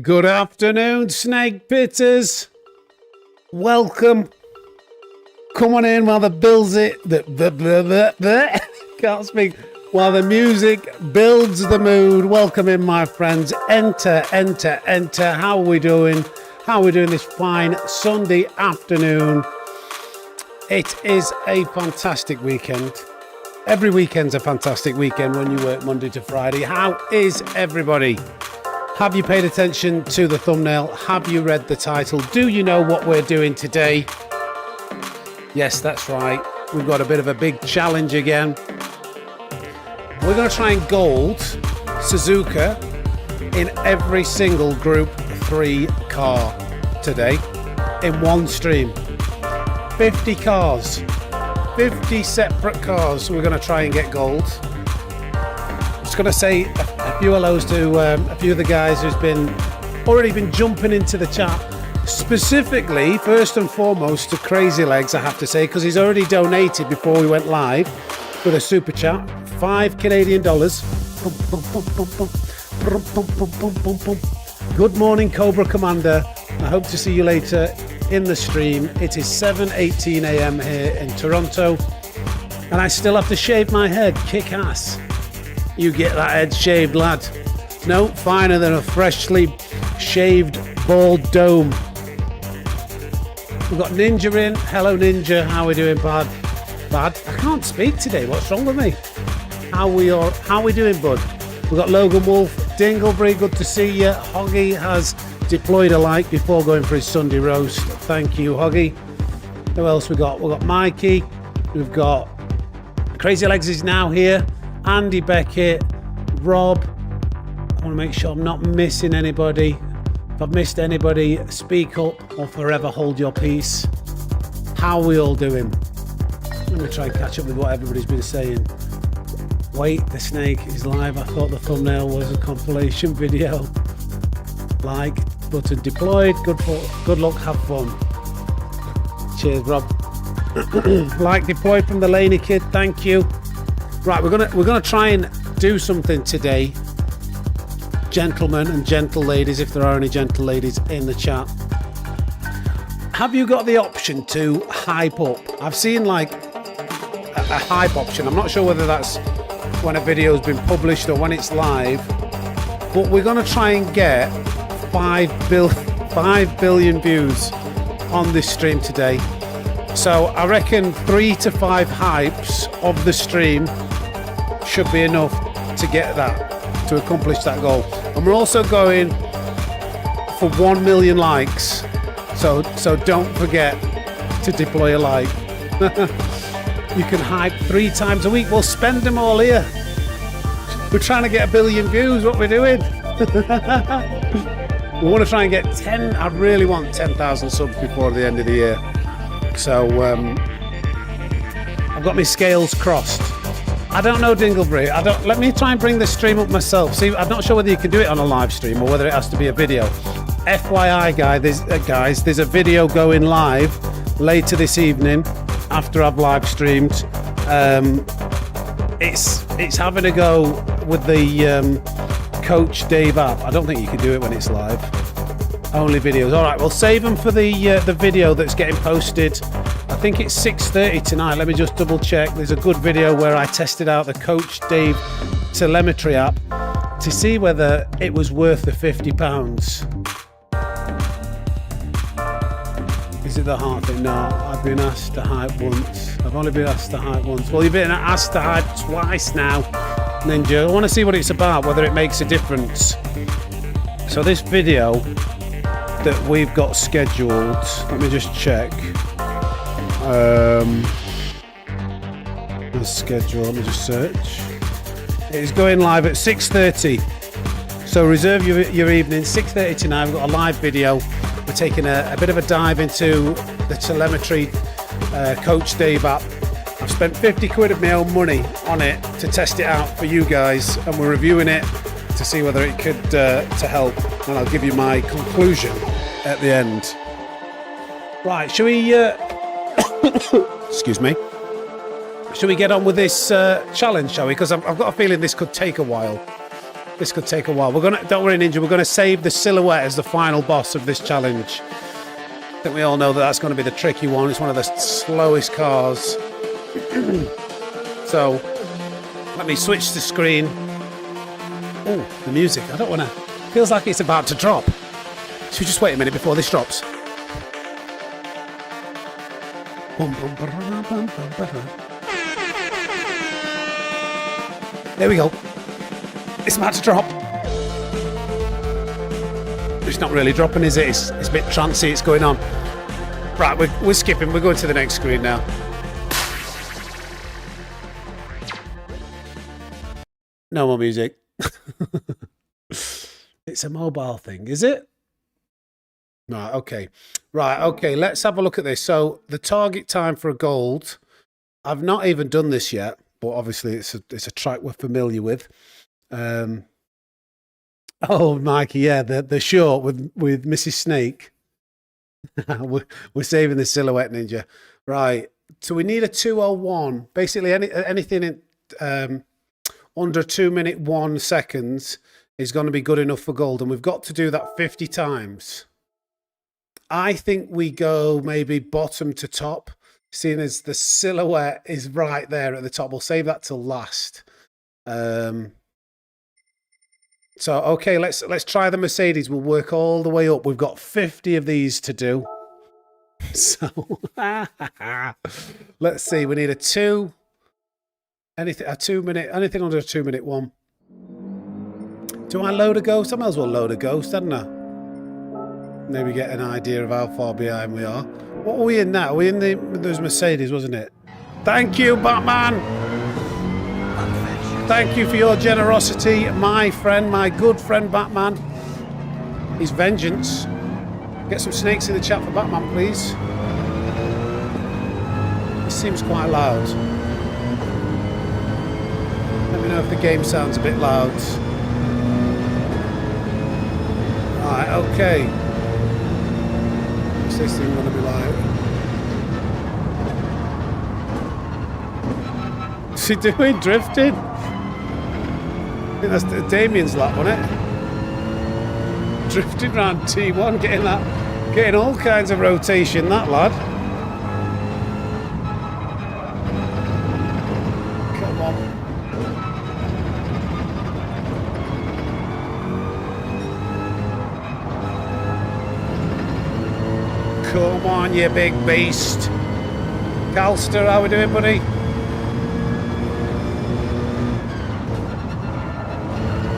Good afternoon, snake pitters. Welcome. Come on in while the can't speak. While the music builds the mood. Welcome in, my friends. Enter. How are we doing? How are we doing this fine Sunday afternoon? It is a fantastic weekend. Every weekend's a fantastic weekend when you work Monday to Friday. How is everybody? Have you paid attention to the thumbnail? Have you read the title? Do you know what we're doing today? Yes, that's right. We've got a bit of a big challenge again. We're going to try and gold Suzuka in every single Group 3 car today in one stream. 50 cars, 50 separate cars. We're going to try and get gold. Just going to say a few hellos to a few of the guys who's already been jumping into the chat. Specifically, first and foremost, to Crazy Legs, I have to say, because he's already donated before we went live with a super chat, $5 Canadian. Good morning, Cobra Commander. I hope to see you later in the stream. It is 7:18 a.m. here in Toronto, and I still have to shave my head. Kick ass. You get that head shaved, lad. No finer than a freshly shaved bald dome. We've got Ninja in. Hello, Ninja. How are we doing, bud? Bad? I can't speak today. What's wrong with me? How we doing, bud? We've got Logan Wolf. Dinglebury, good to see you. Hoggy has deployed a like before going for his Sunday roast. Thank you, Hoggy. Who else we got? We've got Mikey. We've got Crazy Legs is now here. Andy Beckett, Rob. I want to make sure I'm not missing anybody. If I've missed anybody, speak up or forever hold your peace. How are we all doing? Let me try and catch up with what everybody's been saying. Wait, the snake is live. I thought the thumbnail was a compilation video. Like button deployed. Good luck. Have fun. Cheers, Rob. Like deployed from the Laney Kid. Thank you. Right, we're gonna try and do something today, gentlemen and gentle ladies, if there are any gentle ladies in the chat. Have you got the option to hype up? I've seen like a hype option. I'm not sure whether that's when a video has been published or when it's live, but we're gonna try and get 5 billion views on this stream today. So I reckon 3 to 5 hypes of the stream should be enough to get that, to accomplish that goal. And we're also going for 1 million likes. So don't forget to deploy a like. You can hype 3 times a week. We'll spend them all here. We're trying to get 1 billion views. What we're doing? We want to try and get 10. I really want 10,000 subs before the end of the year. So I've got my scales crossed. I don't know, Dinglebury. Let me try and bring the stream up myself. See, I'm not sure whether you can do it on a live stream or whether it has to be a video. FYI, guys, there's a video going live later this evening after I've live streamed. It's having a go with the Coach Dave app. I don't think you can do it when it's live. Only videos. All right, we'll save them for the video that's getting posted. I think it's 6:30 tonight. Let me just double check. There's a good video where I tested out the Coach Dave telemetry app to see whether it was worth the £50. Is it the heart thing? No, I've been asked to hype once. I've only been asked to hype once. Well, you've been asked to hype twice now, Ninja. I want to see what it's about, whether it makes a difference. So this video that we've got scheduled, let me just check. The schedule, let me just search. It is going live at 6:30. So reserve your evening, 6:30 tonight. We've got a live video. We're taking a bit of a dive into the telemetry Coach Dave app. I've spent 50 quid of my own money on it to test it out for you guys, and we're reviewing it to see whether it could to help, and I'll give you my conclusion at the end. Right, shall we excuse me, shall we get on with this challenge, shall we? Because I've got a feeling this could take a while. This could take a while. Don't worry, Ninja. We're gonna save the Silhouette as the final boss of this challenge. I think we all know that that's going to be the tricky one. It's one of the slowest cars. So let me switch the screen. Oh, the music. I don't want to. Feels like it's about to drop. Should we just wait a minute before this drops? There we go. It's about to drop. It's not really dropping, is it? It's a bit trancy. It's going on. Right, we're skipping. We're going to the next screen now. No more music. It's a mobile thing, is it? Right, okay. Right, okay. Let's have a look at this. So the target time for a gold. I've not even done this yet, but obviously it's a track we're familiar with. Oh, Mikey, yeah, the short with Mrs. Snake. we're saving the Silhouette Ninja. Right, so we need a 2:01. Basically, anything in under 2 minute 1 seconds is going to be good enough for gold, and we've got to do that 50 times. I think we go maybe bottom to top, seeing as the Silhouette is right there at the top. We'll save that till last. So, okay, let's try the Mercedes. We'll work all the way up. We've got 50 of these to do. So, let's see. We need a 2. Anything under a 2 minute 1. Do I load a Ghost? I might as well load a Ghost, hadn't I? Maybe get an idea of how far behind we are. What are we in now? Are we in there's Mercedes, wasn't it? Thank you, Batman. Thank you for your generosity, my friend, my good friend Batman. His vengeance. Get some snakes in the chat for Batman, please. This seems quite loud. Let me know if the game sounds a bit loud. Right, okay. What's this thing gonna be like? What's he doing? Drifting? I think that's Damien's lap, wasn't it? Drifting around T1, getting all kinds of rotation, that lad. Come on. Come on, you big beast. Calster, how we doing, buddy?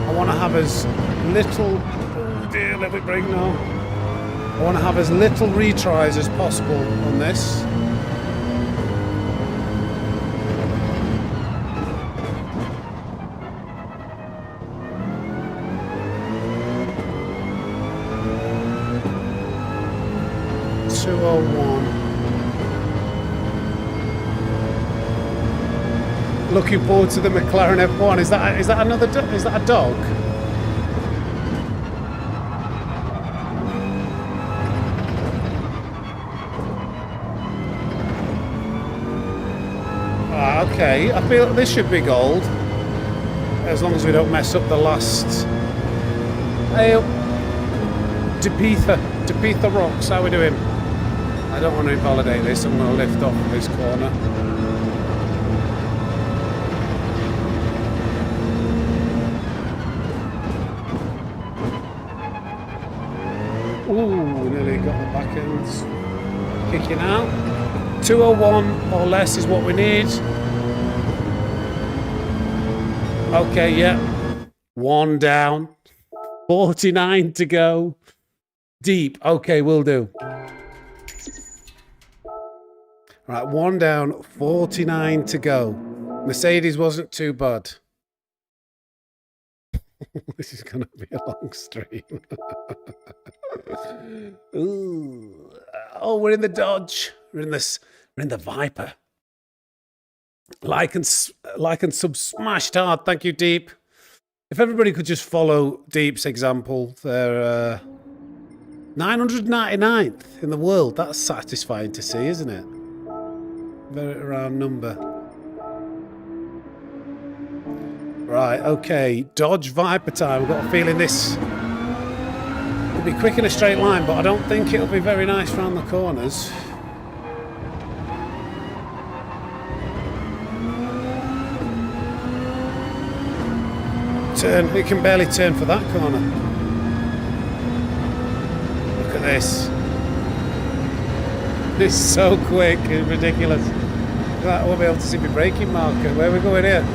I want to have as little... Oh dear, let me break now. I want to have as little retries as possible on this. Looking forward to the McLaren F1. Is that a dog? Okay, I feel this should be gold, as long as we don't mess up the last. Hey, Depetha Rocks, how we doing? I don't want to invalidate this. I'm going to lift off this corner. Ooh, nearly got the back ends kicking out. 2:01 or less is what we need. Okay, yeah. 1 down. 49 to go. Deep. Okay, will do. Right, 1 down, 49 to go. Mercedes wasn't too bad. This is going to be a long stream. Ooh. Oh, we're in the Dodge. We're in the Viper. Like and sub smashed hard. Thank you, Deep. If everybody could just follow Deep's example, they're 999th in the world. That's satisfying to see, isn't it? Very round number. Right, okay. Dodge Viper time. I've got a feeling this will be quick in a straight line, but I don't think it'll be very nice round the corners. Turn. It can barely turn for that corner. Look at this. It's so quick. It's ridiculous. I won't be able to see my braking marker. Where are we going here?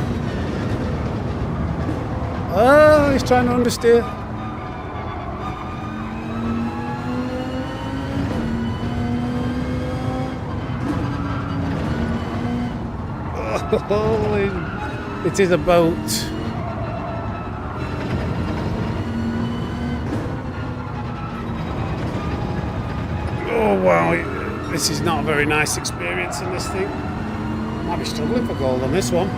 Oh, he's trying to understeer. Oh, it is a boat. Oh, wow. This is not a very nice experience in this thing. Might be struggling for gold on this one.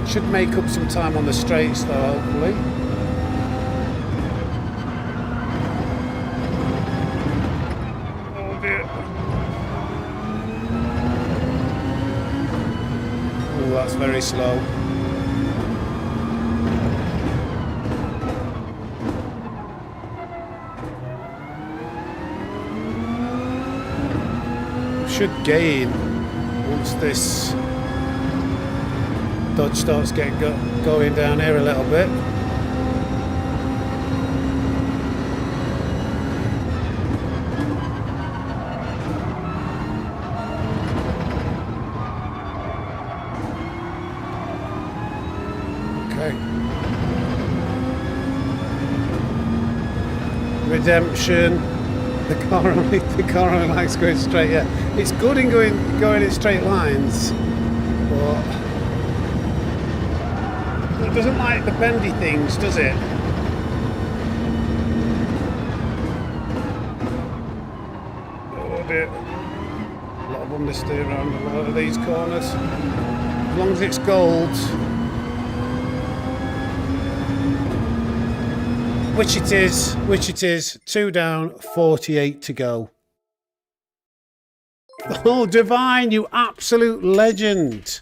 Should make up some time on the straights though, hopefully. Oh dear. Oh, that's very slow. Should gain once this Dodge starts getting going down here a little bit. Okay. Redemption. The car only likes going straight. Yeah, it's good in going in straight lines, but it doesn't like the bendy things, does it? Oh dear. A lot of understeer around a lot of these corners. As long as it's gold, which it is, 2 down, 48 to go. Oh, Divine, you absolute legend.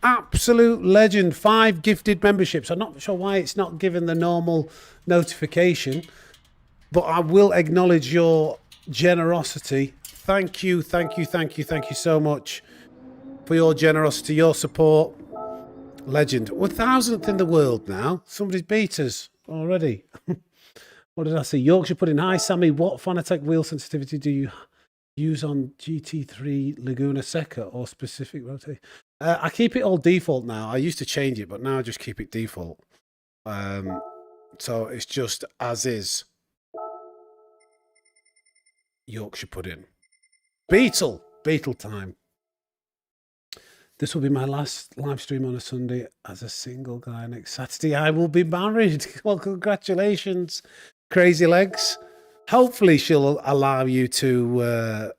Absolute legend. 5 gifted memberships. I'm not sure why it's not given the normal notification, but I will acknowledge your generosity. Thank you, thank you, thank you, thank you so much for your generosity, your support. Legend. We're 1,000th in the world now. Somebody's beat us already. What did I say? Yorkshire pudding. Hi, Sammy. What Fanatec wheel sensitivity do you use on GT3 Laguna Seca or specific rotation? I keep it all default now. I used to change it, but now I just keep it default. So it's just as is. Yorkshire pudding. Beetle time. This will be my last live stream on a Sunday as a single guy. Next Saturday, I will be married. Well, congratulations, Crazy Legs. Hopefully, she'll allow you to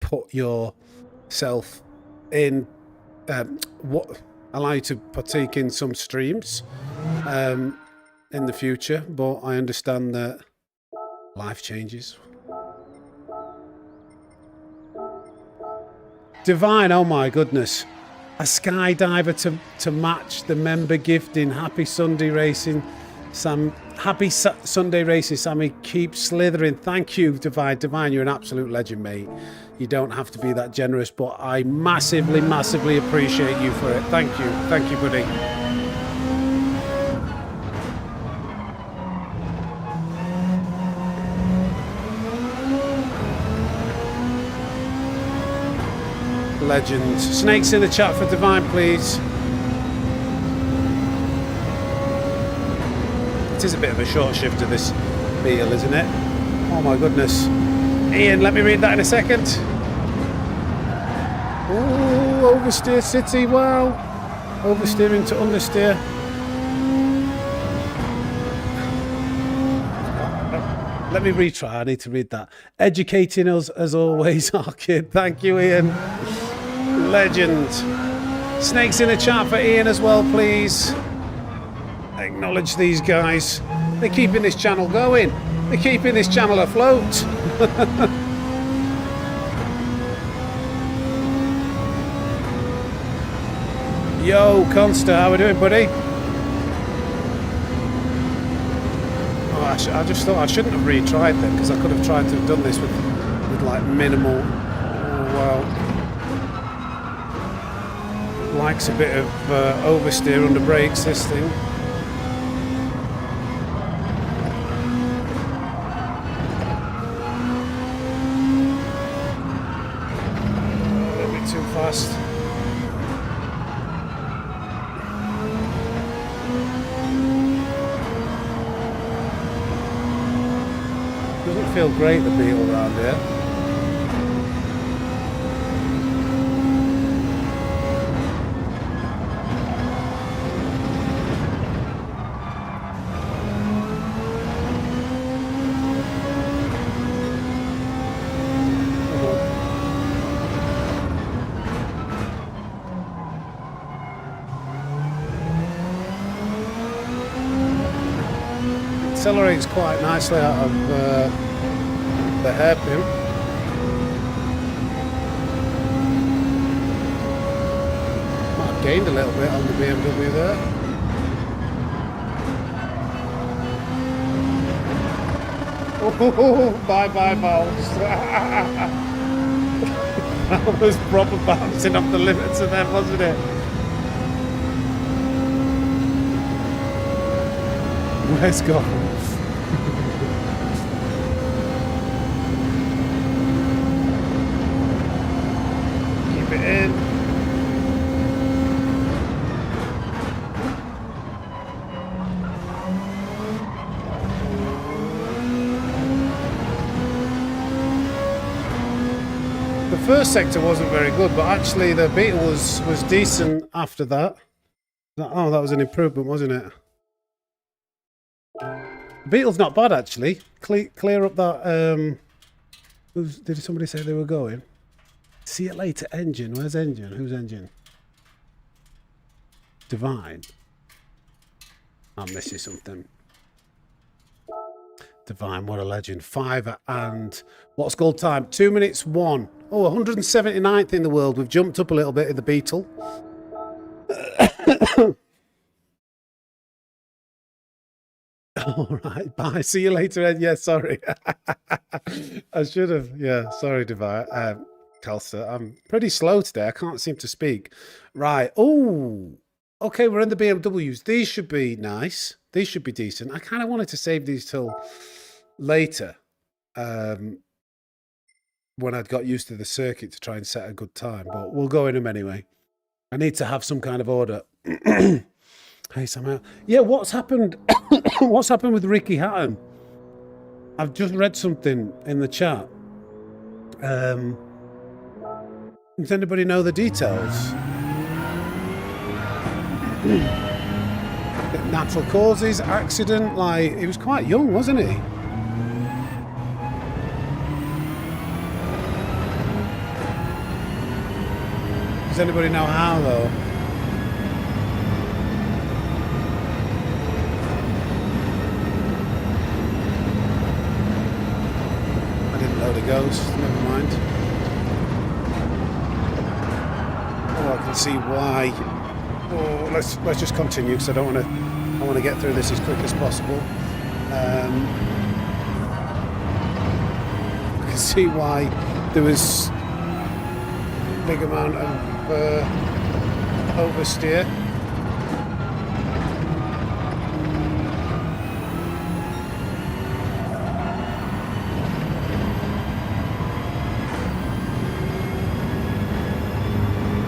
put yourself in, allow you to partake in some streams in the future. But I understand that life changes. Divine, oh my goodness. A skydiver to match the member gifting. Happy Sunday racing, Sam. Happy Sunday racing, Sammy. Keep slithering. Thank you, Divine. Divine, you're an absolute legend, mate. You don't have to be that generous, but I massively, massively appreciate you for it. Thank you. Thank you, buddy. Legend. Snakes in the chat for Divine, please. It is a bit of a short shift to this meal, isn't it? Oh my goodness. Ian, let me read that in a second. Oh, oversteer city, wow. Oversteering to understeer. Let me retry, I need to read that. Educating us as always, our kid. Thank you, Ian. Legend. Snakes in the chat for Ian as well, please. Acknowledge these guys. They're keeping this channel going. They're keeping this channel afloat. Yo, Consta, how we doing, buddy? Oh, I just thought I shouldn't have retried then, because I could have tried to have done this with like minimal. Oh, well, likes a bit of oversteer under brakes, this thing. A little bit too fast. Doesn't feel great, the Beetle around here. Accelerates quite nicely out of the hairpin. Might have gained a little bit on the BMW there. Oh, bye valves. That was proper bouncing off the limits of them, wasn't it? Let's go. Keep it in. The first sector wasn't very good, but actually the Beetle was decent after that. Oh, that was an improvement, wasn't it? Beetle's not bad, actually. Clear up that. Did somebody say they were going? See it later. Engine. Where's engine? Who's engine? Divine. I'm missing something. Divine, what a legend. 5 and what's gold time? 2 minutes 1. Oh, 179th in the world. We've jumped up a little bit in the Beetle. All right, bye. See you later, Ed. Yeah, sorry. I should have. Yeah, sorry, Divine. Kelsa, I'm pretty slow today. I can't seem to speak. Right. Oh, okay. We're in the BMWs. These should be nice. These should be decent. I kind of wanted to save these till later, when I'd got used to the circuit to try and set a good time. But we'll go in them anyway. I need to have some kind of order. Hey, Samuel. Yeah, what's happened? What's happened with Ricky Hatton? I've just read something in the chat. Does anybody know the details? Natural causes, accident, like, he was quite young, wasn't he? Does anybody know how, though? I didn't know the ghost, never mind. Oh, I can see why. Oh, let's just continue because I want to get through this as quick as possible. I can see why there was a big amount of oversteer.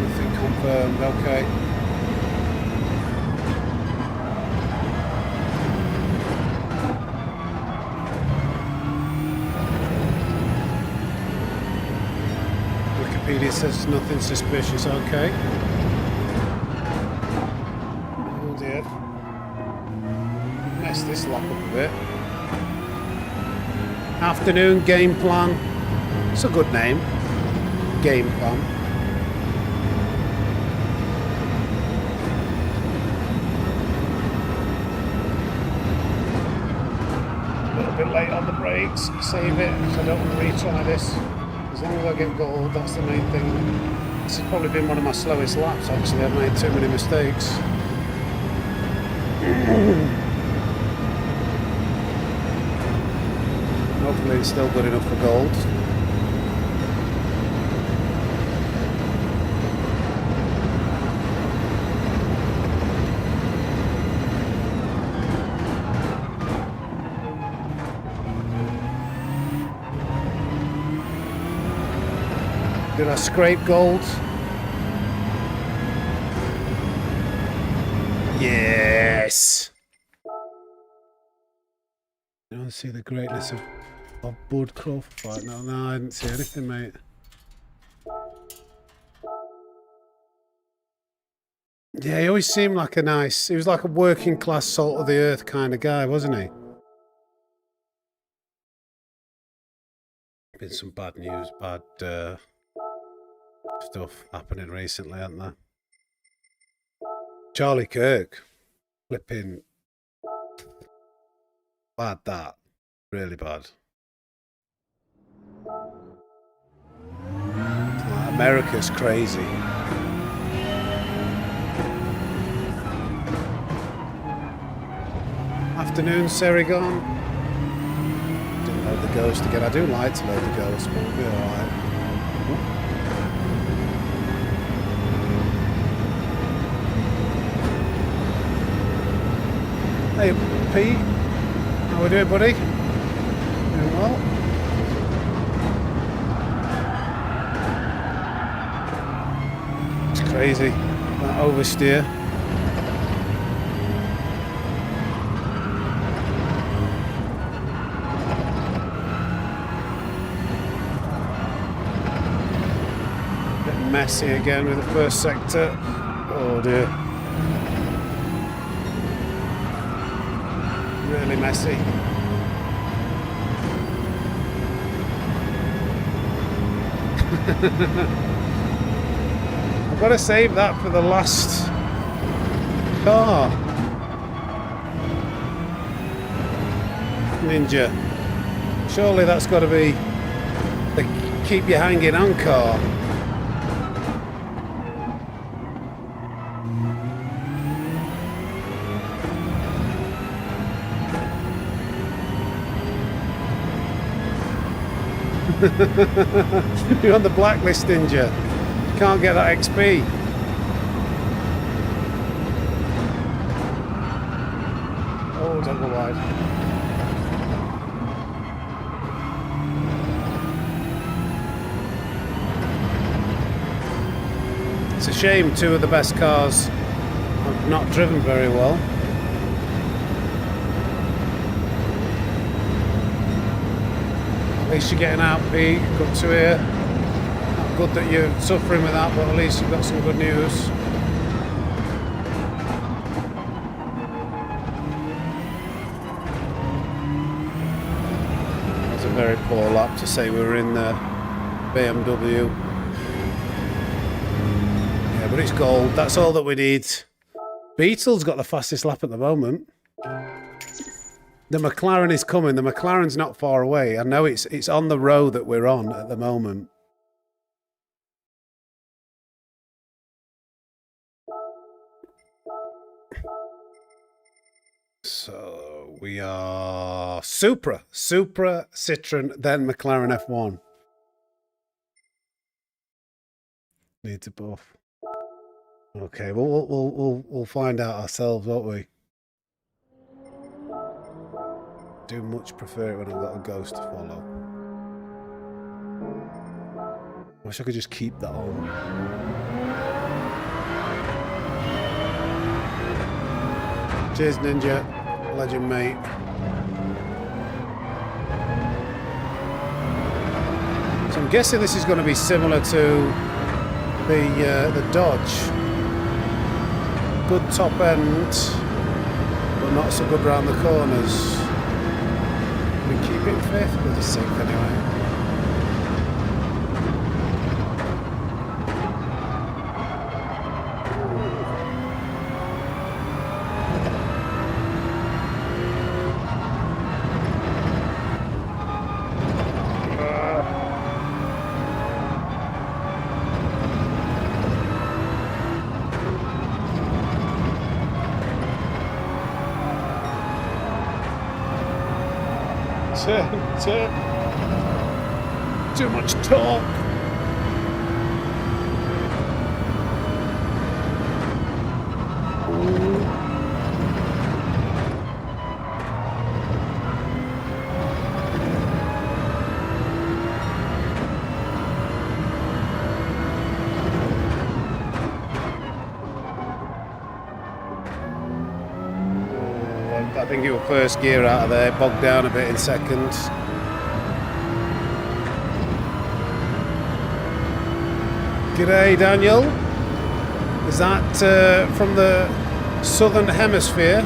Nothing confirmed. Okay. Wikipedia says nothing suspicious. Okay. Oh dear. Mess this lock up a bit. Afternoon game plan. It's a good name. Game plan. A little bit late on the brakes. Save it because I don't want to retry this. As long as I get gold, that's the main thing. This has probably been one of my slowest laps, actually. I've made too many mistakes. Hopefully it's still good enough for gold. Did I scrape gold? Yes! You want to see the greatness of Bud Crawford? No, I didn't see anything, mate. Yeah, he always seemed like he was like a working class salt of the earth kind of guy, wasn't he? Been some bad news, bad stuff happening recently, hasn't there? Charlie Kirk, flipping bad, that really bad. America's crazy. Afternoon, Serigon. Didn't load the Ghost again. I do like to load the Ghost, but we'll be alright. Hey, Pete. How we doing, buddy? Doing well. It's crazy, that oversteer. Bit messy again with the first sector. Oh dear. Really messy. I've got to save that for the last car. Ninja. Surely that's got to be the keep you hanging on car. You're on the blacklist, Ninja. You can't get that XP. Oh, double wide. It's a shame two of the best cars have not driven very well. At least you're getting out, Pete. Good to hear. Not good that you're suffering with that, but at least you've got some good news. That's a very poor lap to say we were in the BMW. Yeah, but it's gold. That's all that we need. Beetle's got the fastest lap at the moment. The McLaren is coming. The McLaren's not far away. I know it's on the row that we're on at the moment. So we are Supra, Citroen, then McLaren F1. Need to buff. Okay, well we'll find out ourselves, won't we? Do much prefer it when I've got a Ghost to follow. I wish I could just keep that on. Cheers, Ninja. Legend, mate. So I'm guessing this is going to be similar to the Dodge. Good top end, but not so good round the corners. We keep it fifth, we'll just sink anyway. Turn. Too much torque. I think it was first gear out of there, bogged down a bit in second. G'day, Daniel. Is that from the southern hemisphere?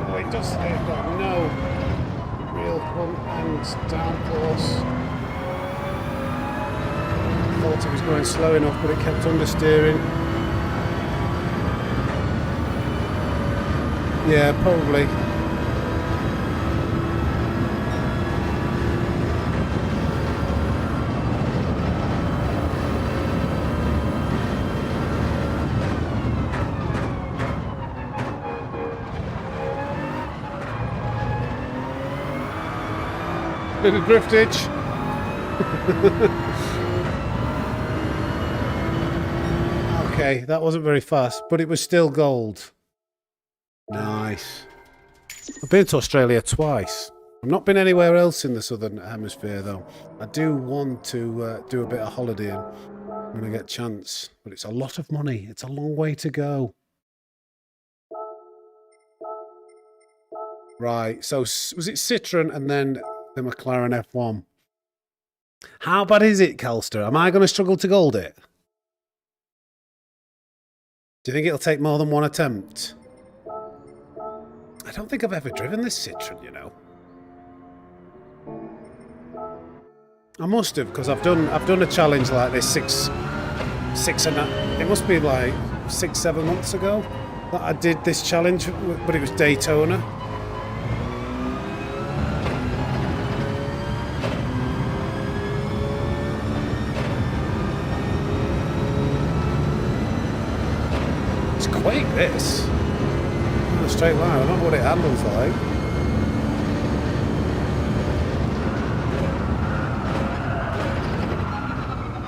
Oh, it does. They've got no real front end downforce. I thought it was going slow enough, but it kept understeering. Yeah, probably. Bit of driftage. Okay, that wasn't very fast, but it was still gold. Nice. I've been to Australia twice. I've not been anywhere else in the southern hemisphere though. I do want to do a bit of holidaying when I get a chance, but it's a lot of money. It's a long way to go. Right, so was it Citroen and then the McLaren F1? How bad is it, Calster? Am I going to struggle to gold it? Do you think it'll take more than one attempt? I don't think I've ever driven this Citroen, you know. I must have, because I've done a challenge like this it must be like 6-7 months ago that I did this challenge, but it was Daytona. It's quick, this. A straight line. I don't know what it handles like.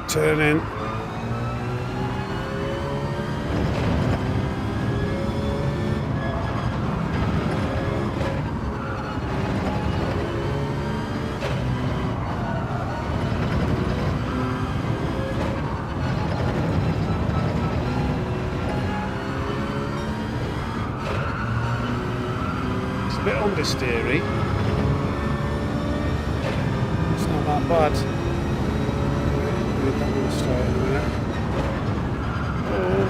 Turning. Bit understeery. It's not that bad. Read that one straight in a minute. Oh.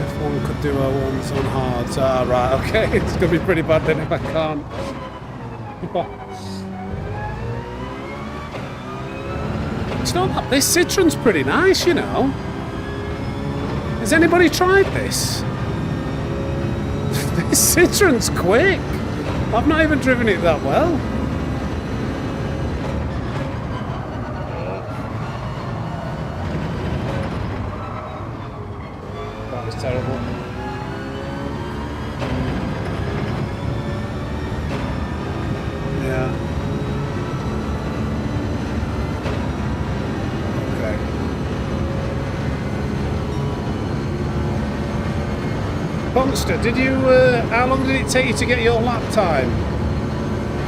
F1 could do R1s on hards. Ah, right, okay. It's going to be pretty bad then if I can't. It's not that. This Citroen's pretty nice, you know. Has anybody tried this? This Citroen's quick. I've not even driven it that well. That was terrible. Yeah. Monster, did you, how long did it take you to get your lap time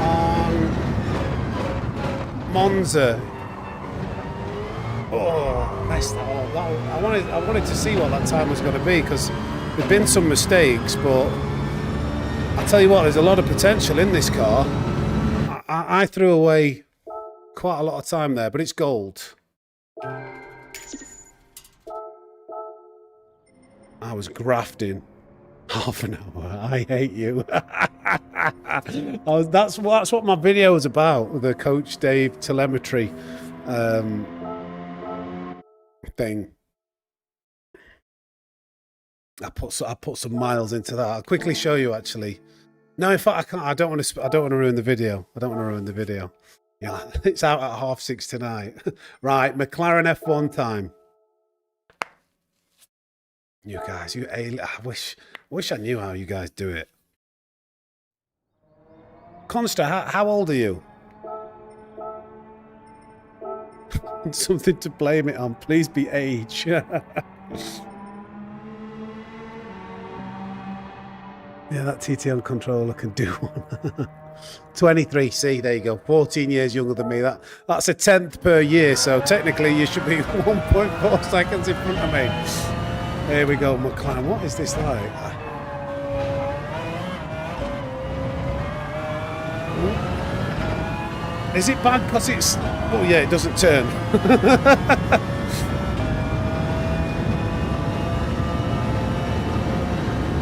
on Monza? Oh, messed that up. I wanted to see what that time was going to be because there've been some mistakes, but I tell you what, there's a lot of potential in this car. I threw away quite a lot of time there, but it's gold. I was grafting. Half an hour. I hate you. That's what my video was about. The Coach Dave telemetry thing. I put some miles into that. I'll quickly show you. Actually, no. In fact, I can't. I don't want to ruin the video. Yeah, it's out at 6:30 tonight. Right, McLaren F1 time. You guys, I wish I knew how you guys do it. Consta, how old are you? Something to blame it on. Please be age. Yeah, that TTL controller can do one. 23, see, there you go. 14 years younger than me. That's a 10th per year, so technically you should be 1.4 seconds in front of me. There we go, McLaren. What is this like? Is it bad because it's... Oh, yeah, it doesn't turn.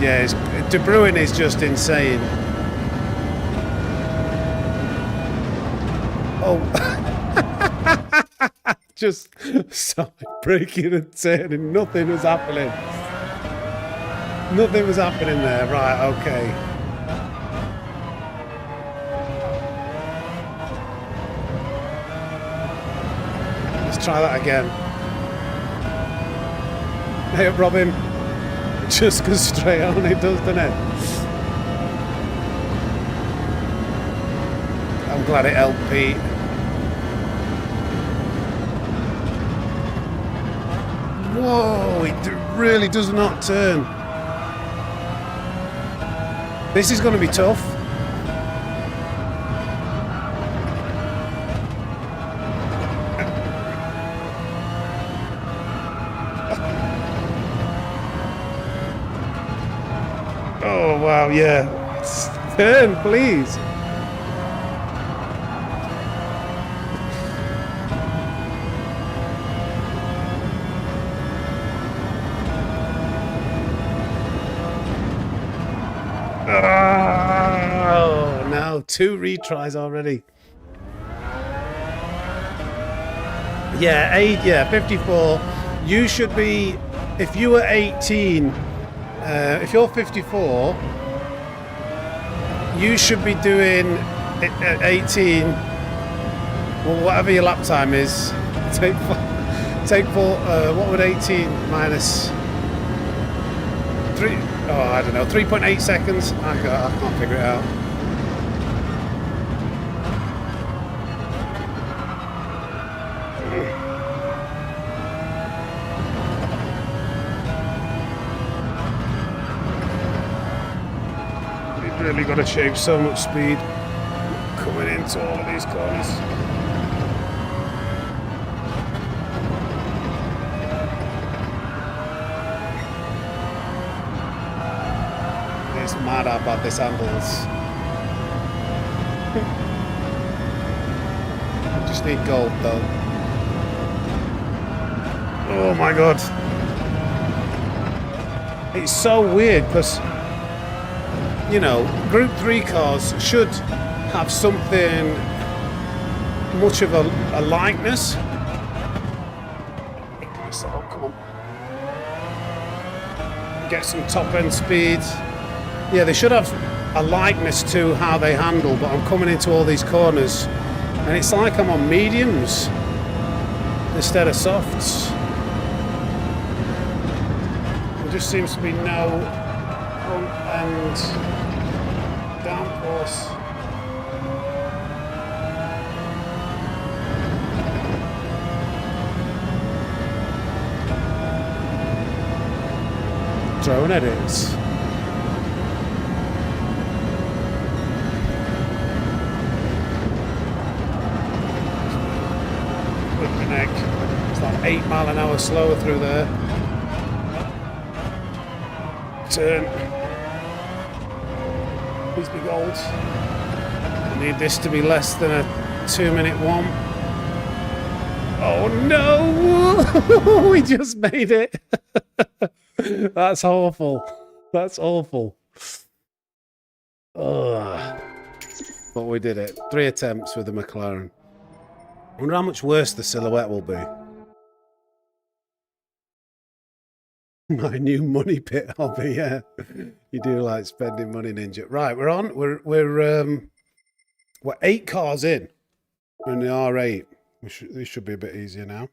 Yeah, De Bruyne is just insane. Oh. Just started braking and turning. Nothing was happening. Nothing was happening there. Right, okay. Let's try that again. Hey, Robin. It just goes straight on, it does, doesn't it? I'm glad it helped Pete. Whoa, it really does not turn. This is going to be tough. Oh, wow, yeah. Turn, please. Oh, no. 2 retries already. Yeah, 54. You should be, if you were 18, if you're 54, you should be doing 18, well, whatever your lap time is. Take 4, what would 18 minus 3? Oh, I don't know, 3.8 seconds. I can't figure it out. You've really got to shave so much speed coming into all of these corners. It's mad how bad this handles. Just need gold though. Oh my god. It's so weird because, you know, Group 3 cars should have something much of a likeness. So, come on. Get some top end speed. Yeah, they should have a likeness to how they handle, but I'm coming into all these corners and it's like I'm on mediums instead of softs. There just seems to be no front end downforce. Drone edits. It's like 8 mile an hour slower through there. Turn. Please be gold. I need this to be less than a 2-minute one. Oh no! We just made it. That's awful. That's awful. Ugh. But we did it. 3 attempts with the McLaren. I wonder how much worse the silhouette will be. My new money pit hobby, yeah. You do like spending money, Ninja. Right, we're on. We're 8 cars in. We're in the R8. This should be a bit easier now.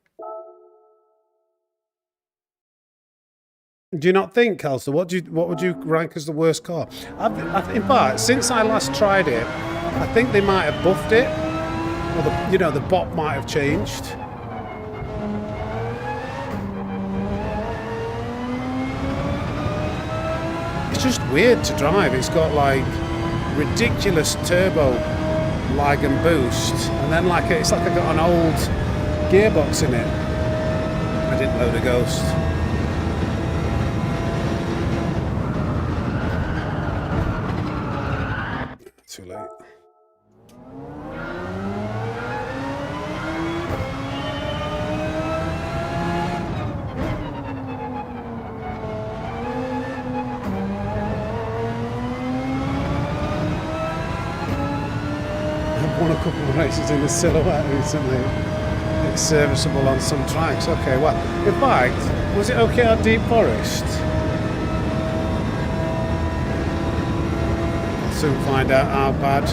Do you not think, Kelso? What would you rank as the worst car? In fact, since I last tried it, I think they might have buffed it, or the bot might have changed. It's just weird to drive. It's got like ridiculous turbo lag and boost, and then it's like I got an old gearbox in it. I didn't load a Ghost. Too late. I've won a couple of races in the Silhouette recently. It's serviceable on some tracks. Okay, well, in fact, was it okay at Deep Forest? Soon find out how bad.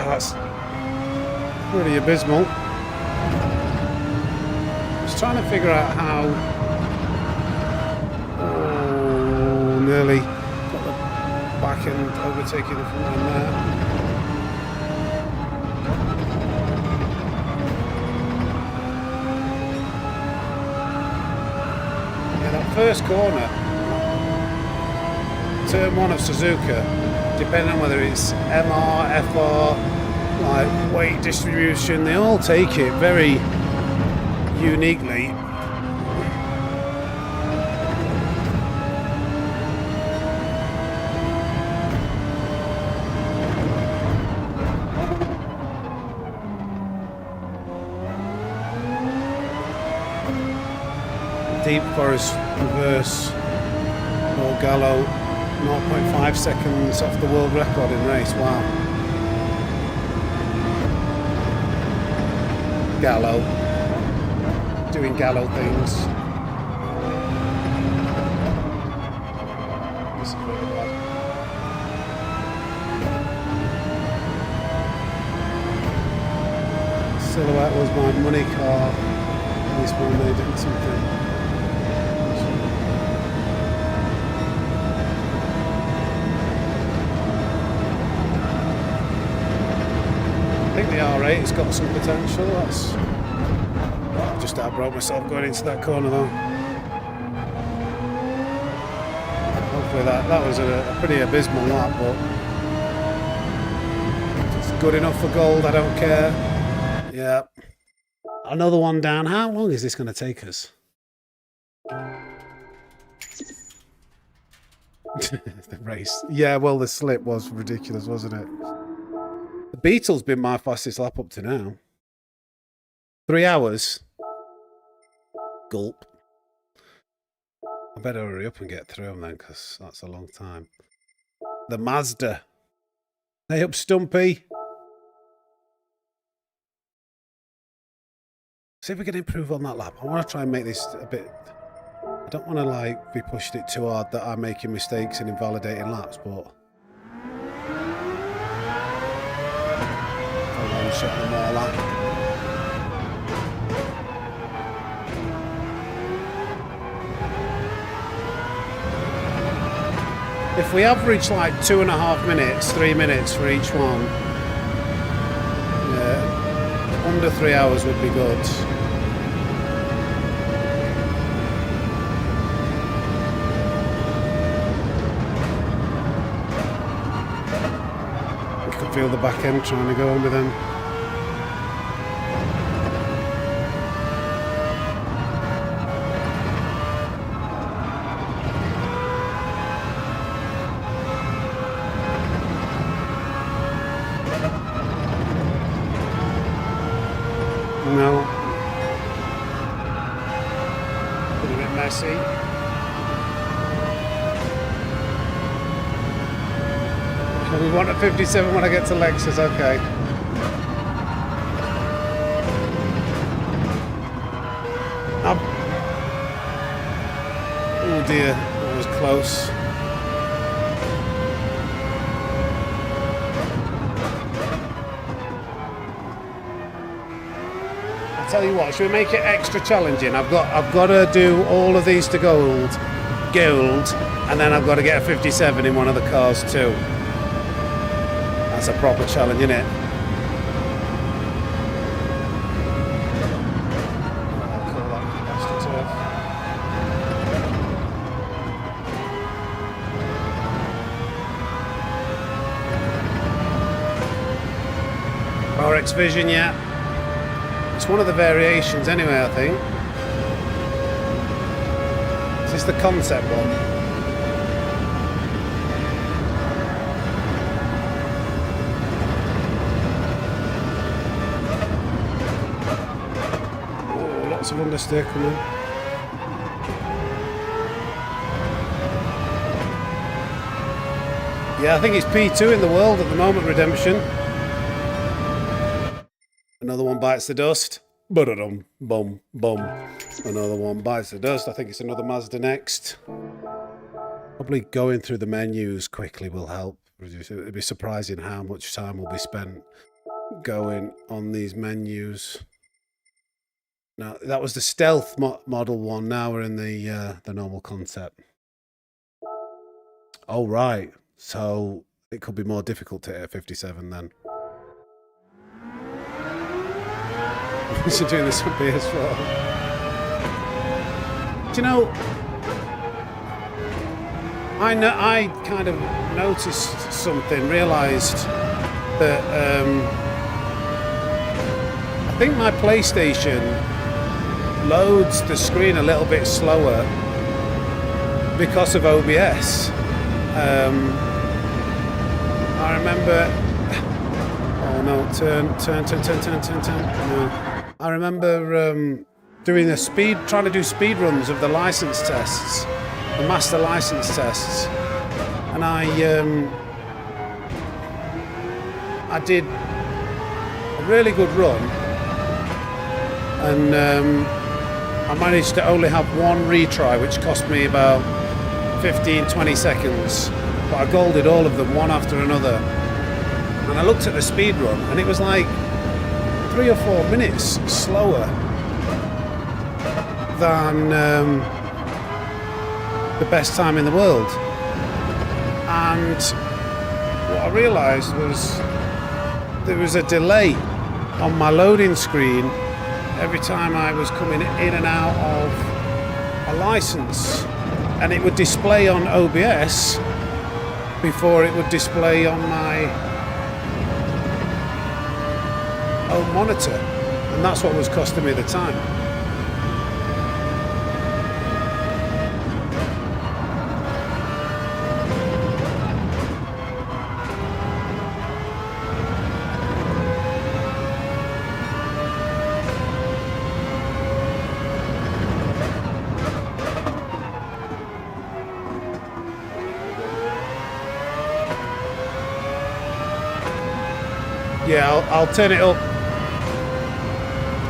That's pretty abysmal. Just trying to figure out how. Oh, nearly got the back end overtaking the front end there. Yeah, that first corner. Turn 1 of Suzuka, depending on whether it's MR, FR, like weight distribution, they all take it very uniquely. Deep Forest reverse or Gallo. 0.5 seconds off the world record in race. Wow. Gallo. Doing Gallo things. This is really bad. Silhouette was my money car. This one they did something. I think the R8 has got some potential. That's just outbroke myself going into that corner though. Hopefully that was a pretty abysmal lap, but it's good enough for gold. I don't care. Yeah, another one down. How long is this going to take us? The race. Yeah, well, the slip was ridiculous, wasn't it? The Beetle's been my fastest lap up to now. 3 hours. Gulp. I better hurry up and get through them then, because that's a long time. The Mazda. Hey up, Stumpy. See if we can improve on that lap. I want to try and make this a bit... I don't want to like be pushed it too hard that I'm making mistakes and invalidating laps, but... Shot them all out. If we average like 2.5 minutes, 3 minutes for each one, yeah, under 3 hours would be good. I can feel the back end trying to go under them. No. A bit messy. We want a 57 when I get to Lexus, okay. Oh dear, that was close. I'll tell you what, should we make it extra challenging? I've got to do all of these to gold, and then I've got to get a 57 in one of the cars too. That's a proper challenge, isn't it? I'll call that AstroTurf. RX Vision, yeah. It's one of the variations anyway, I think. Is this the concept one? Oh, lots of understeer coming. Yeah, I think it's P2 in the world at the moment, Redemption. Another one bites the dust. Ba-da-dum, bum, bum. Another one bites the dust. I think it's another Mazda next. Probably going through the menus quickly will help reduce it. It'd be surprising how much time will be spent going on these menus. Now, that was the stealth model one. Now we're in the normal concept. Oh, right. So it could be more difficult to hit a 57 then. You're doing this on PS4. Do you know, I kind of noticed something, realised that I think my PlayStation loads the screen a little bit slower because of OBS. I remember... Oh no, turn. No. I remember trying to do speed runs of the license tests, the master license tests, and I did a really good run, and I managed to only have one retry, which cost me about 15-20 seconds, but I golded all of them one after another, and I looked at the speed run, and it was like 3 or 4 minutes slower than the best time in the world. And what I realised was there was a delay on my loading screen every time I was coming in and out of a license, and it would display on OBS before it would display on my own monitor, and that's what was costing me the time. Yeah, I'll turn it up.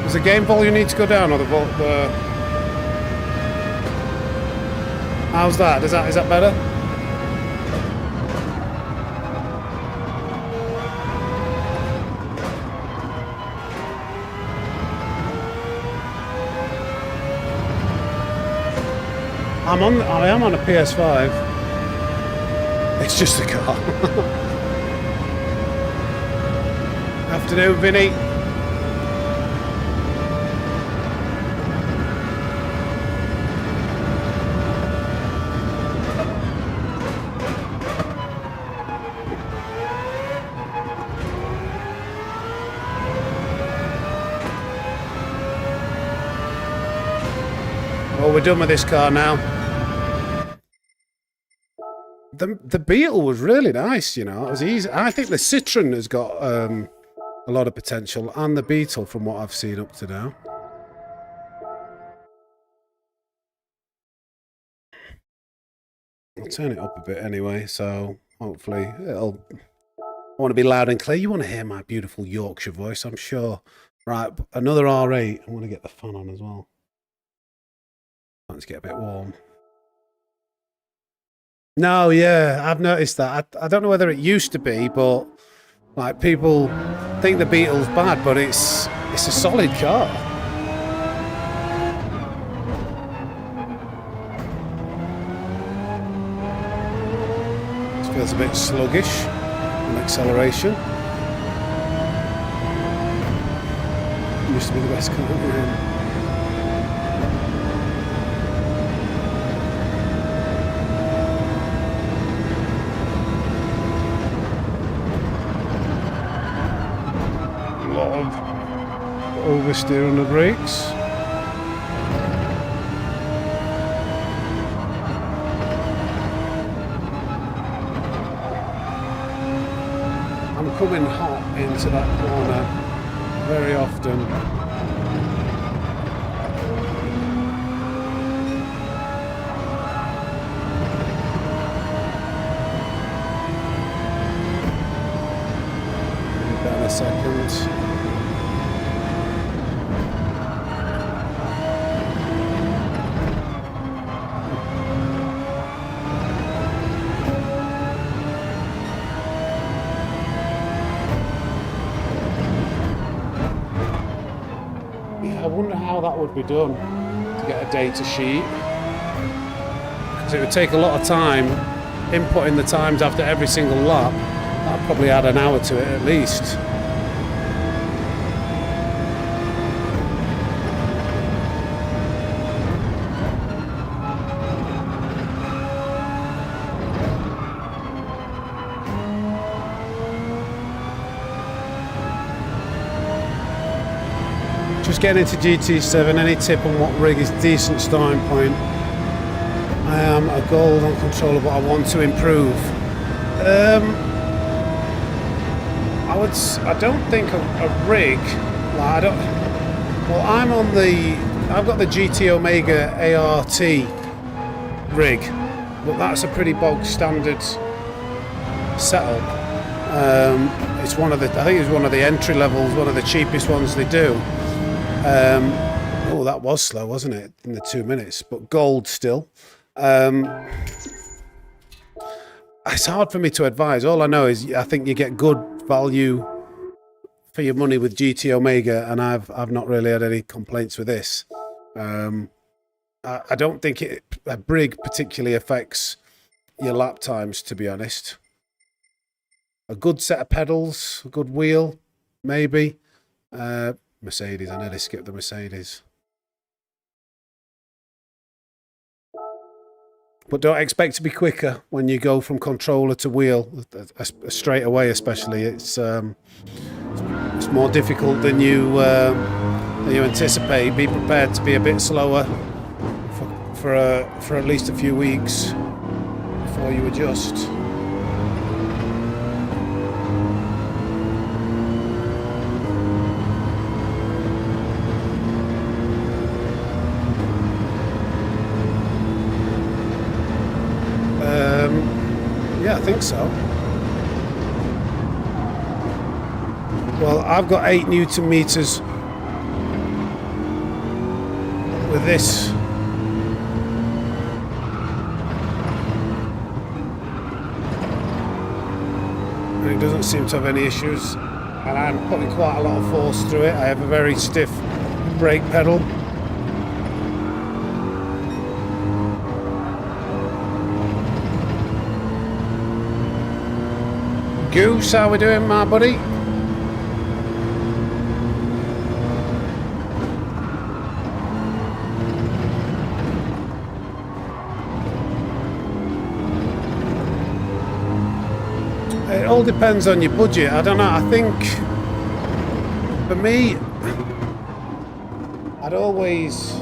Does the game volume need to go down, or the how's that? Is that better? I am on a PS5. It's just a car. Afternoon, Vinny. Well, we're done with this car now. The Beetle was really nice, you know. It was easy. I think the Citroen has got a lot of potential, and the Beetle from what I've seen up to now. I'll turn it up a bit anyway, so hopefully it'll... I want to be loud and clear. You want to hear my beautiful Yorkshire voice, I'm sure. Right, another R8. I want to get the fan on as well. Let's get a bit warm. No, yeah, I've noticed that. I don't know whether it used to be, but like people think the Beetle's bad, but it's a solid car. Feels a bit sluggish on acceleration. Used to be the best car in. A lot of oversteer on the brakes. I'm coming hot into that corner very often. In a second. I wonder how that would be done to get a data sheet, because it would take a lot of time inputting the times after every single lap. That'd probably add an hour to it at least. Just getting into GT7, any tip on what rig is decent starting point? I am a gold on controller, but I want to improve. I don't think a rig, like I've got the GT Omega ART rig, but that's a pretty bog standard setup. It's I think it's one of the entry levels, one of the cheapest ones they do. Oh, that was slow, wasn't it? In the 2 minutes, but gold still. It's hard for me to advise. All I know is I think you get good value for your money with GT Omega, and I've not really had any complaints with this. I don't think a brig particularly affects your lap times, to be honest. A good set of pedals, a good wheel, maybe. Mercedes, I nearly skipped the Mercedes. But don't expect to be quicker when you go from controller to wheel, straight away especially. It's more difficult than you anticipate. Be prepared to be a bit slower for at least a few weeks before you adjust. Yeah, I think so. Well, I've got 8 Newton meters with this. And it doesn't seem to have any issues. And I'm putting quite a lot of force through it. I have a very stiff brake pedal. Goose, how we doing, my buddy? It all depends on your budget. I don't know. I think for me, I'd always,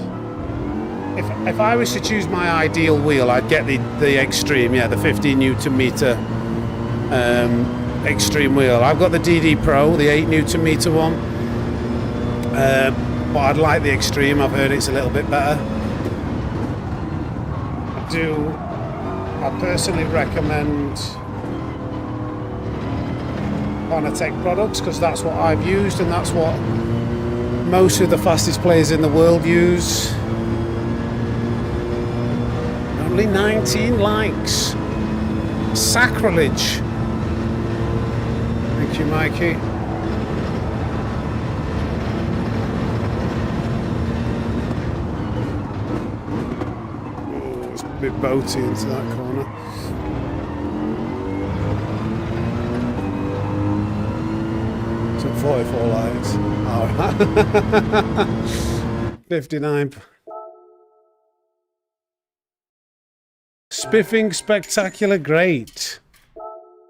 if I was to choose my ideal wheel, I'd get the Extreme, yeah, the 15 Newton meter Extreme wheel. I've got the DD Pro, the 8 Newton meter one, but I'd like the Extreme. I've heard it's a little bit better. I personally recommend Panatec products because that's what I've used and that's what most of the fastest players in the world use. Only 19 likes. Sacrilege. Thank you, Mikey. Oh, it's a bit boaty into that corner. 44 likes. All right. 59. Spiffing spectacular, great.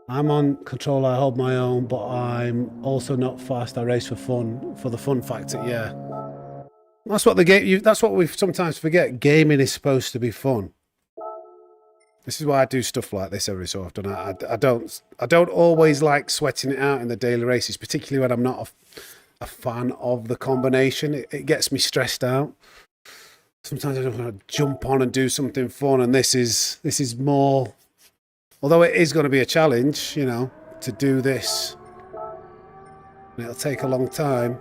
I'm on control, I hold my own, but I'm also not fast. I race for fun, for the fun factor, yeah. That's what the game, that's what we sometimes forget. Gaming is supposed to be fun. This is why I do stuff like this every so often. I don't always like sweating it out in the daily races, particularly when I'm not a fan of the combination. It gets me stressed out. Sometimes I just want to jump on and do something fun, and this is more. Although it is going to be a challenge, you know, to do this, and it'll take a long time.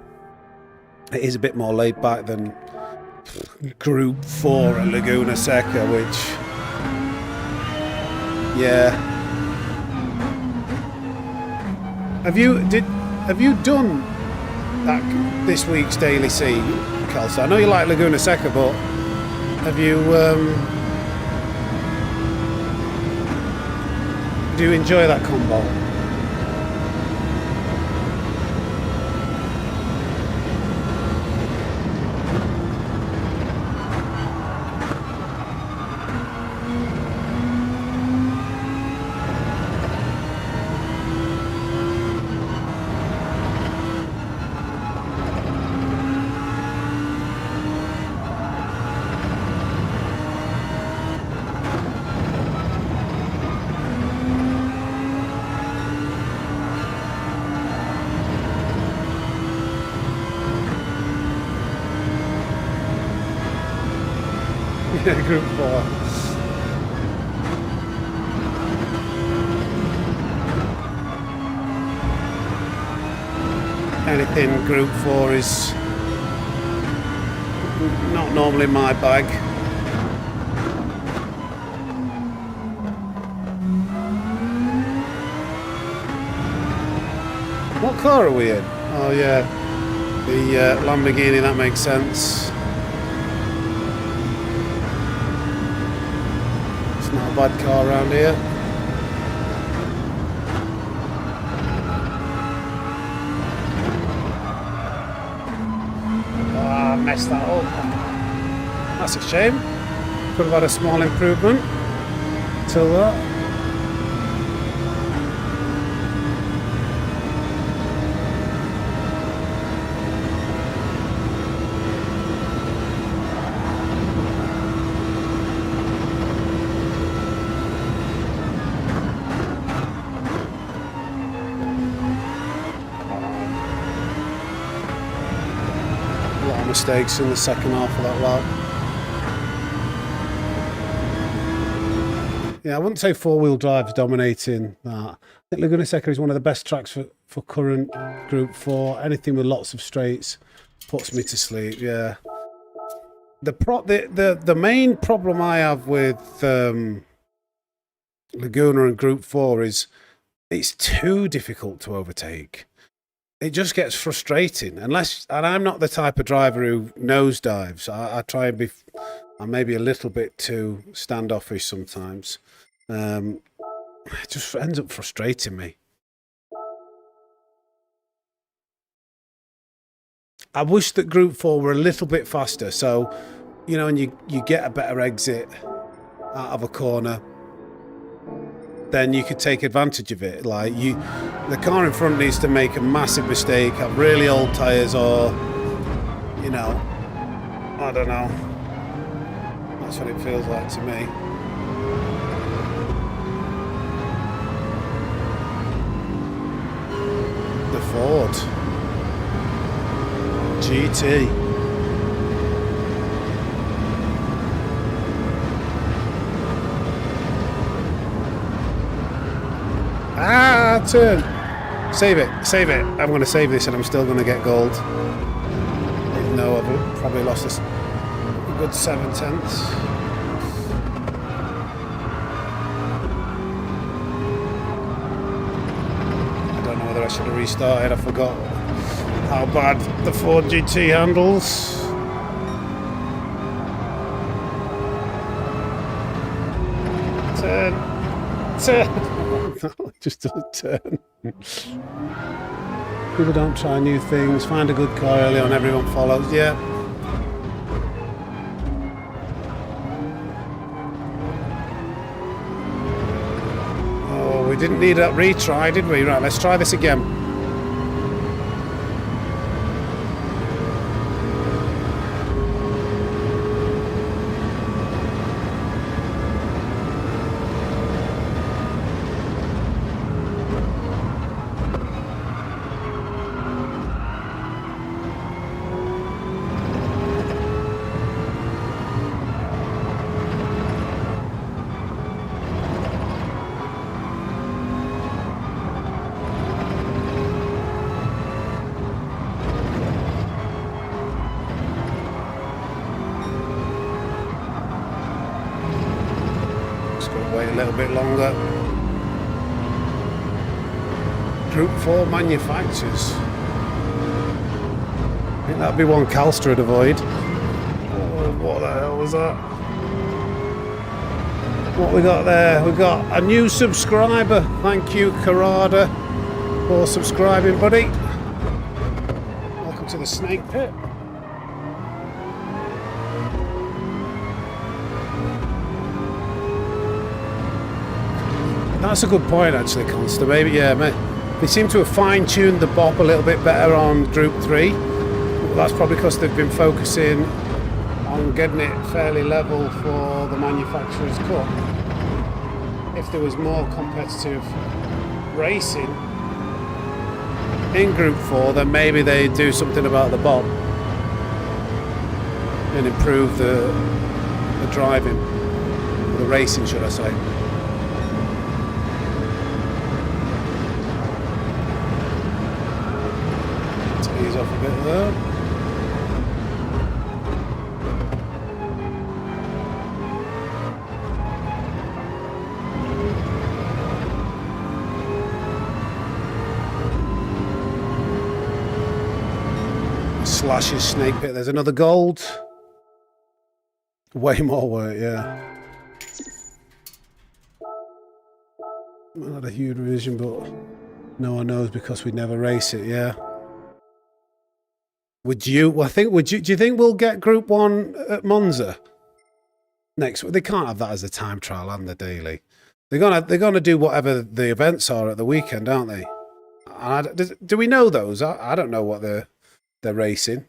It is a bit more laid back than Group 4 at Laguna Seca, which, yeah. Have you done that this week's Daily C, Kelso? I know you like Laguna Seca, but have you do you enjoy that combo? Group 4. Anything Group 4 is not normally my bag. What car are we in? Oh yeah, the Lamborghini, that makes sense. Not a bad car around here. Ah, I messed that up. That's a shame. Could have had a small improvement till that. Mistakes in the second half of that lap. Yeah, I wouldn't say four-wheel drive's dominating that. I think Laguna Seca is one of the best tracks for current Group 4. Anything with lots of straights puts me to sleep, yeah. The main problem I have with Laguna and Group 4 is it's too difficult to overtake. It just gets frustrating, and I'm not the type of driver who nosedives. I try and I'm maybe a little bit too standoffish sometimes. It just ends up frustrating me. I wish that Group 4 were a little bit faster, so, you know, and you get a better exit out of a corner, then you could take advantage of it. Like the car in front needs to make a massive mistake, have really old tyres, or, you know, I don't know. That's what it feels like to me. The Ford GT. Ah, turn. Save it. I'm going to save this and I'm still going to get gold. Even though I've probably lost a good 7/10. I don't know whether I should have restarted. I forgot how bad the Ford GT handles. Turn. Just doesn't turn. People don't try new things. Find a good car early on, everyone follows. Yeah. Oh, we didn't need that retry, did we? Right, let's try this again. Wait a little bit longer. Group 4 manufacturers. I think that'd be one Calstra would avoid. Oh, what the hell was that? What we got there? We got a new subscriber. Thank you, Karada, for subscribing, buddy. Welcome to the Snake Pit. That's a good point, actually, Consta. Maybe, yeah, they seem to have fine-tuned the bop a little bit better on Group 3. That's probably because they've been focusing on getting it fairly level for the manufacturer's cup. If there was more competitive racing in Group 4, then maybe they'd do something about the bop and improve the driving, or the racing, should I say. Off a bit there. Slashes Snake Pit. There's another gold. Way more work, yeah. Not a huge revision, but no one knows because we never race it, yeah. Would you? Well, do you think we'll get Group 1 at Monza next week? They can't have that as a time trial and the daily. They're gonna do whatever the events are at the weekend, aren't they? And do we know those? I don't know what they're racing.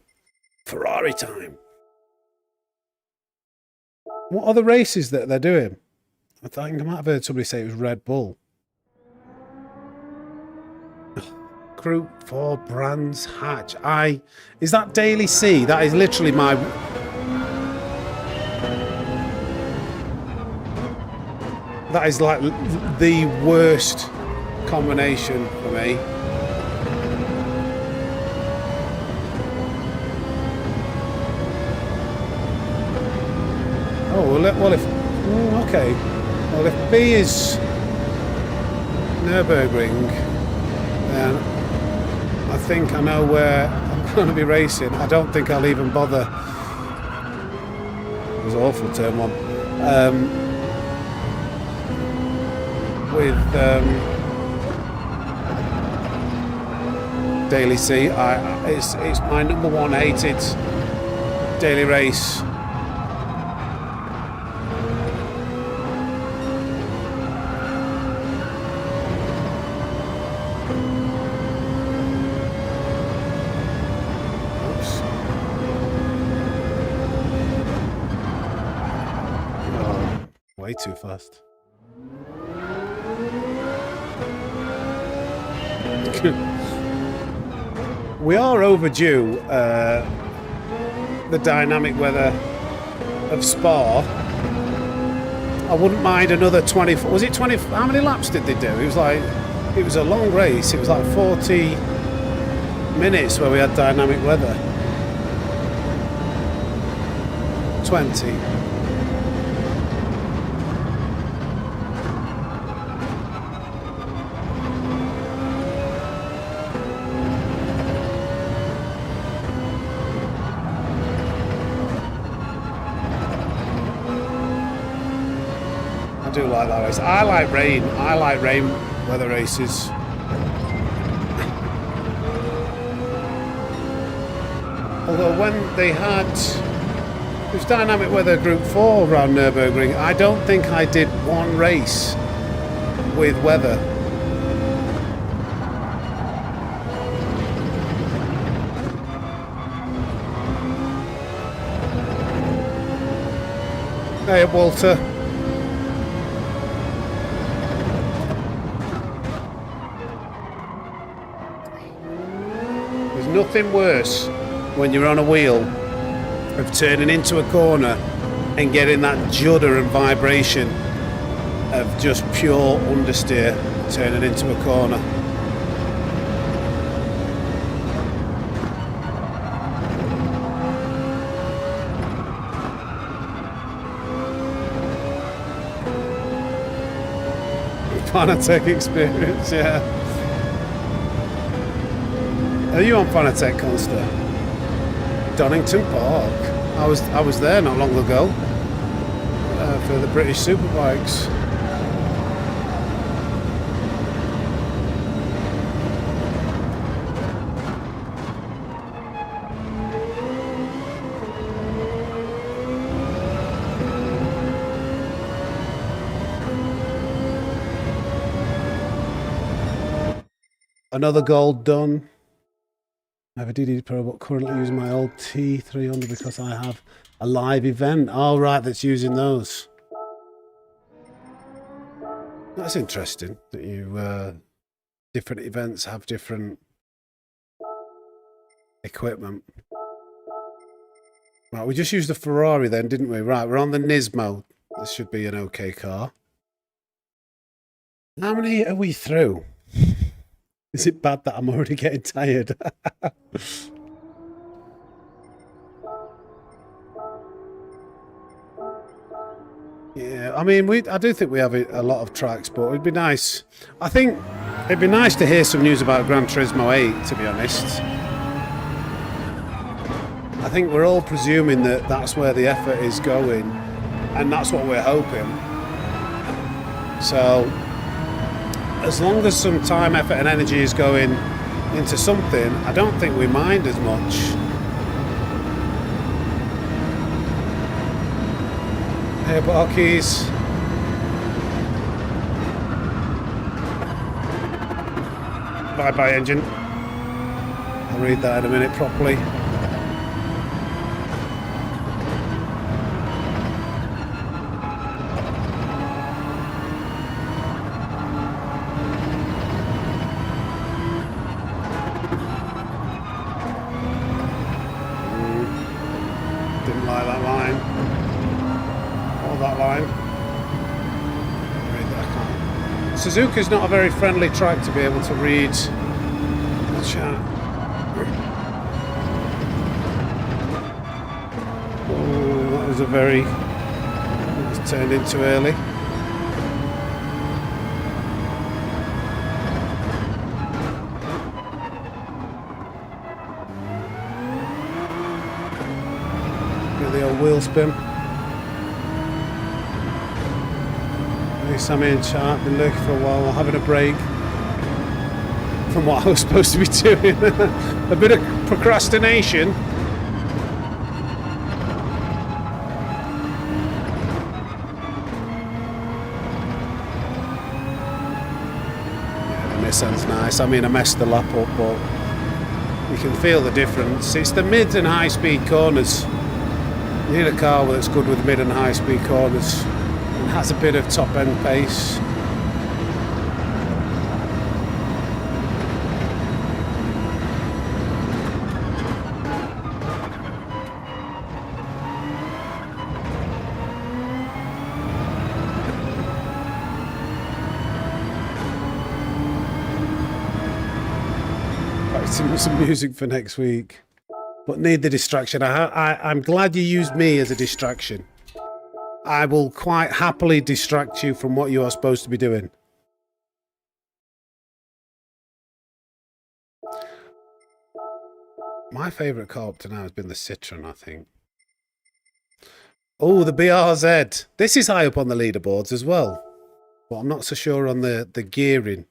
Ferrari time. What are the races that they're doing? I think I might have heard somebody say it was Red Bull. Group 4 Brands Hatch. Is that Daily C? That is literally my... That is like the worst combination for me. Oh, well if... okay. Well, if B is Nürburgring, then I think I know where I'm going to be racing. I don't think I'll even bother. It was awful, turn 1. With Daily C, it's my number 1 hated daily race. Way too fast. We are overdue the dynamic weather of Spa. I wouldn't mind another 20. Was it 20? How many laps did they do? It was a long race. It was like 40 minutes where we had dynamic weather. 20. I do like that race. I like rain. I like rain weather races. Although when they had... It was Dynamic Weather Group 4 around Nürburgring. I don't think I did one race with weather. Hey, Walter. There's nothing worse when you're on a wheel of turning into a corner and getting that judder and vibration of just pure understeer turning into a corner. Fanatec experience, yeah. Are you on Fanatec, Consta? Donington Park. I was there not long ago for the British Superbikes. Another gold done. I have a DD Pro, but currently using my old T300 because I have a live event. Oh, right, that's using those. That's interesting that you different events have different equipment. Right, we just used the Ferrari then, didn't we? Right, we're on the Nismo. This should be an okay car. How many are we through? Is it bad that I'm already getting tired? Yeah, I mean, I do think we have a lot of tracks, but it'd be nice. I think it'd be nice to hear some news about Gran Turismo 8, to be honest. I think we're all presuming that that's where the effort is going, and that's what we're hoping. So, as long as some time, effort and energy is going into something, I don't think we mind as much. Hey, Barkies. Bye-bye, engine. I'll read that in a minute properly. Suzuka's not a very friendly track to be able to read the chat. Oh, that was a very... It was turned into early. Get the old wheel spin. Sammy and chat, been lurking for a while, while having a break from what I was supposed to be doing. A bit of procrastination. Yeah, Nissan's nice. I mean, I messed the lap up, but you can feel the difference. It's the mid and high speed corners. You need a car that's good with mid and high speed corners. Has a bit of top end pace. Practicing some music for next week, but need the distraction. I'm glad you used me as a distraction. I will quite happily distract you from what you are supposed to be doing. My favourite car up to now has been the Citroen, I think. Oh, the BRZ. This is high up on the leaderboards as well. But I'm not so sure on the gearing.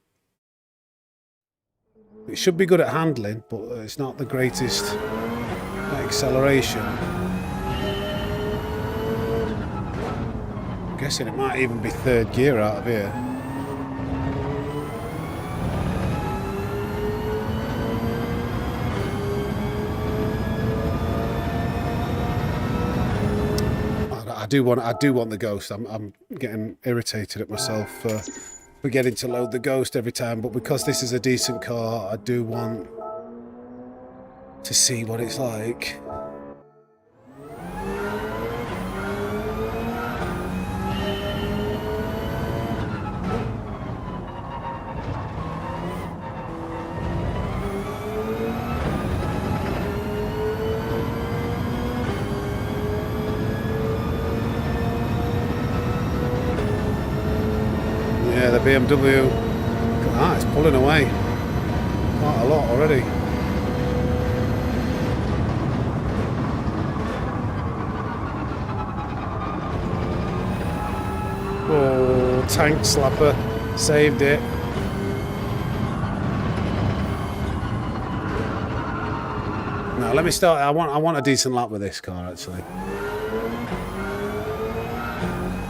It should be good at handling, but it's not the greatest acceleration. I'm guessing it might even be third gear out of here. I do want the Ghost. I'm getting irritated at myself for forgetting to load the Ghost every time, but because this is a decent car, I do want to see what it's like. Yeah, the BMW, look at that, it's pulling away quite a lot already. Oh, tank slapper, saved it. Now let me start. I want a decent lap with this car actually.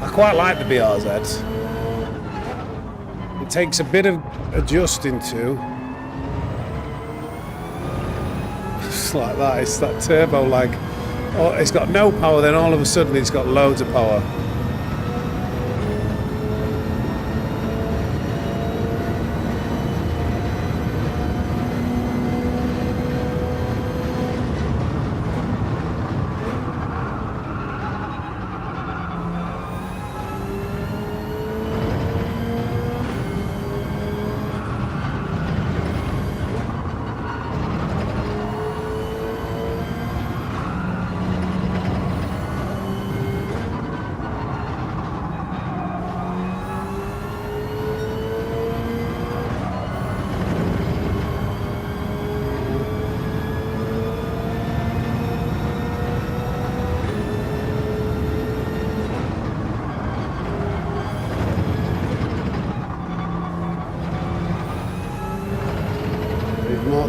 I quite like the BRZ. It takes a bit of adjusting to. It's like that. It's that turbo lag. Oh, it's got no power. Then all of a sudden, it's got loads of power.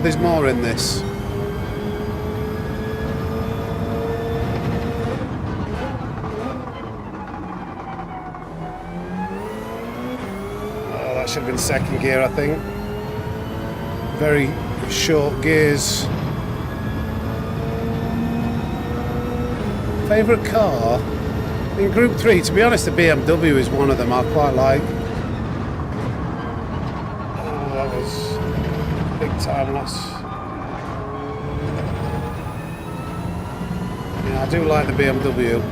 There's more in this. Oh, that should have been second gear, I think. Very short gears. Favourite car? In Group 3, to be honest, the BMW is one of them I quite like. Oh, that was big time loss. Yeah, I do like the BMW.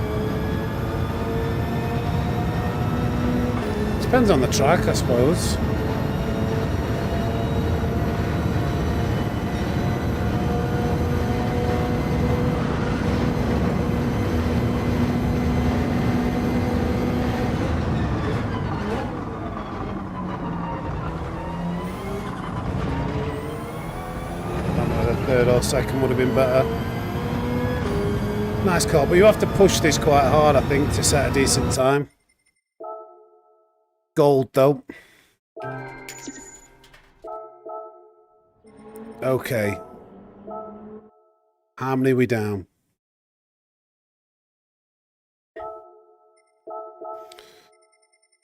Depends on the track, I suppose. Third or second would have been better. Nice car, but you have to push this quite hard, I think, to set a decent time. Gold, though. Okay. How many are we down?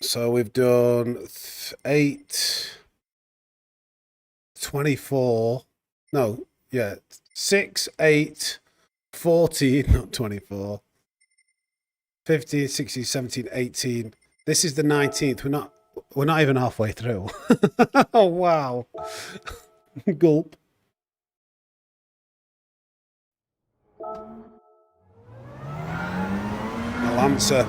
So we've done 8, 24. No, yeah, 6, 8, 14, not 24. 15, 16, 17, 18. This is the 19th. We're not even halfway through. Oh wow. Gulp. I'll answer.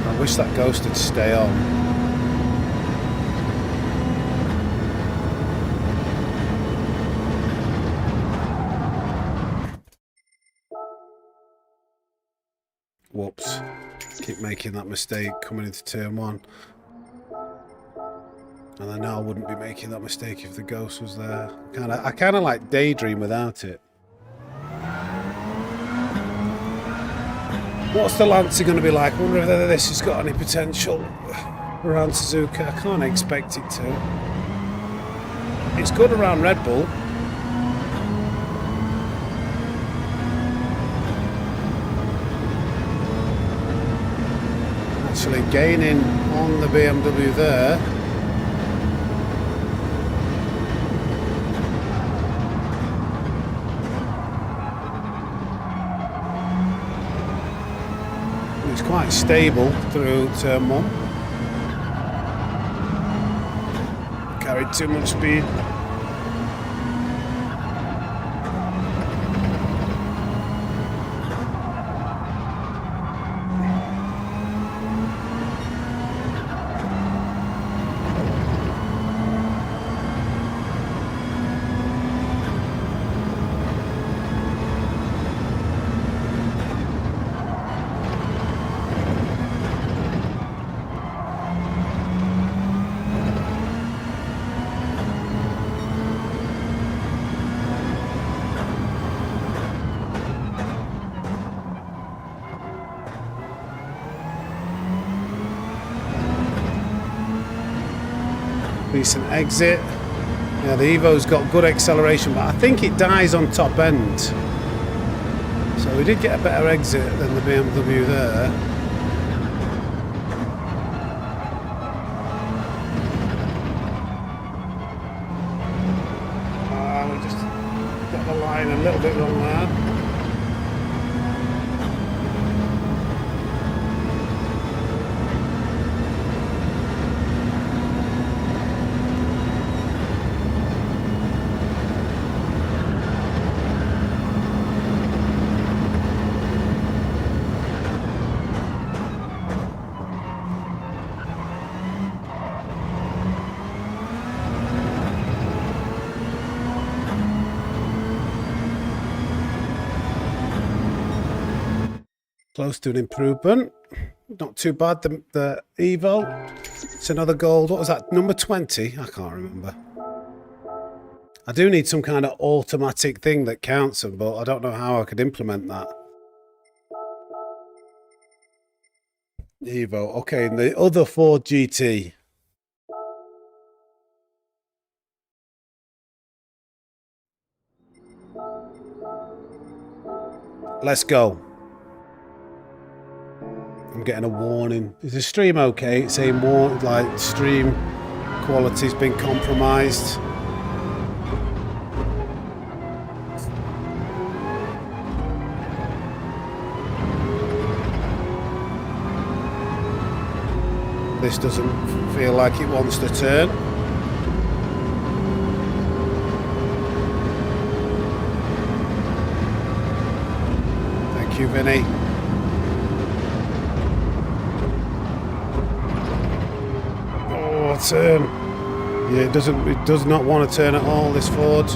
I wish that Ghost would stay on. Whoops. Keep making that mistake coming into turn 1. And I know I wouldn't be making that mistake if the Ghost was there. I kind of like daydream without it. What's the Lancer going to be like? I wonder whether this has got any potential around Suzuka. I can't expect it to. It's good around Red Bull. Actually gaining on the BMW there. It's quite stable through turn 1. Carried too much speed. Decent exit. Yeah, the Evo's got good acceleration, but I think it dies on top end. So we did get a better exit than the BMW there. We just got the line a little bit wrong there. Close to an improvement. Not too bad. The Evo. It's another gold. What was that? Number 20? I can't remember. I do need some kind of automatic thing that counts them, but I don't know how I could implement that. Evo. Okay, and the other Ford GT. Let's go. I'm getting a warning. Is the stream okay? It's saying like stream quality's been compromised. This doesn't feel like it wants to turn. Thank you, Vinny. Turn. Yeah, it does not want to turn at all, this Ford.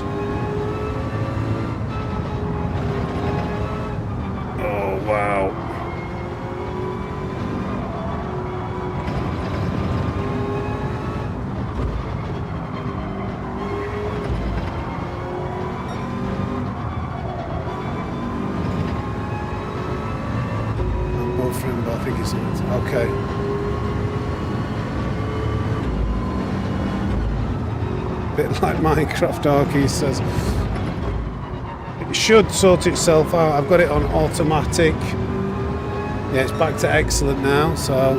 Oh wow. I'm buffering, but I think it's okay. Bit like Minecraft Arky says. It should sort itself out. I've got it on automatic. Yeah, it's back to excellent now, so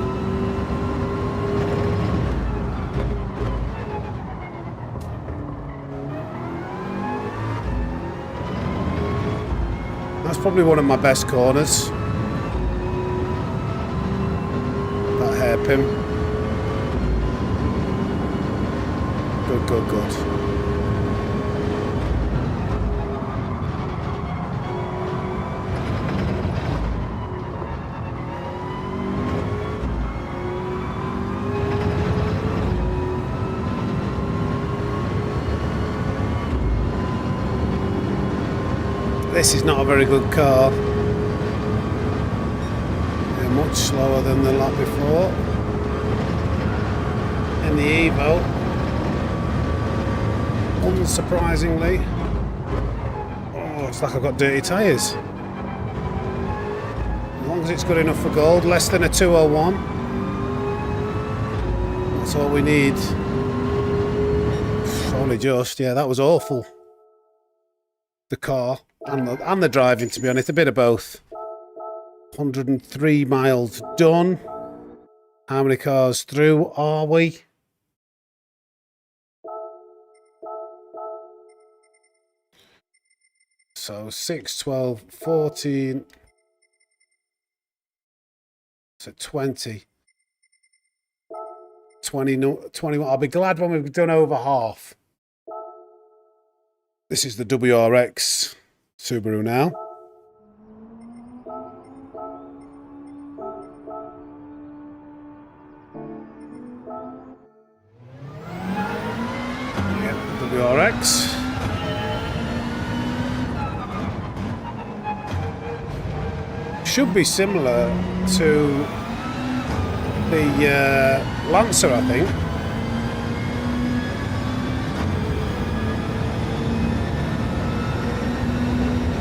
that's probably one of my best corners. That hairpin. Good. This is not a very good car. They're much slower than the lap before. And the Evo. unsurprisingly. Oh, it's like I've got dirty tyres. As long as it's good enough for gold, less than a 201. That's all we need. Only just, yeah, that was awful. The car and the driving, to be honest, a bit of both. 103 miles done. How many cars through are we? So 6, 12, 14. So 20. 21. I'll be glad when we've done over half. This is the WRX Subaru now. Yeah, WRX. Should be similar to the Lancer, I think.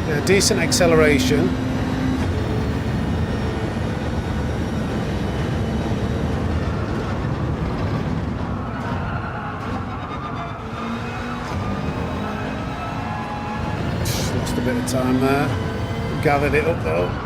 Yeah, decent acceleration. Lost a bit of time there. Gathered it up though.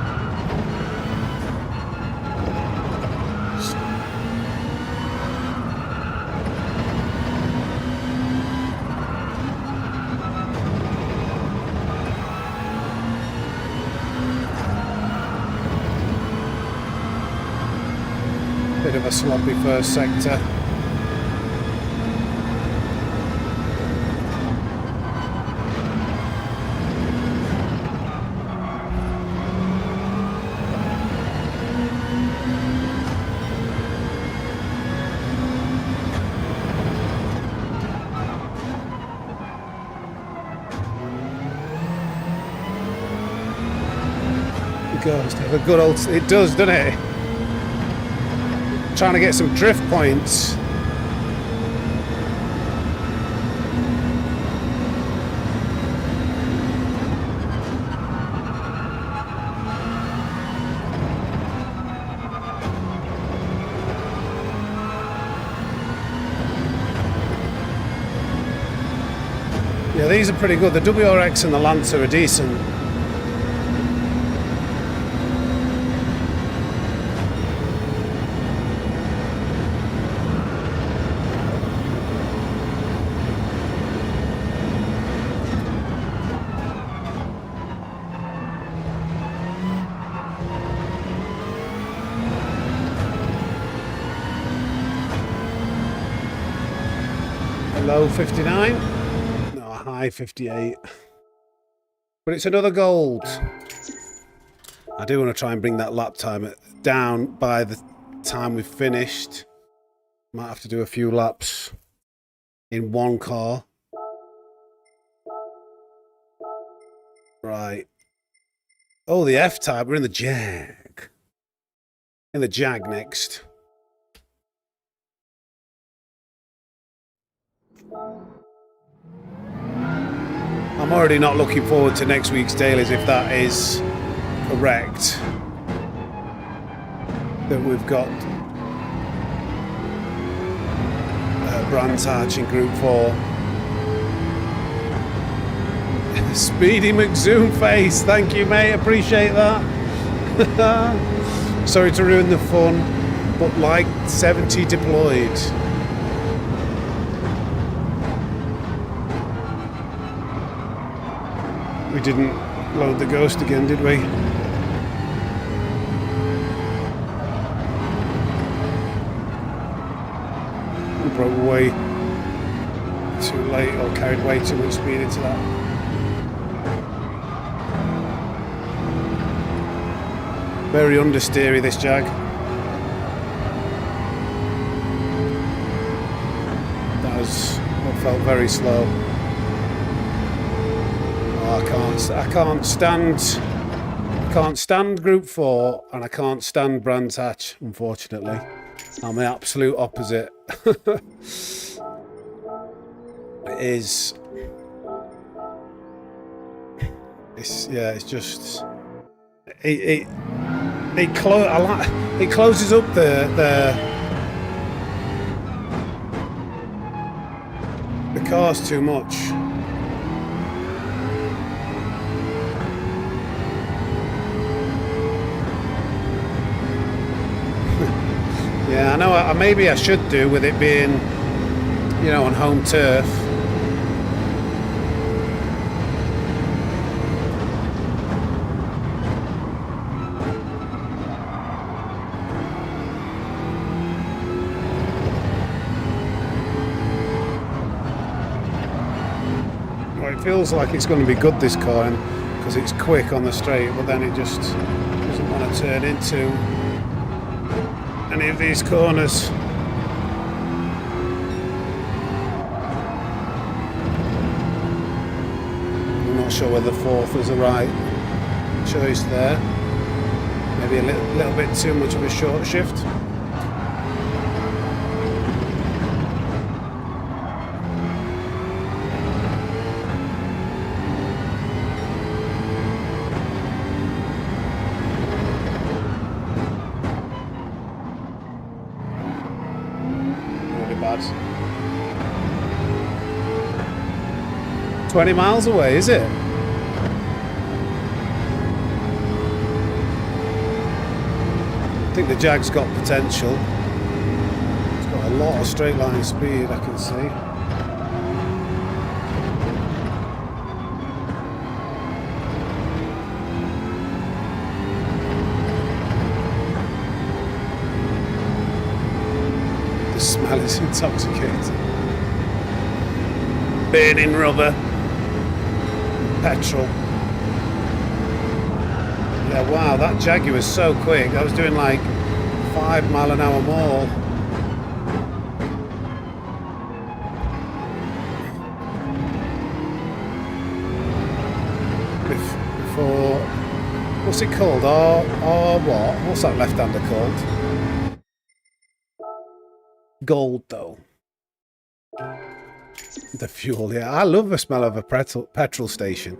Bit of a sloppy first sector. It goes to the good old. It does, doesn't it? Trying to get some drift points. Yeah, these are pretty good. The WRX and the Lancer are decent. Low 59, no, high 58, but it's another gold. I do want to try and bring that lap time down by the time we've finished. Might have to do a few laps in one car. Right. Oh, the F-Type, we're in the Jag. In the Jag next. I'm already not looking forward to next week's dailies if that is correct. That we've got Brands Hatch in Group 4. Speedy McZoom face, thank you mate, appreciate that. Sorry to ruin the fun, but like 70 deployed. We didn't load the Ghost again, did we? We broke way too late or carried way too much speed into that. Very understeery, this Jag. That was what felt very slow. I can't stand Group 4 and I can't stand Brands Hatch, unfortunately. I'm the absolute opposite. is it's just it closes up the cars too much. Yeah, I know. Maybe I should do with it being, you know, on home turf. Well, it feels like it's going to be good, this car, because it's quick on the straight, but then it just doesn't want to turn into any of these corners. I'm not sure whether fourth was the right choice there. Maybe a little bit too much of a short shift. Bad. 20 miles away, is it? I think the Jag's got potential. It's got a lot of straight line speed, I can see. The smell is intoxicating. Burning rubber, petrol. Yeah, wow, that Jaguar was so quick. I was doing like 5 mile an hour more. Before, what's it called? What? What's that left-hander called? Gold, though. The fuel, yeah. I love the smell of a petrol station.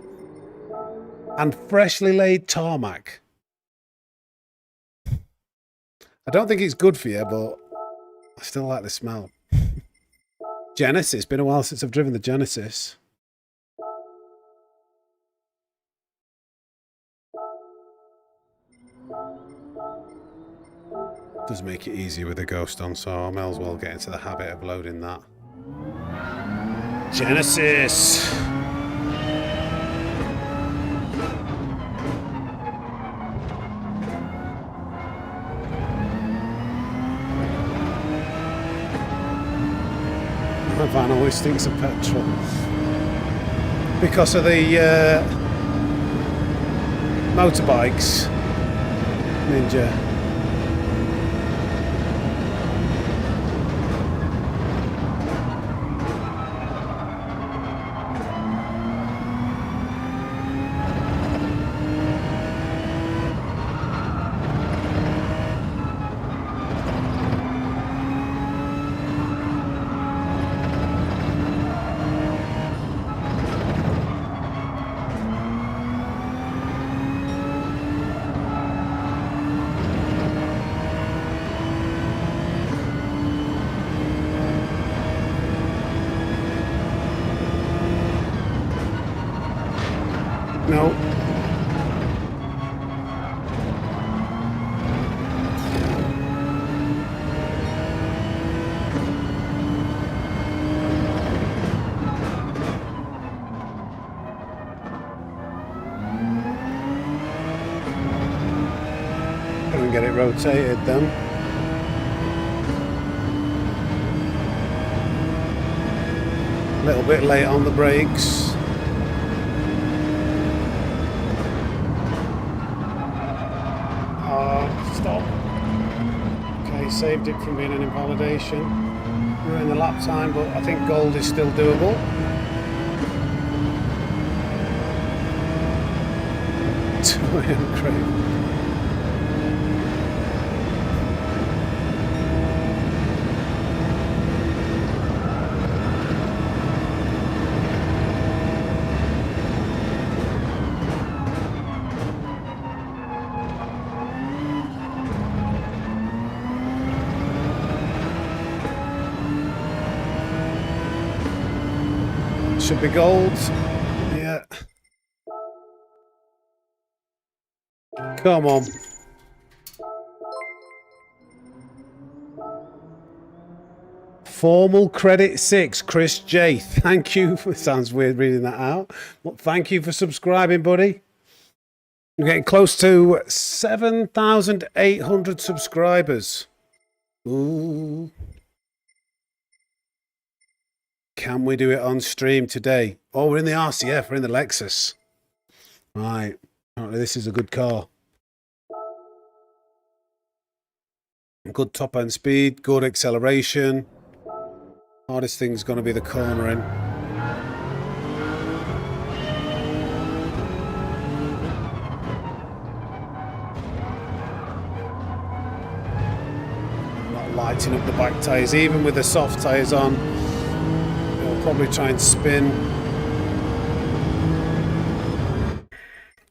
And freshly laid tarmac. I don't think it's good for you, but I still like the smell. Genesis. Been a while since I've driven the Genesis. Does make it easy with the Ghost on, so I may as well get into the habit of loading that. Genesis! My van always stinks of petrol. Because of the motorbikes. Ninja. No. Couldn't get it rotated then. A little bit late on the brakes. Stop. Okay, saved it from being an invalidation. Ruined the lap time, but I think gold is still doable. Great. should be gold. Yeah. Come on. Formal credit 6, Chris J. Thank you. It sounds weird reading that out. Well, thank you for subscribing, buddy. We're getting close to 7,800 subscribers. Ooh. Can we do it on stream today? Oh, we're in the RCF. We're in the Lexus. Right. Apparently this is a good car. Good top end speed, good acceleration. Hardest thing's going to be the cornering. Not lighting up the back tyres, even with the soft tyres on. It'll probably try and spin.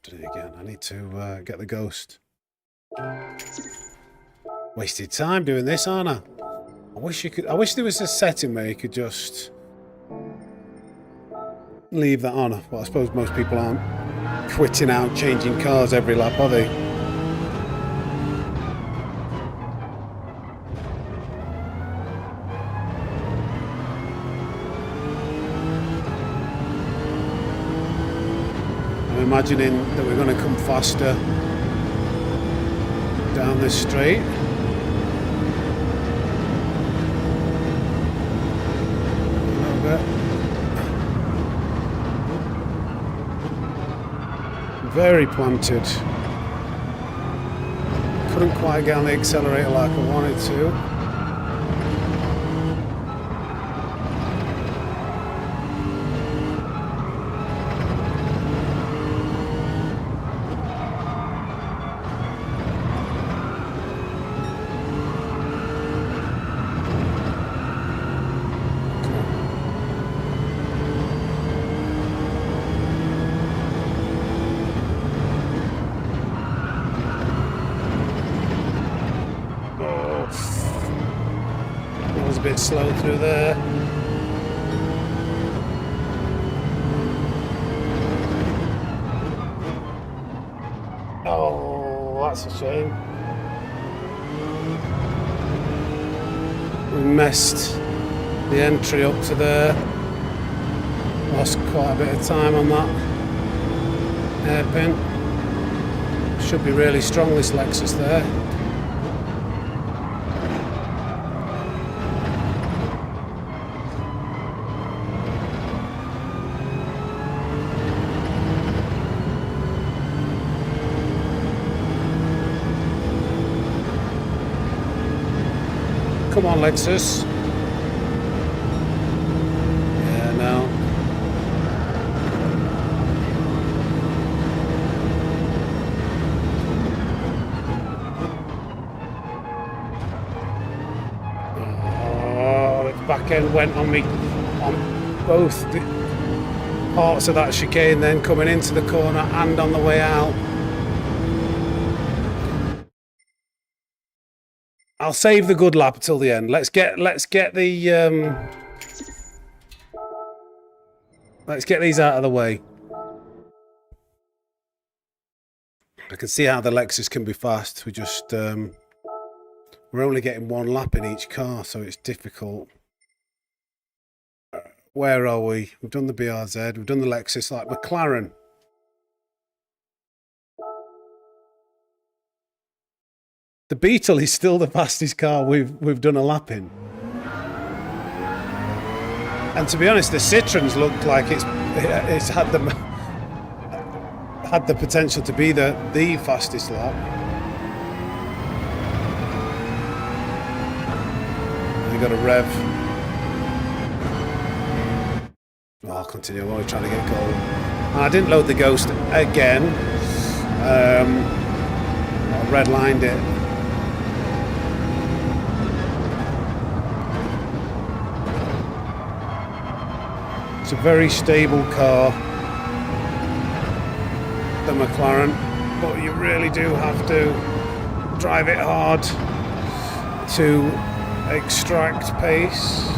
Do it again. I need to get the ghost. Wasted time doing this, aren't I? I wish there was a setting where you could just leave that on. But I suppose most people aren't quitting out changing cars every lap, are they? I'm imagining that we're going to come faster down this straight. Very planted. Couldn't quite get on the accelerator like I wanted to. Bit slow through there. Oh, that's a shame. We messed the entry up to there. Lost quite a bit of time on that hairpin. Should be really strong, this Lexus there. Come on, Lexus. Yeah, no. Oh, the back end went on me on both the parts of that chicane, then coming into the corner and on the way out. I'll save the good lap till the end. Let's get these out of the way. I can see how the Lexus can be fast. We're only getting one lap in each car, so it's difficult. Where are we? We've done the BRZ, we've done the Lexus, like McLaren. The Beetle is still the fastest car we've done a lap in. And to be honest, the Citroen's looked like it's had the potential to be the fastest lap. You got a rev. Oh, I'll continue. I'm always trying to get gold. And I didn't load the Ghost again. I redlined it. It's a very stable car, the McLaren, but you really do have to drive it hard to extract pace.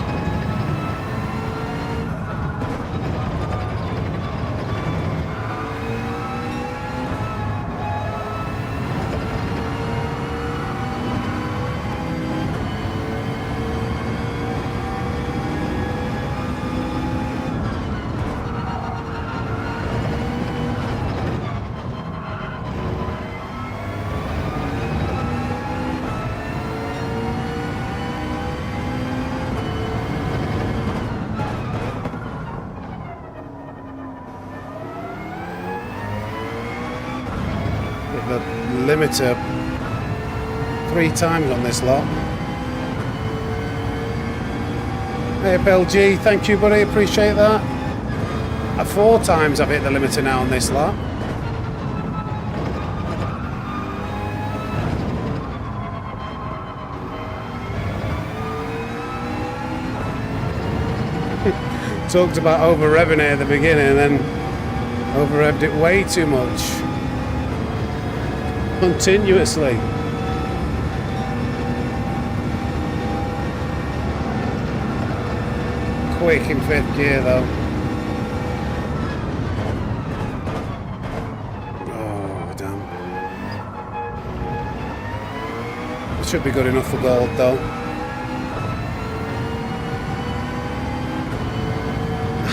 the limiter 3 times on this lot. AFLG, thank you, buddy. Appreciate that. 4 times I've hit the limiter now on this lot. Talked about over-revving it at the beginning and then over-revved it way too much. Continuously. Quick in 5th gear though. Oh, damn. It should be good enough for gold though.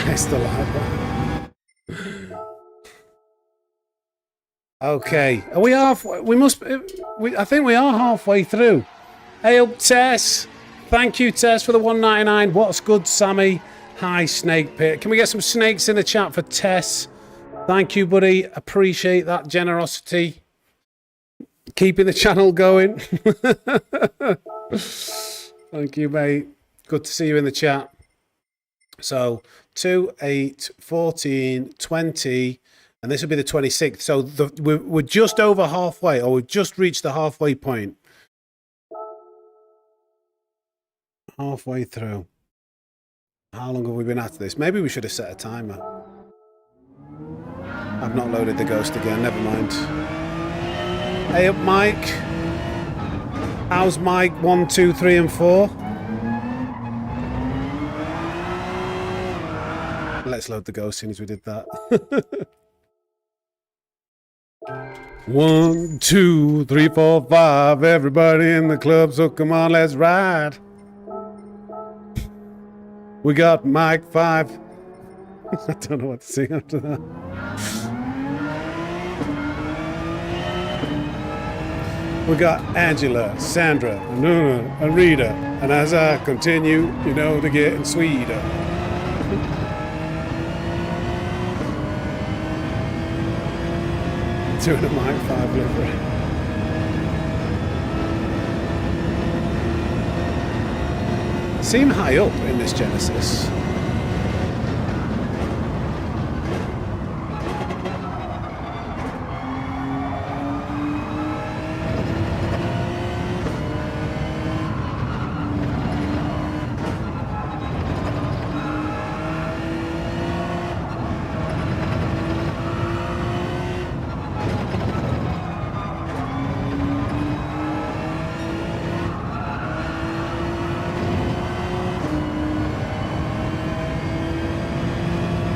It's the light one. Okay, are we halfway? We must. I think we are halfway through. Hey up, Tess. Thank you, Tess, for the 199. What's good, Sammy? Hi, Snake Pit. Can we get some snakes in the chat for Tess? Thank you, buddy. Appreciate that generosity. Keeping the channel going. Thank you, mate. Good to see you in the chat. So 2, 8, 14, 20, and this will be the 26th. So we're just over halfway, or we've just reached the halfway point. Halfway through. How long have we been at this? Maybe we should have set a timer. I've not loaded the Ghost again, never mind. Hey up, Mike. How's Mike 1, 2, 3, and 4? Let's load the Ghost as soon as we did that. 1, 2, 3, 4, 5. Everybody in the club, so come on, let's ride. We got Mike 5. I don't know what to sing after that. We got Angela, Sandra, Nuna, and Rita. And as I continue, you know, to getting sweeter. Doing a Mike 5 livery. Seem high up in this Genesis.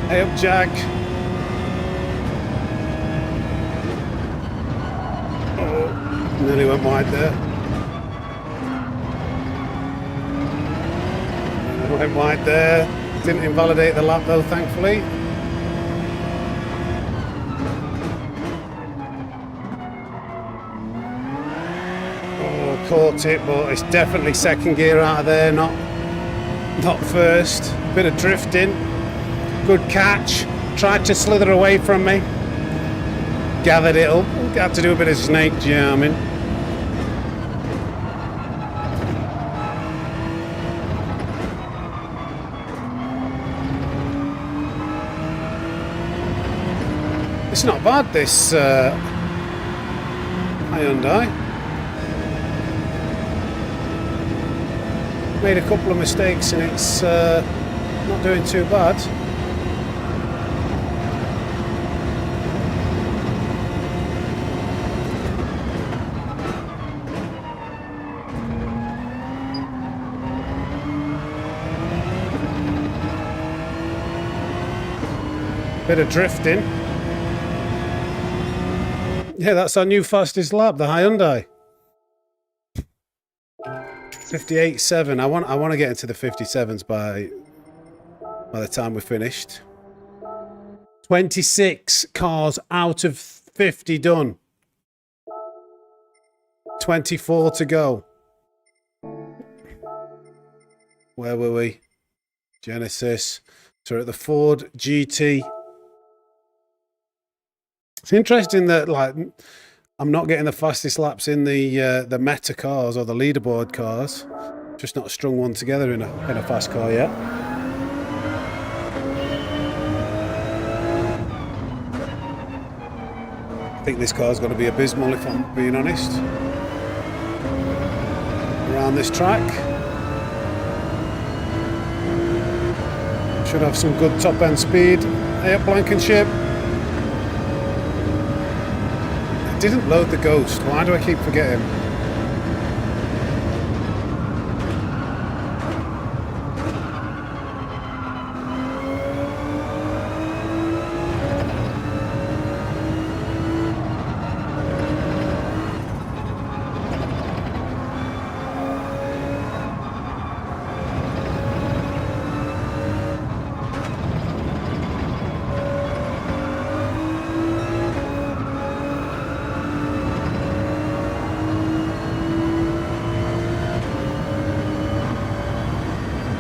Hey up, Jack. Oh, nearly went wide there. Went wide there. Didn't invalidate the lap though, thankfully. Oh, caught it, but it's definitely second gear out of there, not first. Bit of drifting. Good catch. Tried to slither away from me. Gathered it up. Had to do a bit of snake jamming. It's not bad, this Hyundai. Made a couple of mistakes and it's not doing too bad. Bit of drifting. Yeah, that's our new fastest lap, the Hyundai. 58.7. I want to get into the 57s by the time we're finished. 26 cars out of 50 done. 24 to go. Where were we? Genesis. So we're at the Ford GT. It's interesting that, like, I'm not getting the fastest laps in the meta cars or the leaderboard cars. Just not strung one together in a fast car yet. I think this car's going to be abysmal if I'm being honest. Around this track. Should have some good top end speed. Hey up Blankenship. I didn't load the Ghost. Why do I keep forgetting?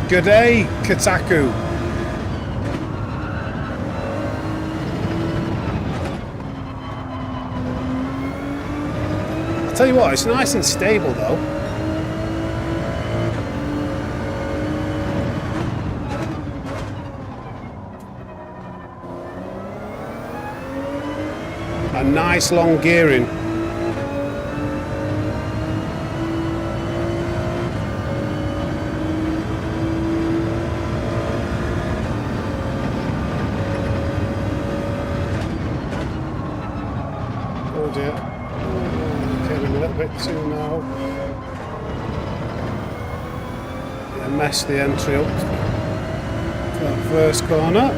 Good day, Kotaku. I'll tell you what, it's nice and stable though. A nice long gearing. Too now. Yeah, mess the entry up for that first corner.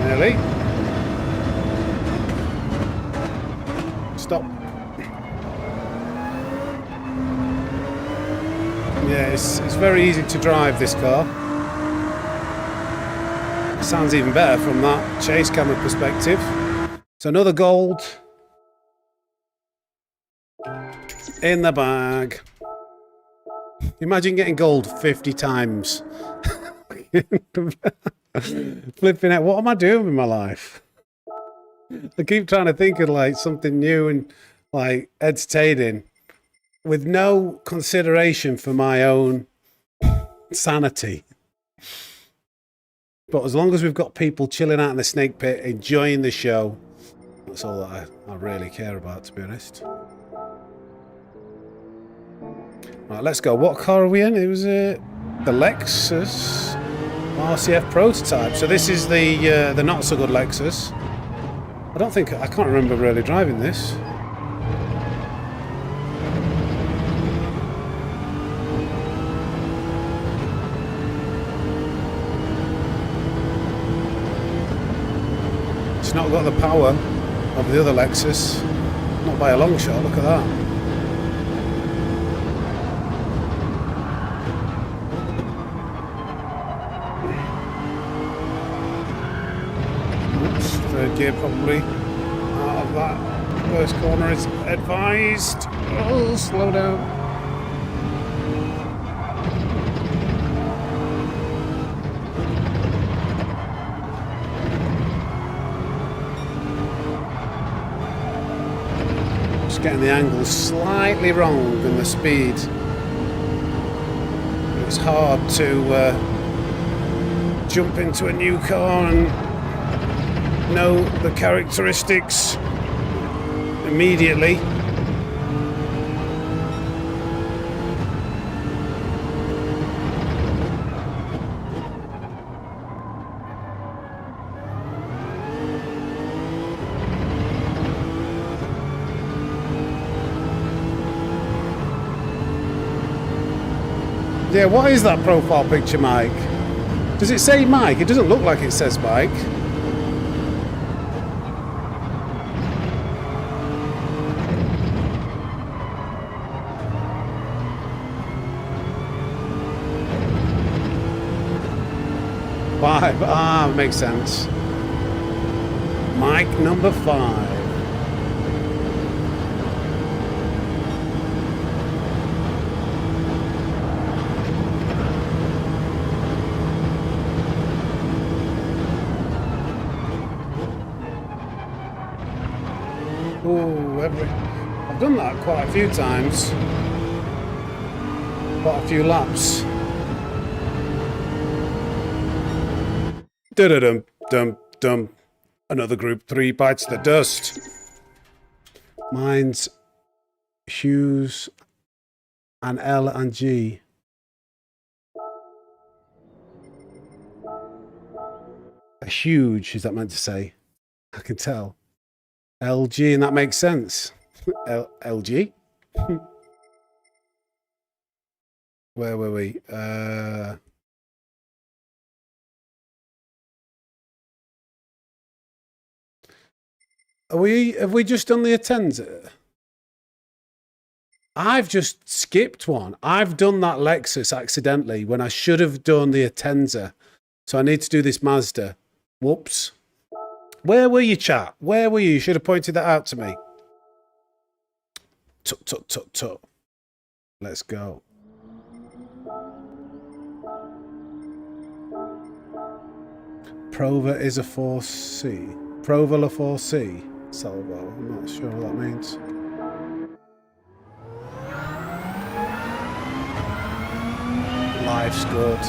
Nearly. Stop. Yeah, it's very easy to drive this car. Sounds even better from that chase camera perspective. So another gold in the bag. Imagine getting gold 50 times. Flipping out. What am I doing with my life? I keep trying to think of like something new and like entertaining, with no consideration for my own sanity. But as long as we've got people chilling out in the snake pit, enjoying the show, that's all that I really care about, to be honest. Right, let's go. What car are we in? It was the Lexus RCF prototype. So this is the not so good Lexus. I can't remember really driving this. Not got the power of the other Lexus, not by a long shot. Look at that. Oops, third gear probably out of that first corner is advised. Oh, slow down. Getting the angle slightly wrong and the speed. It's hard to jump into a new car and know the characteristics immediately. Yeah, what is that profile picture, Mike? Does it say Mike? It doesn't look like it says Mike. Five. Ah, makes sense. Mike number 5. I've done that quite a few times. Quite a few laps. Dum dum dum. Another Group 3 bites the dust. Mine's Hughes and L and G. A huge, is that meant to say? I can tell. LG, and that makes sense. LG? Where were we? Have we just done the Atenza? I've just skipped one. I've done that Lexus accidentally when I should have done the Atenza. So I need to do this Mazda. Whoops. Where were you, chat? Where were you? You should have pointed that out to me. Tut, tut, tut, tut. Let's go. Prova is a 4C. Prova a 4C. Salvo. I'm not sure what that means. Life's good.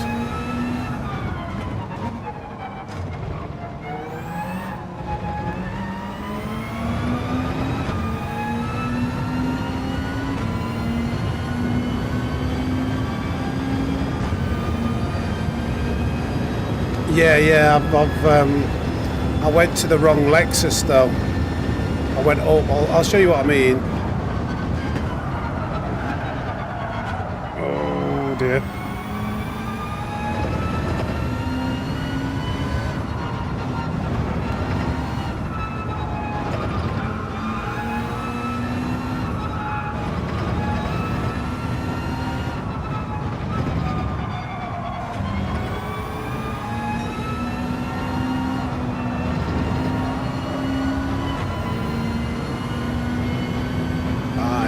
Yeah. I went to the wrong Lexus though. I went up. I'll show you what I mean. Oh dear.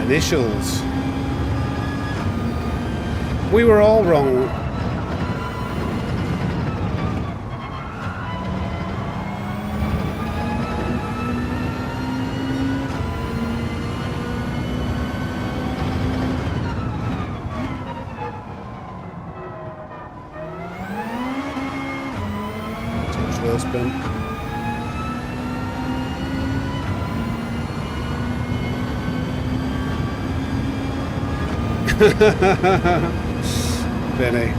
Initials. We were all wrong. Touch wheel spin. Benny.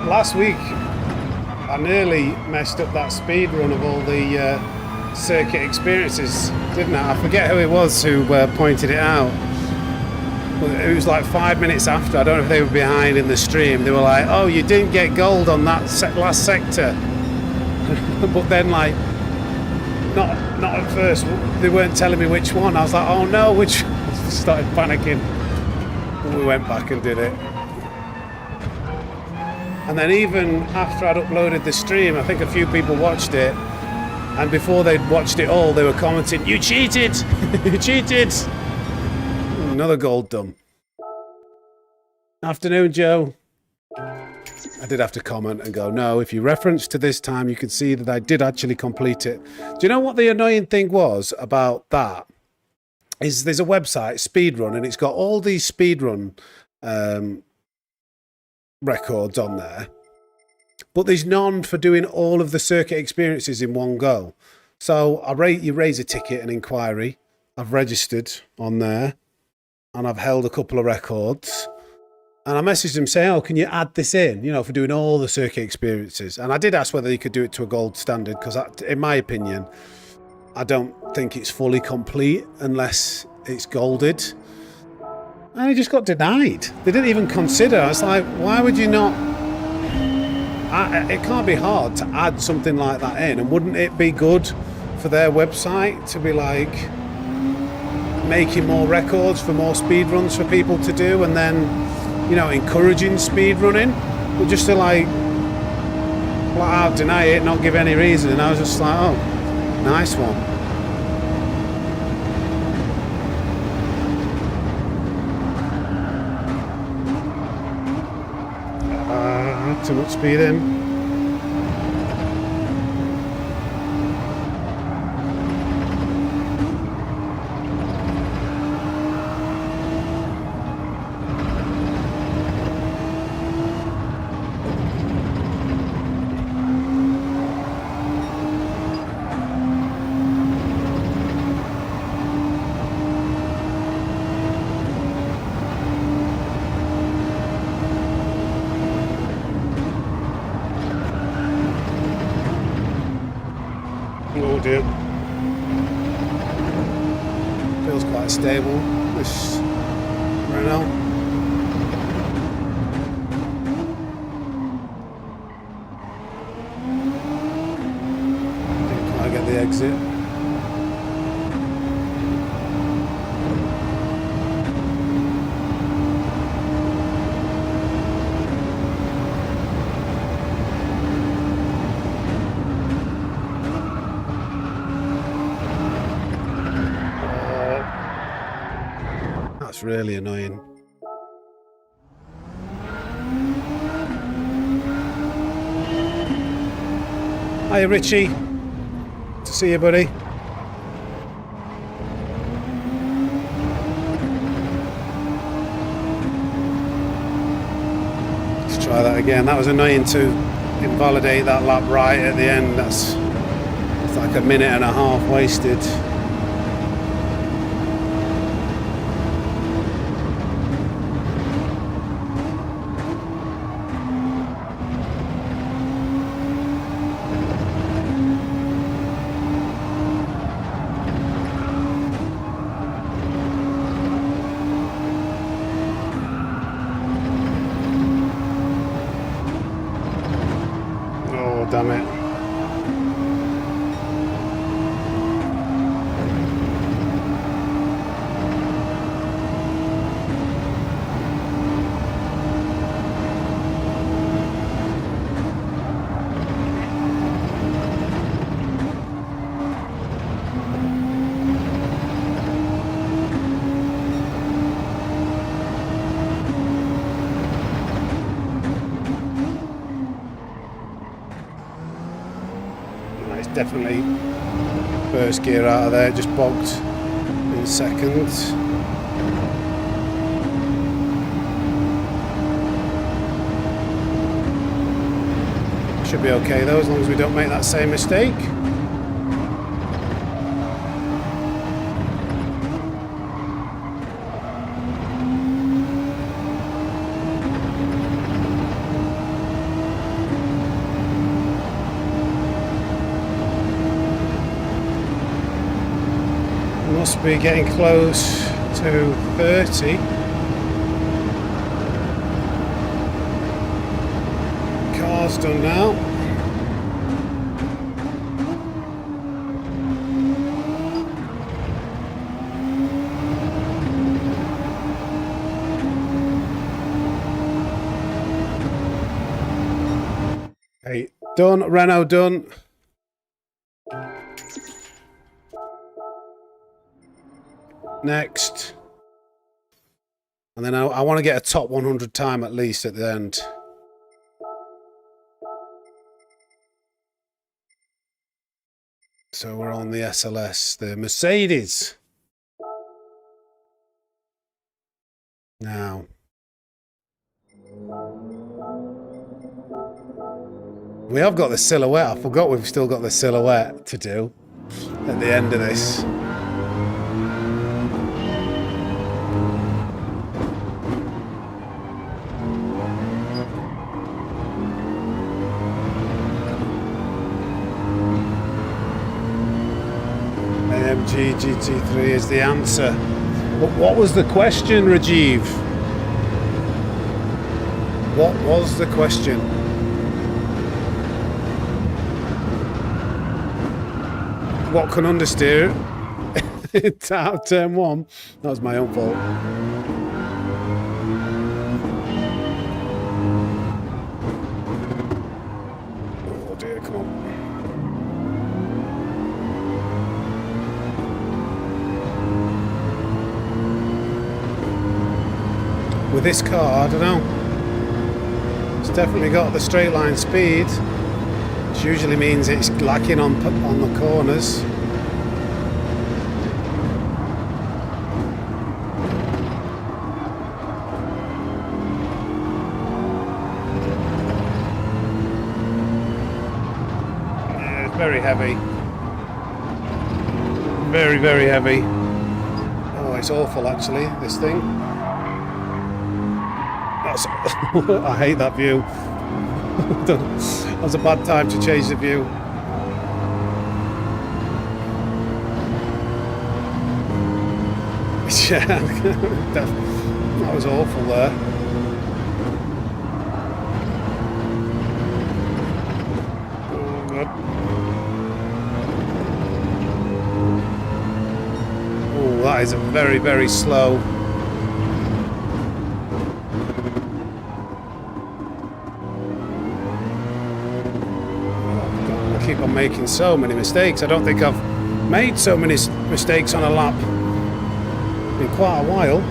Last week, I nearly messed up that speed run of all the circuit experiences, didn't I? I forget who it was who pointed it out. It was like 5 minutes after. I don't know if they were behind in the stream. They were like, "Oh, you didn't get gold on that last sector," but then like. Not at first. They weren't telling me which one. I was like, oh no, which? Started panicking. And we went back and did it. And then even after I'd uploaded the stream, I think a few people watched it. And before they'd watched it all, they were commenting, "You cheated! You cheated!" Another gold dumb. Afternoon, Joe. I did have to comment and go, no, if you reference to this time, you can see that I did actually complete it. Do you know what the annoying thing was about that? Is there's a website, Speedrun, and it's got all these speedrun records on there, but there's none for doing all of the circuit experiences in one go. So you raise a ticket, an inquiry. I've registered on there, and I've held a couple of records. And I messaged him saying, oh, can you add this in, for doing all the circuit experiences? And I did ask whether he could do it to a gold standard, because in my opinion, I don't think it's fully complete unless it's golded. And he just got denied. They didn't even consider. I was like, why would you not? It can't be hard to add something like that in. And wouldn't it be good for their website to be like making more records for more speed runs for people to do, and then encouraging speed running, but just to like flat out deny it, not give any reason. And I was just like, oh, nice one. Too much speed in. feels quite stable, this Renault. Didn't quite get the exit. That's really annoying. Hiya Richie, good to see you, buddy. Let's try that again. That was annoying to invalidate that lap right at the end. It's like a minute and a half wasted. Damn it. Definitely first gear out of there, just bogged in second. Should be okay though, as long as we don't make that same mistake. Must be getting close to 30. Car's done now. Hey, done, Renault done. Next, and then I want to get a top 100 time at least at the end. So we're on the SLS, the Mercedes. Now, we have got the silhouette. I forgot we've still got the silhouette to do at the end of this. GT3 is the answer. But what was the question, Rajiv? What was the question? What can understeer it out of turn one? That was my own fault. Oh dear, come on. With this car, I don't know. It's definitely got the straight line speed, which usually means it's lacking on the corners. Yeah, it's very heavy. Very, very heavy. Oh, it's awful actually, this thing. I hate that view. That was a bad time to change the view. Yeah, that was awful there. Oh, God. Oh, that is a very, very slow. Oh, I keep on making so many mistakes. I don't think I've made so many mistakes on a lap in quite a while.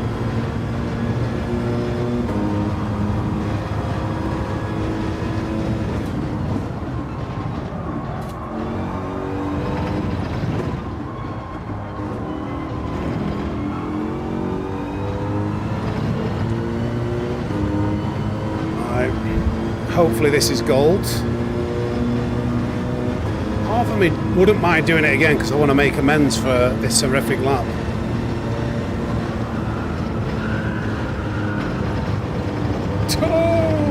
Hopefully this is gold. Half of me wouldn't mind doing it again because I want to make amends for this horrific lap. Oh!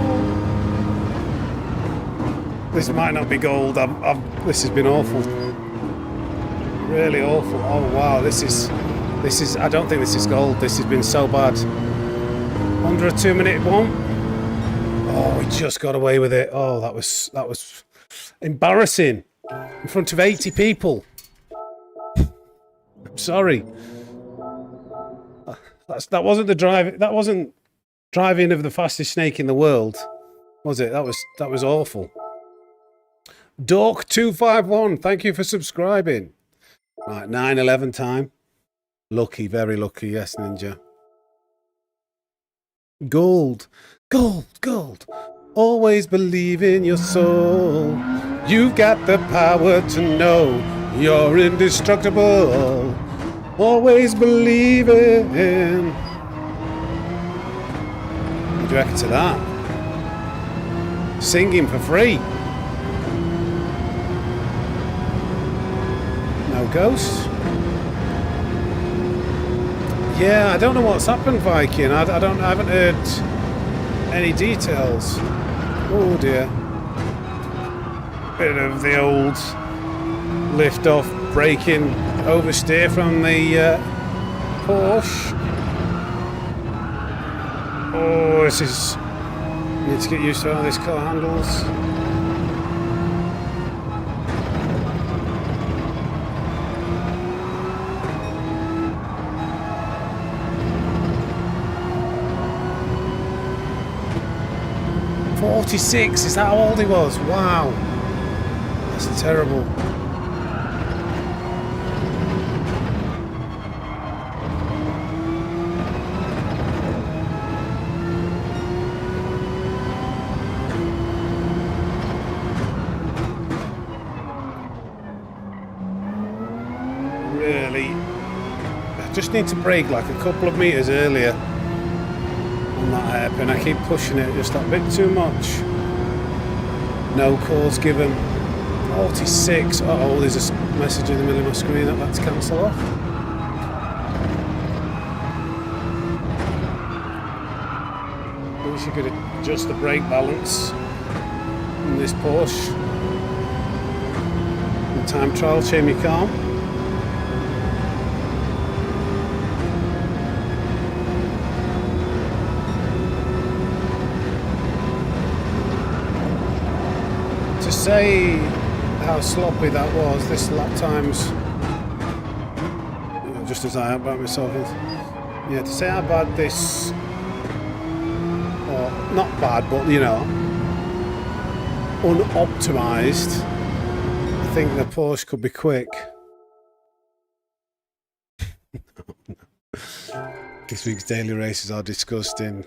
This might not be gold. This has been awful. Really awful. Oh wow, this is. I don't think this is gold. This has been so bad. Under a 2-minute one. Oh, we just got away with it. Oh, that was embarrassing in front of 80 people. I'm sorry. That wasn't the drive. That wasn't driving of the fastest snake in the world, was it? That was awful. Dork251, thank you for subscribing. Right, 9:11 time. Lucky, very lucky. Yes, Ninja. Gold. Gold, gold. Always believe in your soul. You've got the power to know you're indestructible. Always believe in. What do you reckon to that? Singing for free. No ghosts. Yeah, I don't know what's happened, Viking. I haven't heard any details. Oh dear. Bit of the old lift off, braking, oversteer from the Porsche. Oh, this is. Need to get used to how this car handles. .46, is that how old he was? Wow. That's terrible. Really, I just need to brake like a couple of meters earlier. That hairpin, I keep pushing it just that bit too much. No cause given. 46. Uh-oh, there's a message in the middle of my screen that that's cancel off. I wish you could adjust the brake balance in this Porsche. In time trial, chain me calm. Say how sloppy that was. This lap times, just as I about myself. Yeah, to say how bad this, or not bad, but you know, unoptimized. I think the Porsche could be quick. This week's daily races are disgusting.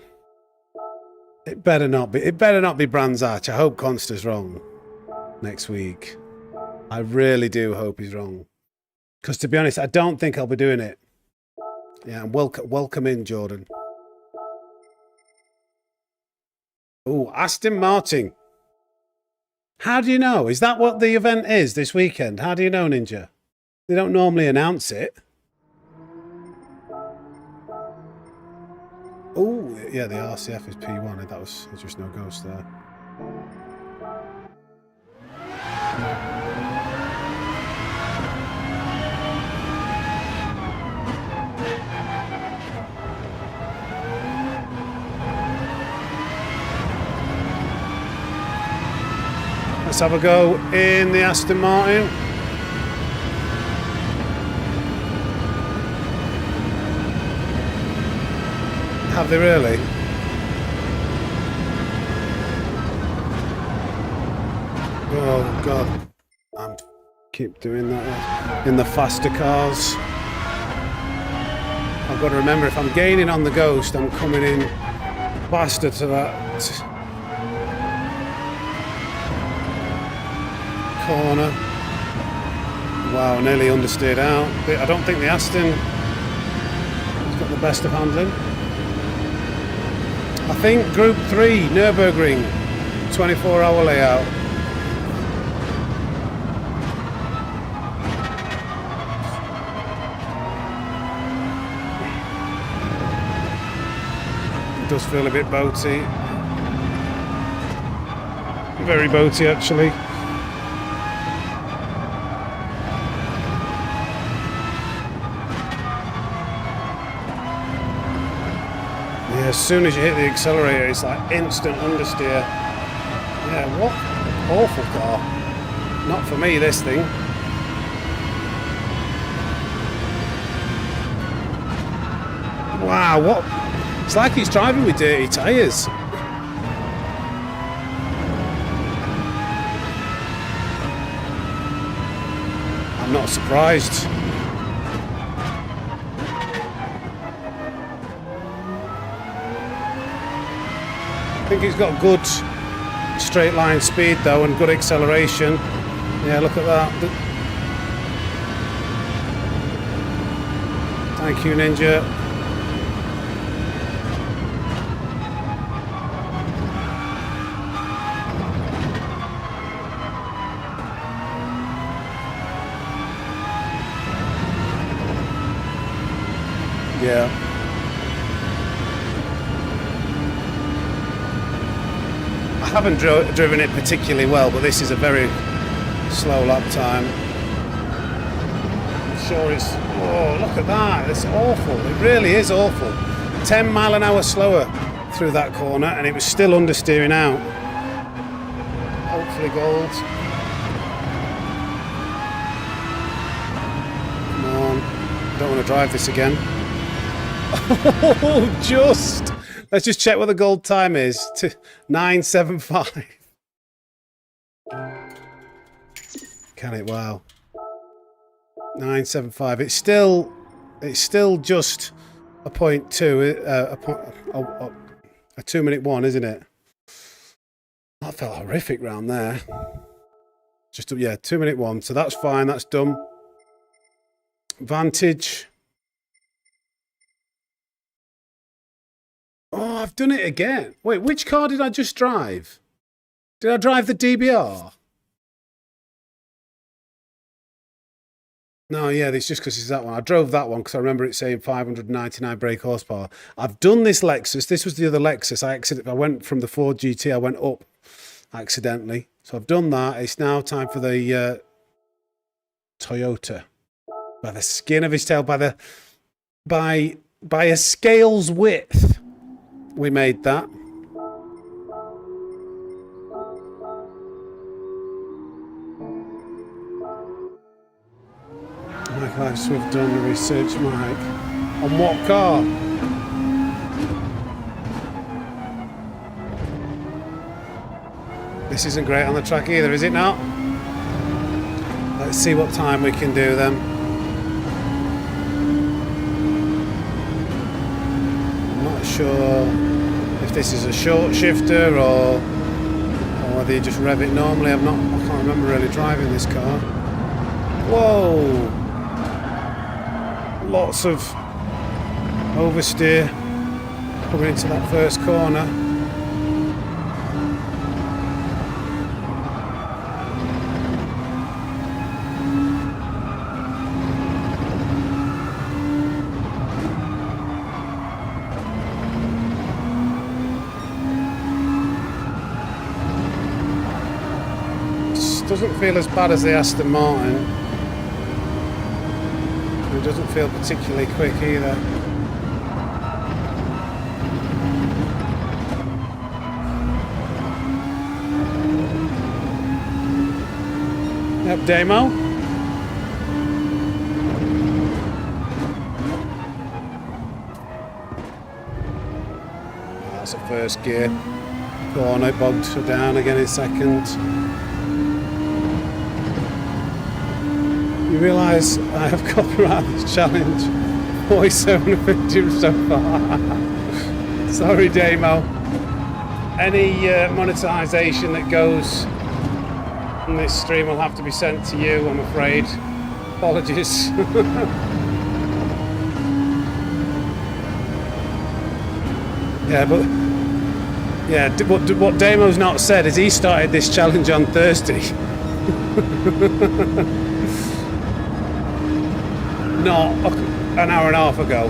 It better not be. It better not be Brands Hatch. I hope Consta's wrong next week. I really do hope he's wrong. Because to be honest, I don't think I'll be doing it. Yeah, and welcome in, Jordan. Oh, Aston Martin. How do you know? Is that what the event is this weekend? How do you know, Ninja? They don't normally announce it. Oh, yeah, the RCF is P1. That was just no ghost there. Let's have a go in the Aston Martin. Have they really? Oh God, I keep doing that in the faster cars. I've got to remember, if I'm gaining on the Ghost, I'm coming in faster to that corner. Wow, nearly understeered out. I don't think the Aston has got the best of handling. I think Group 3, Nürburgring, 24-hour layout. It does feel a bit boaty. Very boaty, actually. Yeah, as soon as you hit the accelerator, it's like instant understeer. Yeah, what awful car. Not for me, this thing. Wow, what? It's like he's driving with dirty tyres. I'm not surprised. I think he's got good straight line speed though and good acceleration. Yeah, look at that. Thank you, Ninja. Yeah. I haven't driven it particularly well, but this is a very slow lap time. I'm sure it's... Oh, look at that. It's awful. It really is awful. 10 mile an hour slower through that corner, and it was still understeering out. Hopefully gold. Come on. Don't want to drive this again. Oh, just... Let's just check what the gold time is. 9:75. Can it? Wow. 9:75. It's still just a 0.2, a 2-minute one, isn't it? That felt horrific round there. Just yeah, 2-minute one. So that's fine. That's done. Vantage. Oh, I've done it again. Wait, which car did I just drive? Did I drive the DBR? No, yeah, it's just because it's that one. I drove that one because I remember it saying 599 brake horsepower. I've done this Lexus. This was the other Lexus. I went from the Ford GT. I went up accidentally. So I've done that. It's now time for the Toyota. By the skin of his tail, by a scale's width. We made that. Mike Ives, we've done the research, Mike. On what car? This isn't great on the track either, is it not? Let's see what time we can do then. I'm not sure if this is a short shifter or whether you just rev it normally. I can't remember really driving this car. Whoa! Lots of oversteer coming into that first corner. Doesn't feel as bad as the Aston Martin. It doesn't feel particularly quick either. Yep, Damo. That's the first gear. Corner, bogged down again in second. You realise I have copyrighted this challenge. 4750 so far. Sorry, Damo. Any monetization that goes on this stream will have to be sent to you, I'm afraid. Apologies. Yeah, but yeah, what Damo's not said is he started this challenge on Thursday. Not an hour and a half ago.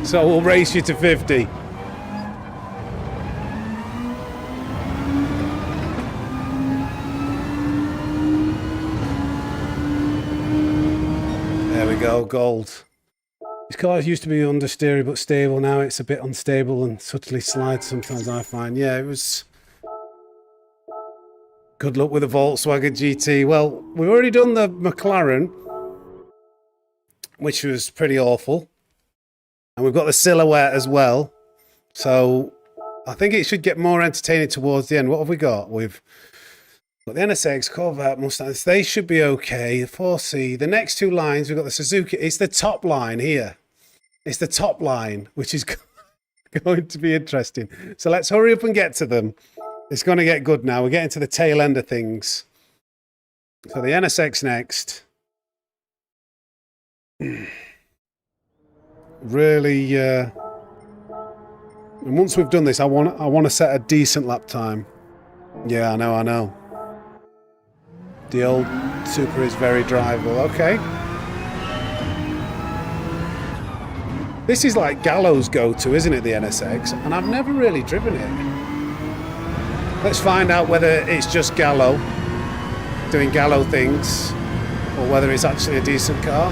So we'll race you to 50. There we go, gold. This car used to be understeery but stable. Now it's a bit unstable and subtly slides sometimes, I find. Yeah, it was... Good luck with the Volkswagen GT. Well, we've already done the McLaren, which was pretty awful. And we've got the Silhouette as well. So I think it should get more entertaining towards the end. What have we got? We've got the NSX, Corvette, Mustangs. They should be okay. The 4C. The next two lines, we've got the Suzuki. It's the top line here. It's the top line, which is going to be interesting. So let's hurry up and get to them. It's going to get good now. We're getting to the tail end of things. So the NSX next. Really, and once we've done this, I want to set a decent lap time. Yeah, I know. The old Super is very drivable. Okay. This is like Gallo's go-to, isn't it, the NSX? And I've never really driven it. Let's find out whether it's just Gallo, doing Gallo things, or whether it's actually a decent car.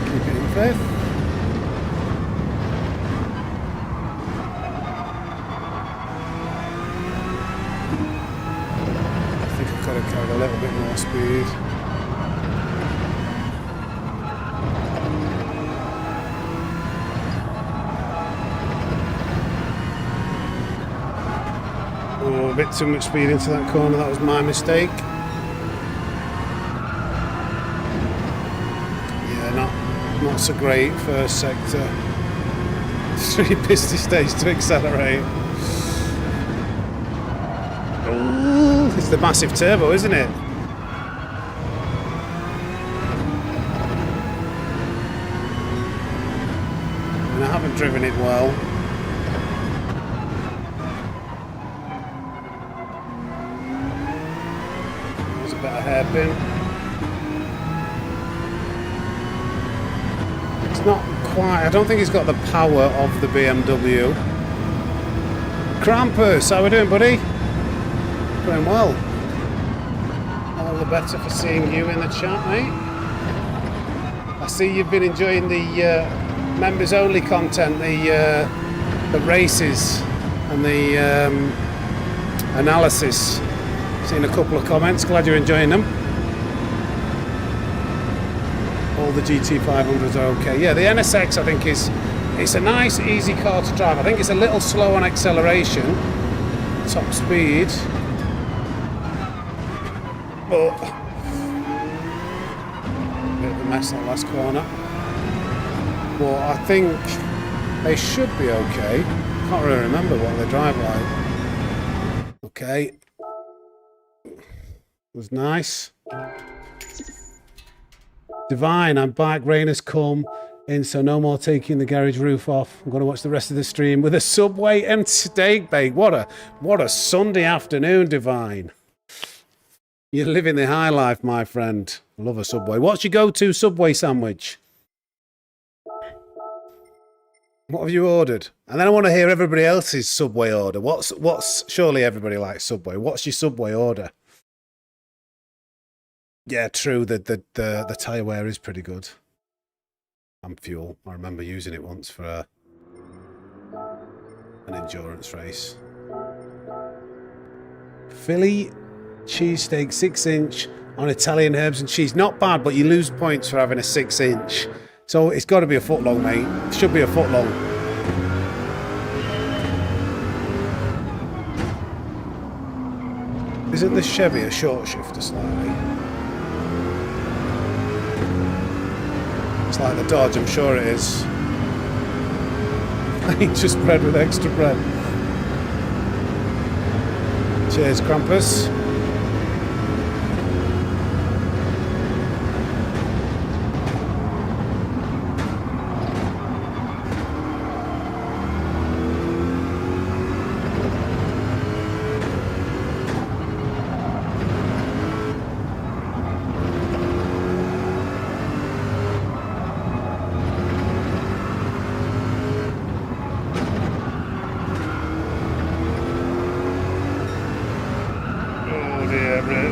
Keep it in fifth. I think I've got to carry a little bit more speed. Oh, a bit too much speed into that corner. That was my mistake. Yeah, not so great first sector. 3 piston stage to accelerate. Ooh, it's the massive turbo, isn't it? And I haven't driven it well. Hairpin. It's not quite, I don't think it's got the power of the BMW. Krampus, how we doing, buddy? Going well. All the better for seeing you in the chat, mate. I see you've been enjoying the members only content, the races and the analysis. Seen a couple of comments, glad you're enjoying them. All the GT500s are okay. Yeah, the NSX I think it's a nice easy car to drive. I think it's a little slow on acceleration, top speed, but a bit of a mess that last corner. But I think they should be okay. Can't really remember what they drive like. Okay. Was nice. Divine, I'm back. Rain has come in, so no more taking the garage roof off. I'm going to watch the rest of the stream with a Subway and steak bake. What a Sunday afternoon, Divine. You're living the high life, my friend. Love a Subway. What's your go-to Subway sandwich? What have you ordered? And then I want to hear everybody else's Subway order. What's surely everybody likes Subway. What's your Subway order? Yeah, true. The tyre wear is pretty good. and fuel. I remember using it once for an endurance race. Philly cheesesteak 6-inch on Italian herbs and cheese. Not bad, but you lose points for having a 6-inch. So it's got to be a foot long, mate. It should be a foot long. Isn't the Chevy a short shifter slightly? It's like the Dodge, I'm sure it is. I ain't just bread with extra bread. Cheers, Krampus.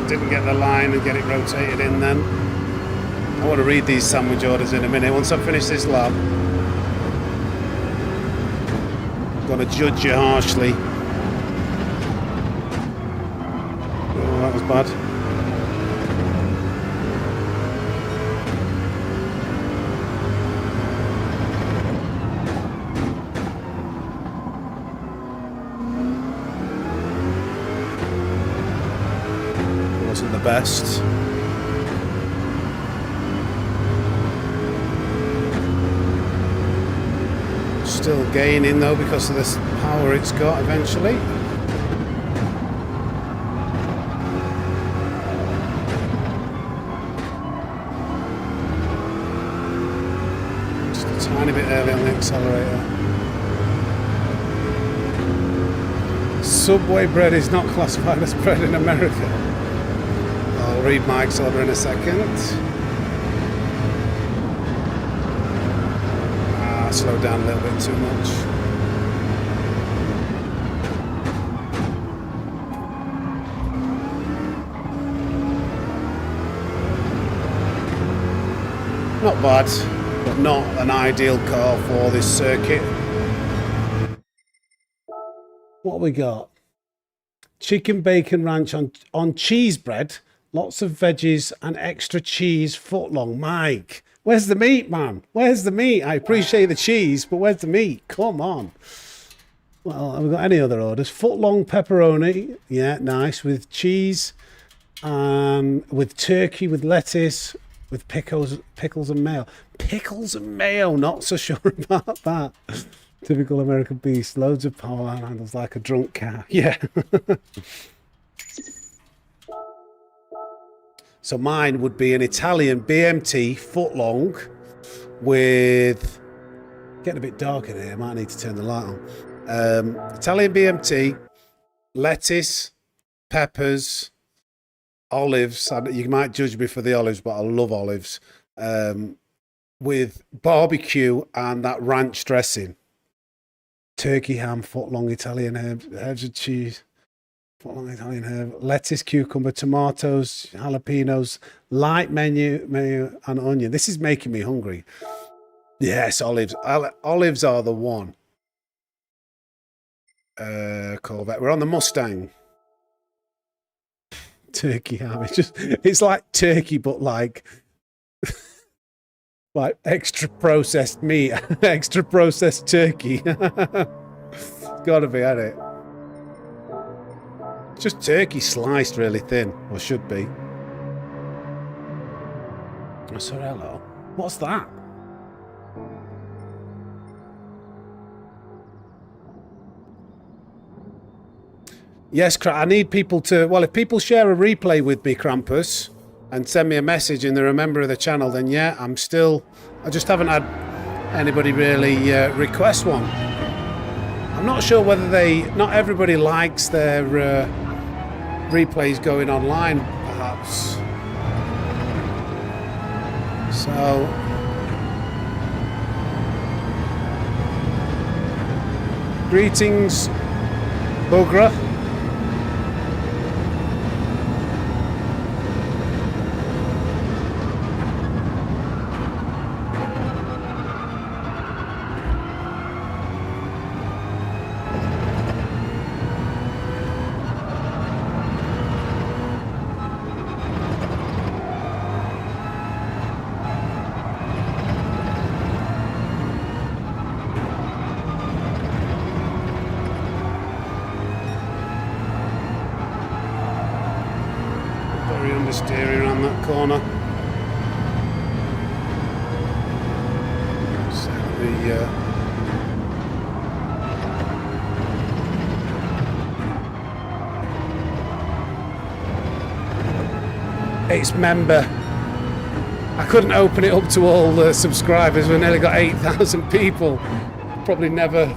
Didn't get the line and get it rotated in then. I want to read these sandwich orders in a minute. Once I finish this lap, I'm going to judge you harshly. Oh, that was bad. Wasn't the best. Still gaining though because of this power it's got eventually. Just a tiny bit early on the accelerator. Subway bread is not classified as bread in America. I'll read Mike's order in a second. Slow down a little bit too much. Not bad, but not an ideal car for this circuit. What we got? Chicken bacon ranch on cheese bread. Lots of veggies and extra cheese footlong. Mike, where's the meat, man? Where's the meat? I appreciate the cheese, but where's the meat? Come on. Well, have we got any other orders? Footlong pepperoni. Yeah, nice. With cheese, with turkey, with lettuce, with pickles and mayo. Pickles and mayo, not so sure about that. Typical American beast. Loads of power and handles like a drunk car. Yeah. So mine would be an Italian BMT footlong with, getting a bit dark in here, I might need to turn the light on. Italian BMT, lettuce, peppers, olives. You might judge me for the olives, but I love olives. With barbecue and that ranch dressing. Turkey ham, footlong Italian herbs and cheese. Italian herb, lettuce, cucumber, tomatoes, jalapenos, light mayo and onion. This is making me hungry. Yes, olives. Olives are the one. Corvette. We're on the Mustang. Turkey ham. It's like turkey, but like extra processed meat, extra processed turkey. It's gotta be, hasn't it? Just turkey sliced really thin, or should be. Oh, sorry, hello. What's that? Yes, I need people to... Well, if people share a replay with me, Krampus, and send me a message and they're a member of the channel, then yeah, I'm still... I just haven't had anybody really request one. I'm not sure whether not everybody likes their replays going online, perhaps. So greetings, Bogra. understeering around that corner. So it's member. I couldn't open it up to all the subscribers. We've nearly got 8,000 people. Probably never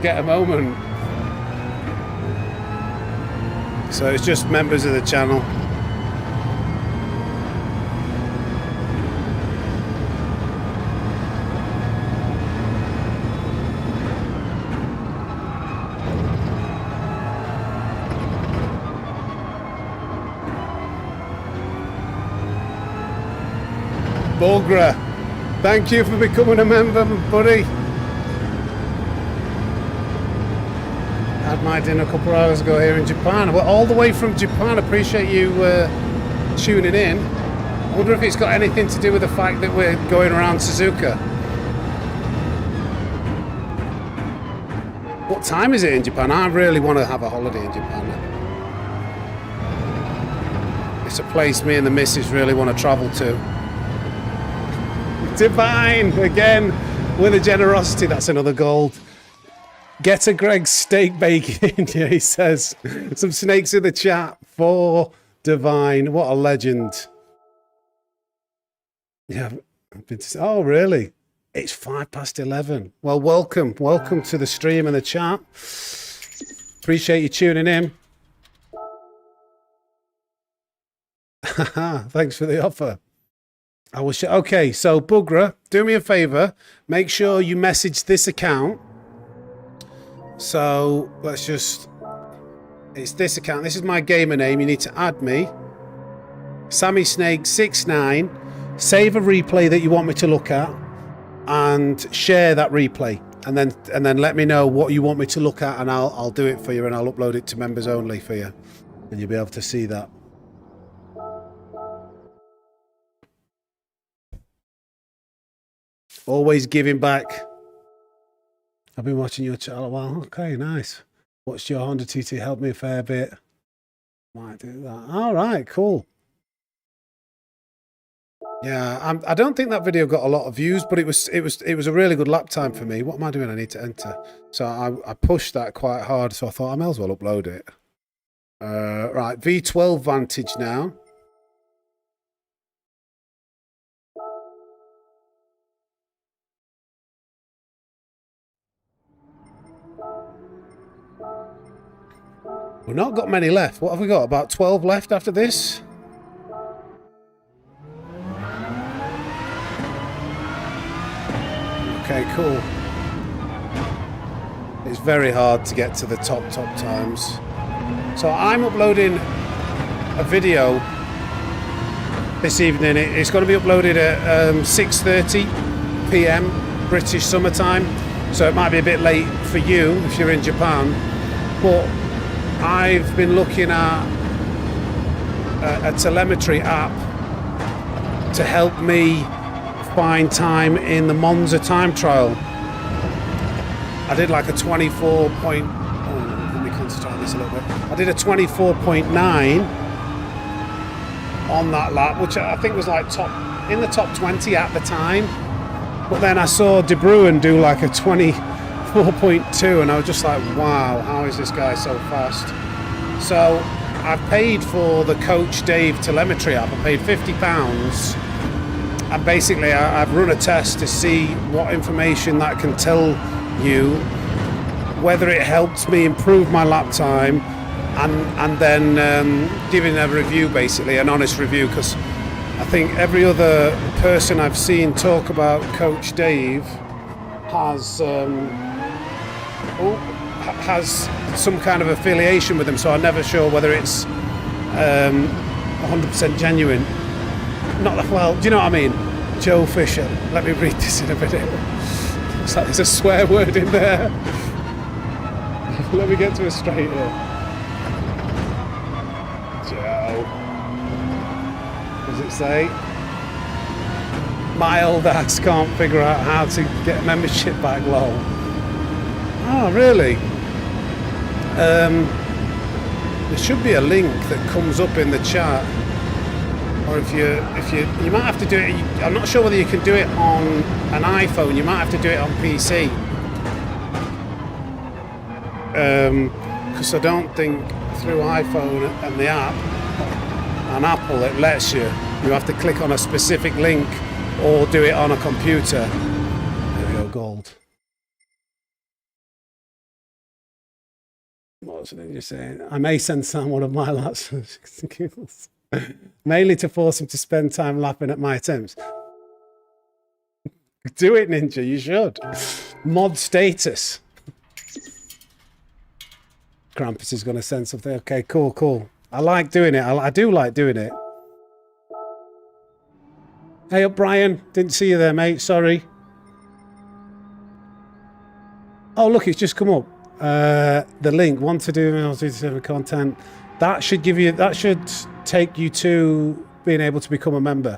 get a moment. So it's just members of the channel. Bogra, thank you for becoming a member, buddy. Had my dinner a couple of hours ago here in Japan. Well, all the way from Japan. Appreciate you tuning in. I wonder if it's got anything to do with the fact that we're going around Suzuka. What time is it in Japan? I really want to have a holiday in Japan. It's a place me and the missus really want to travel to. Divine again with a generosity. That's another gold. Get a Greg's steak bacon. Yeah, he says some snakes in the chat for Divine. What a legend. Yeah, oh really? It's 11:05. Well, welcome to the stream and the chat. Appreciate you tuning in. Thanks for the offer. I will show. Okay, so Bugra, do me a favor. Make sure you message this account. So let's just. It's this account. This is my gamer name. You need to add me. Sammy Snake 69. Save a replay that you want me to look at, and share that replay. And then let me know what you want me to look at, and I'll do it for you, and I'll upload it to members only for you, and you'll be able to see that. Always giving back. I've been watching your channel a while. Okay, nice. Watched your Honda TT, helped me a fair bit. Might do that. All right, cool. Yeah, I don't think that video got a lot of views, but it was a really good lap time for me. What am I doing? I need to enter. So I pushed that quite hard, so I thought I may as well upload it. Right, V12 Vantage now. We've not got many left. What have we got? About 12 left after this? Okay, cool. It's very hard to get to the top times. So I'm uploading a video this evening. It's going to be uploaded at 6:30 p.m. British summertime. So it might be a bit late for you if you're in Japan. But I've been looking at a telemetry app to help me find time in the Monza time trial. I did like a 24 point. Oh, let me concentrate on this a little bit. I did a 24.9 on that lap, which I think was like in the top 20 at the time. But then I saw De Bruin do like a 24.2, and I was just like, wow, how is this guy so fast? So I've paid for the Coach Dave telemetry app. I paid £50. And basically I've run a test to see what information that can tell you, whether it helps me improve my lap time, and then giving a review, basically an honest review, because I think every other person I've seen talk about Coach Dave has some kind of affiliation with him, so I'm never sure whether it's 100% genuine. Not that, well, do you know what I mean? Joe Fisher. Let me read this in a minute. Looks like there's a swear word in there. Let me get to a straight here. Joe. What does it say? My old ass can't figure out how to get membership back, lol. Oh, really? There should be a link that comes up in the chat, or if you might have to do it. I'm not sure whether you can do it on an iPhone. You might have to do it on PC, because I don't think through iPhone and the app on Apple it lets you. You have to click on a specific link or do it on a computer. There we go, gold. What's it you're saying? I may send Sam one of my laps mainly to force him to spend time laughing at my attempts. Do it, Ninja, you should. Mod status. Krampus is going to send something. Okay, cool. I like doing it. I do like doing it. Hey up, Brian. Didn't see you there, mate. Sorry. Oh, look, it's just come up. The link. Want to do GT7 content. That should give you. That should take you to being able to become a member.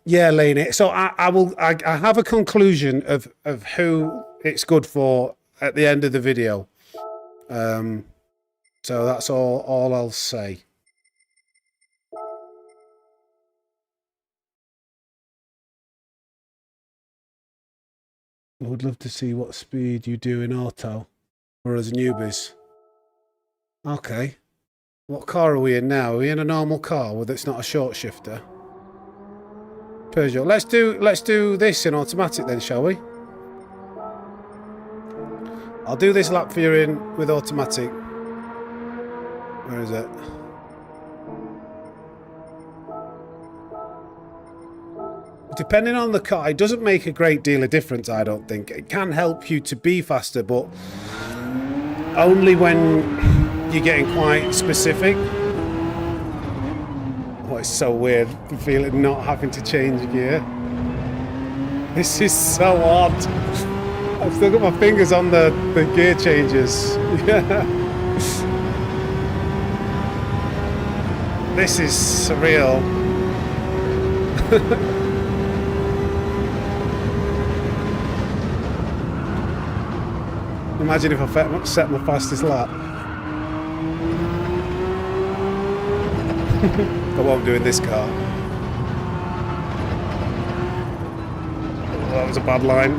Yeah, Lainey. So I have a conclusion of who it's good for at the end of the video. So that's all I'll say. I would love to see what speed you do in auto for us newbies. Okay. What car are we in now? Are we in a normal car with it's not a short shifter? Peugeot. Let's do this in automatic then, shall we? I'll do this lap for you in with automatic. Where is it? Depending on the car, it doesn't make a great deal of difference, I don't think. It can help you to be faster, but only when you're getting quite specific. Oh, it's so weird, the feeling not having to change gear. This is so odd. I've still got my fingers on the gear changes. Yeah. This is surreal. Imagine if I set my fastest lap. I won't do in this car. Oh, that was a bad line.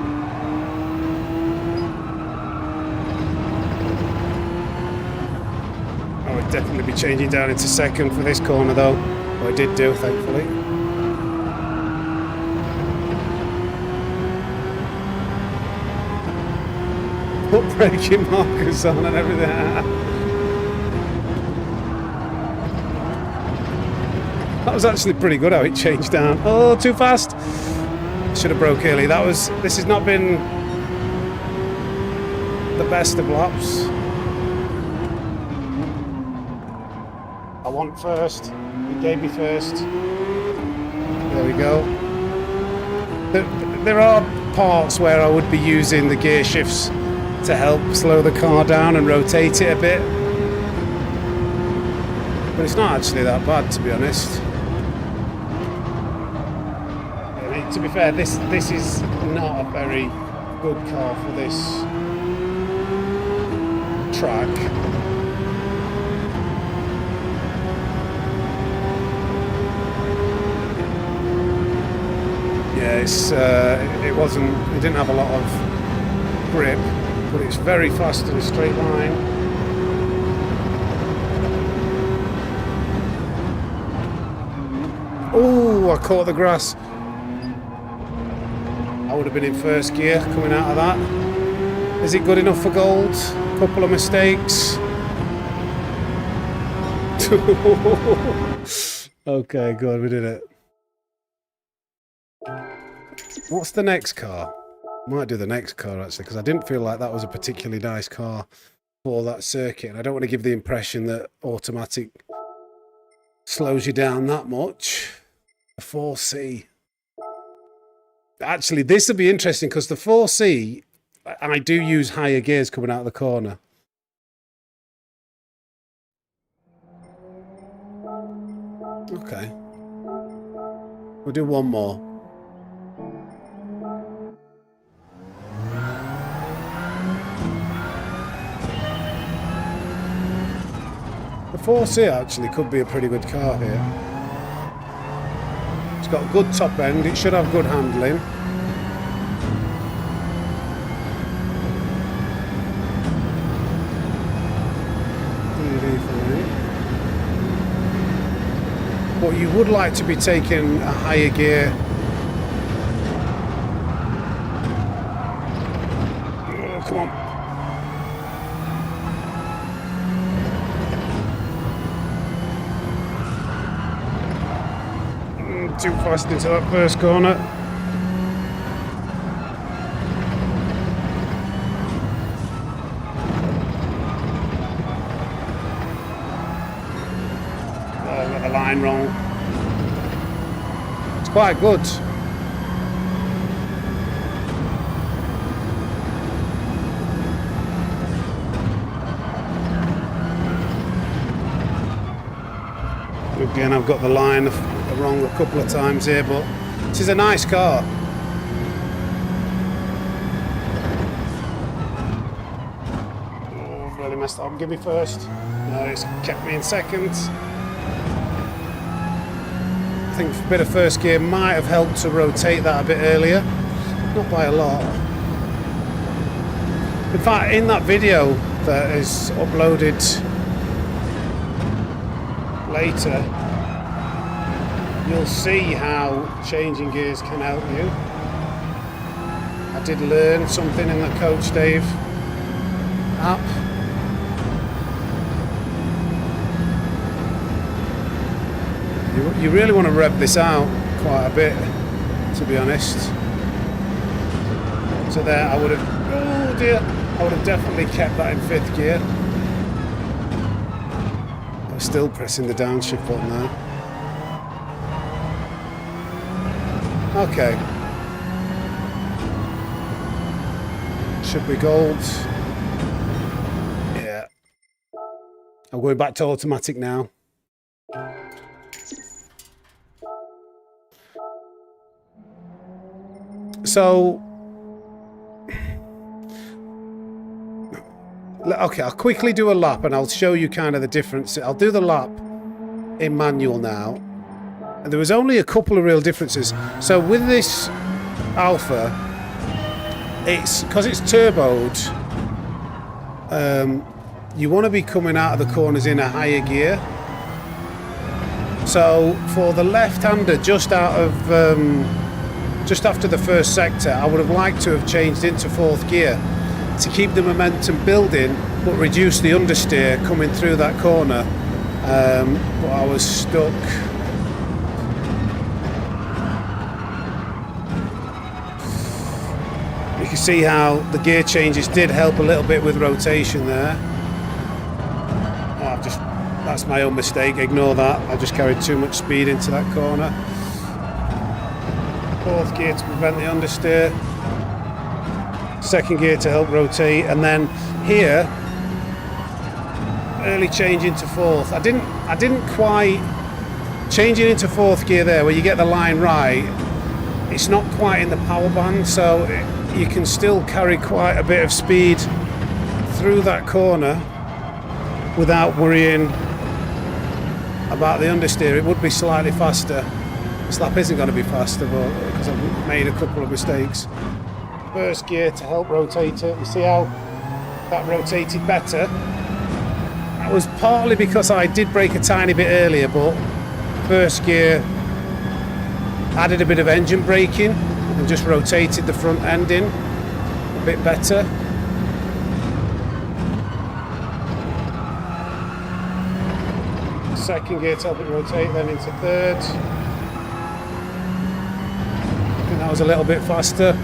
I would definitely be changing down into second for this corner though. Well, I did do, thankfully. Put braking markers on and everything. That was actually pretty good how it changed down. Oh, too fast. Should have broke early. This has not been the best of laps. I want first. He gave me first. There we go. There are parts where I would be using the gear shifts to help slow the car down and rotate it a bit. But it's not actually that bad, to be honest. I mean, to be fair, this is not a very good car for this track. Yeah, it didn't have a lot of grip, but it's very fast in a straight line. Oh, I caught the grass. I would have been in first gear coming out of that. Is it good enough for gold? Couple of mistakes. Okay, good, we did it. What's the next car? Might do the next car actually, because I didn't feel like that was a particularly nice car for that circuit, and I don't want to give the impression that automatic slows you down that much. The 4C. Actually, this will be interesting because the 4C, I do use higher gears coming out of the corner. Okay. We'll do one more. The 4C actually could be a pretty good car here. It's got a good top end, it should have good handling. But you would like to be taking a higher gear. Oh, come on. Too fast into that first corner. Oh, I got the line wrong. It's quite good. Again, I've got the line wrong a couple of times here, but this is a nice car. Oh, really messed up. Give me first. No, it's kept me in second. I think a bit of first gear might have helped to rotate that a bit earlier. Not by a lot. In fact, in that video that is uploaded later, you'll see how changing gears can help you. I did learn something in the Coach Dave app. You really want to rev this out quite a bit, to be honest. So there, I would have, oh dear, I would have definitely kept that in 5th gear. I'm still pressing the downshift button now. Okay. Should be gold. Yeah. I'm going back to automatic now. So, okay, I'll quickly do a lap and I'll show you kind of the difference. I'll do the lap in manual now. And there was only a couple of real differences. So with this Alpha, it's because it's turboed, you want to be coming out of the corners in a higher gear. So for the left-hander, just after the first sector, I would have liked to have changed into 4th gear to keep the momentum building, but reduce the understeer coming through that corner. But I was stuck. You can see how the gear changes did help a little bit with rotation there. Oh, that's my own mistake, ignore that. I just carried too much speed into that corner. 4th gear to prevent the understeer. 2nd gear to help rotate, and then here, early change into 4th. I didn't quite changing into 4th gear there, where you get the line right. It's not quite in the power band, so you can still carry quite a bit of speed through that corner without worrying about the understeer. It would be slightly faster. This lap isn't going to be faster, but because I've made a couple of mistakes. 1st gear to help rotate it. You see how that rotated better? That was partly because I did brake a tiny bit earlier, but 1st gear added a bit of engine braking and just rotated the front end in a bit better. Second gear to help it rotate, then into 3rd. I think that was a little bit faster.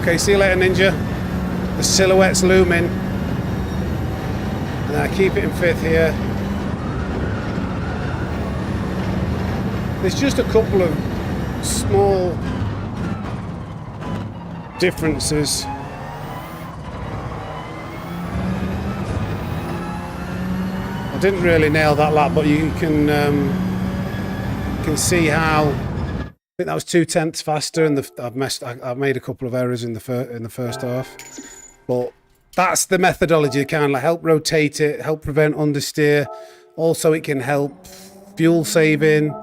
Okay, see you later, Ninja. The silhouette's looming. And I keep it in 5th here. There's just a couple of small differences. I didn't really nail that lap, but you can see how I think that was 2/10 faster, and I've made a couple of errors in the first half, but That's the methodology. It can help rotate it, help prevent understeer. Also, it can help fuel saving.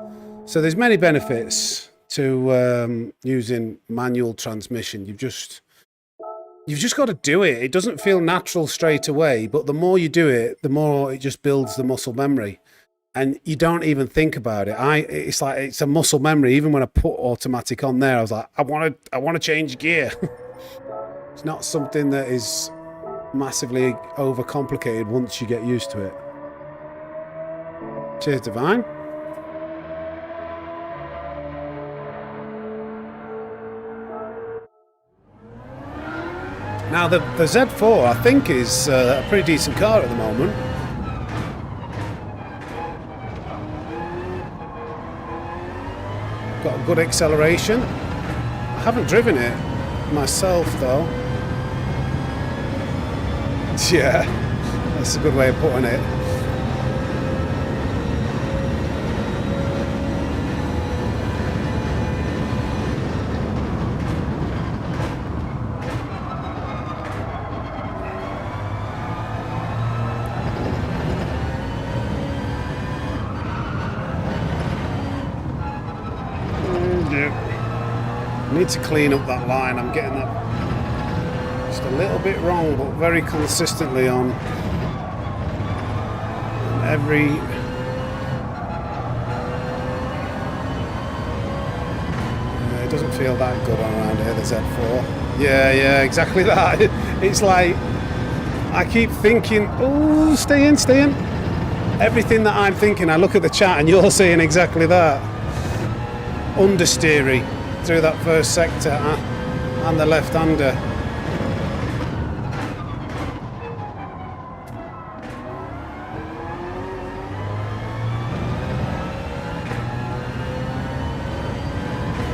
So there's many benefits to using manual transmission. You've just got to do it. It doesn't feel natural straight away, but the more you do it, the more it just builds the muscle memory. And you don't even think about it. It's like it's a muscle memory. Even when I put automatic on there, I was like, I want to change gear. It's not something that is massively overcomplicated once you get used to it. Cheers, Divine. Now the Z4 I think is a pretty decent car at the moment. Got a good acceleration. I haven't driven it myself though. Yeah, that's a good way of putting it. Need to clean up that line. I'm getting that just a little bit wrong, but very consistently on every. It doesn't feel that good on around here, the Z4. Yeah, exactly that. It's like I keep thinking, oh, stay in. Everything that I'm thinking, I look at the chat and you're saying exactly that. Understeery through that first sector and the left-hander.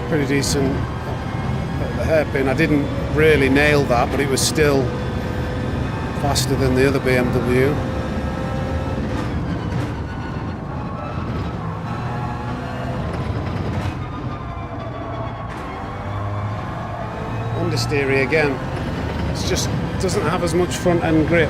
Pretty decent at the hairpin. I didn't really nail that, but it was still faster than the other BMW. Understeery again. It just doesn't have as much front end grip.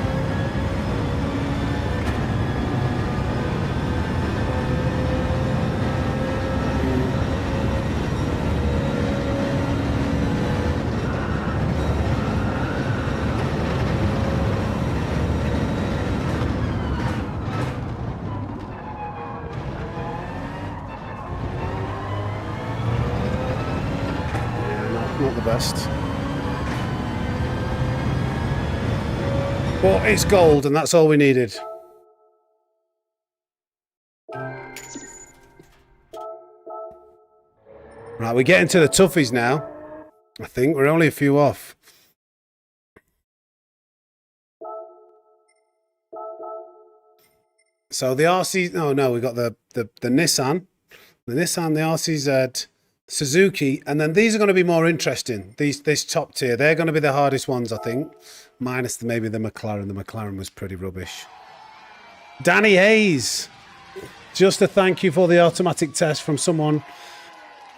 Yeah, not the best. But it's gold, and that's all we needed. Right, we're getting to the toughies now. I think we're only a few off. So the RC, no, we got the Nissan, the RCZ, Suzuki, and then these are going to be more interesting. This top tier, they're going to be the hardest ones, I think. Minus maybe the McLaren. The McLaren was pretty rubbish. Danny Hayes, just a thank you for the automatic test from someone,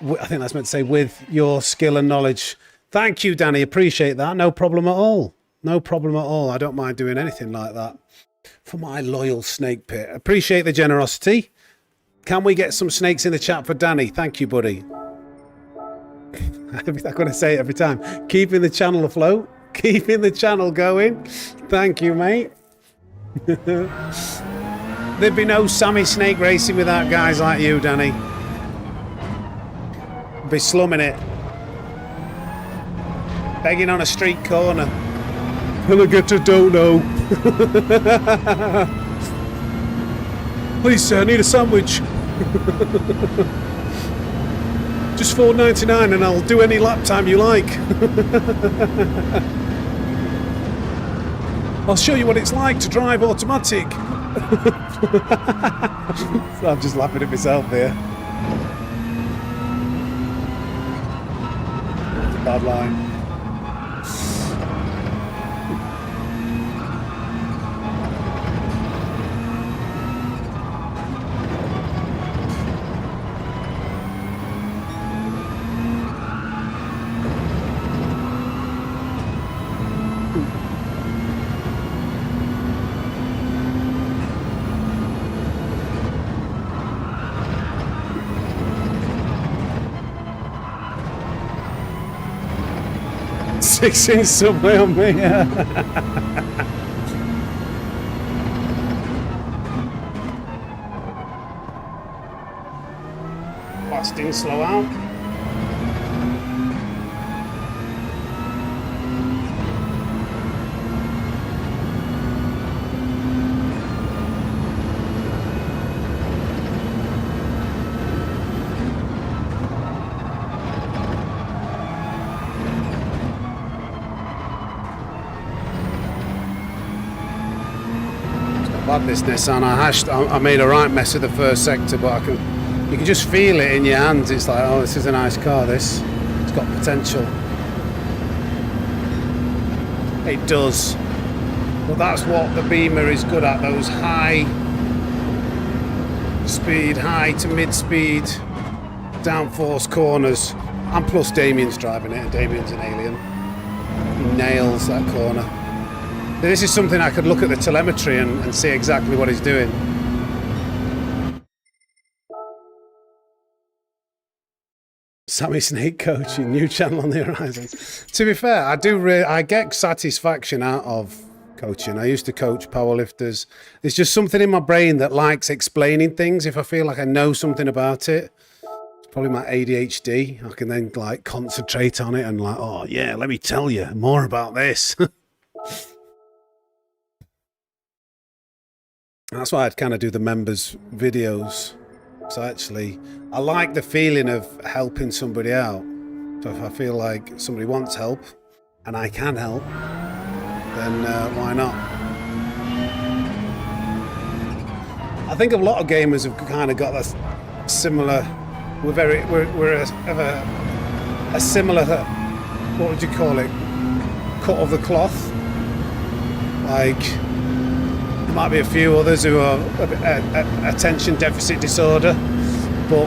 I think that's meant to say with your skill and knowledge. Thank you, Danny. Appreciate that. No problem at all. No problem at all. I don't mind doing anything like that for my loyal snake pit. Appreciate the generosity. Can we get some snakes in the chat for Danny? Thank you, buddy. I'm going to say it every time. Keeping the channel afloat. Keeping the channel going. Thank you, mate. There'd be no Sammy Snake racing without guys like you, Danny. Be slumming it. Begging on a street corner. Will I get to dono? Please, sir, I need a sandwich. Just $4.99 and I'll do any lap time you like. I'll show you what it's like to drive automatic. So I'm just laughing at myself here. That's a bad line. 6-inch subway on me. Blasting slow out. Bad this Nissan. I made a right mess of the first sector, but you can just feel it in your hands. It's like, oh, this is a nice car. It's got potential. It does, but that's what the Beamer is good at. Those high speed, high to mid speed downforce corners. And plus Damien's driving it, and Damien's an alien. He nails that corner. This is something I could look at the telemetry and see exactly what he's doing. Sammy Snake coaching, new channel on the horizon. To be fair, I get satisfaction out of coaching. I used to coach powerlifters. There's just something in my brain that likes explaining things. If I feel like I know something about it, it's probably my ADHD. I can then like concentrate on it and like, oh yeah, let me tell you more about this. That's why I'd kind of do the members videos. So actually, I like the feeling of helping somebody out. So if I feel like somebody wants help and I can help, then why not? I think a lot of gamers have kind of got a similar. We're a similar. What would you call it? Cut of the cloth. Like. Might be a few others who are attention deficit disorder, but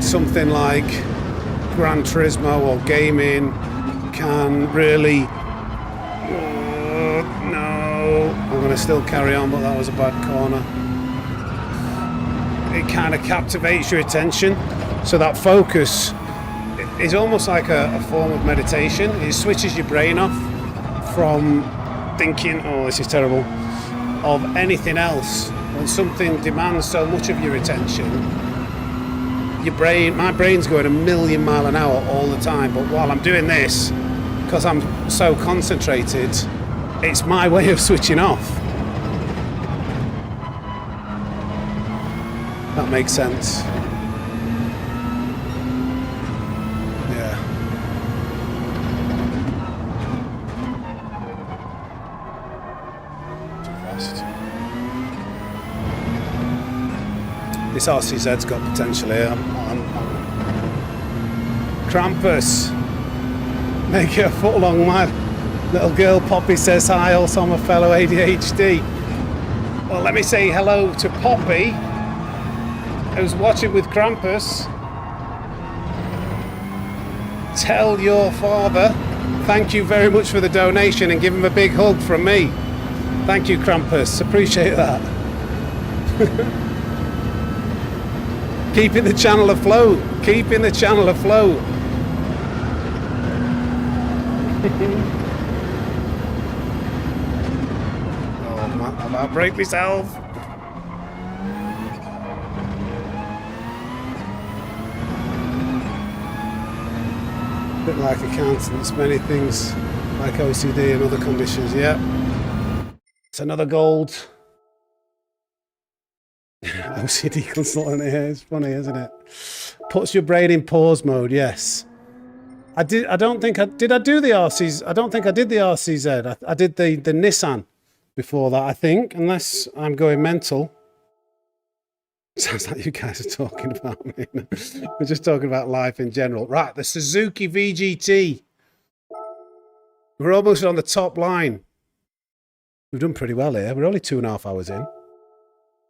something like Gran Turismo or gaming can really no, I'm going to still carry on, but that was a bad corner. It kind of captivates your attention, so that focus is almost like a form of meditation. It switches your brain off from thinking, oh, this is terrible, of anything else. When something demands so much of your attention, my brain's going a million miles an hour all the time. But while I'm doing this, because I'm so concentrated, it's my way of switching off. That makes sense. This RCZ's got potential here. Krampus, make it a foot long, my little girl Poppy says hi, also I'm a fellow ADHD. Well, let me say hello to Poppy, who's watching with Krampus. Tell your father thank you very much for the donation and give him a big hug from me. Thank you, Krampus, appreciate that. Keeping the channel afloat. Keeping the channel afloat. Oh man, I'm about to break myself. A bit like accountants, many things like OCD and other conditions. Yeah. It's another gold. OCD consultant here. It's funny, isn't it? Puts your brain in pause mode. Yes, I did. I don't think I did. I do the RCs. I don't think I did the RCZ. I did the Nissan before that. I think, unless I'm going mental. Sounds like you guys are talking about me. We're just talking about life in general. Right, the Suzuki VGT. We're almost on the top line. We've done pretty well here. We're only 2.5 hours in.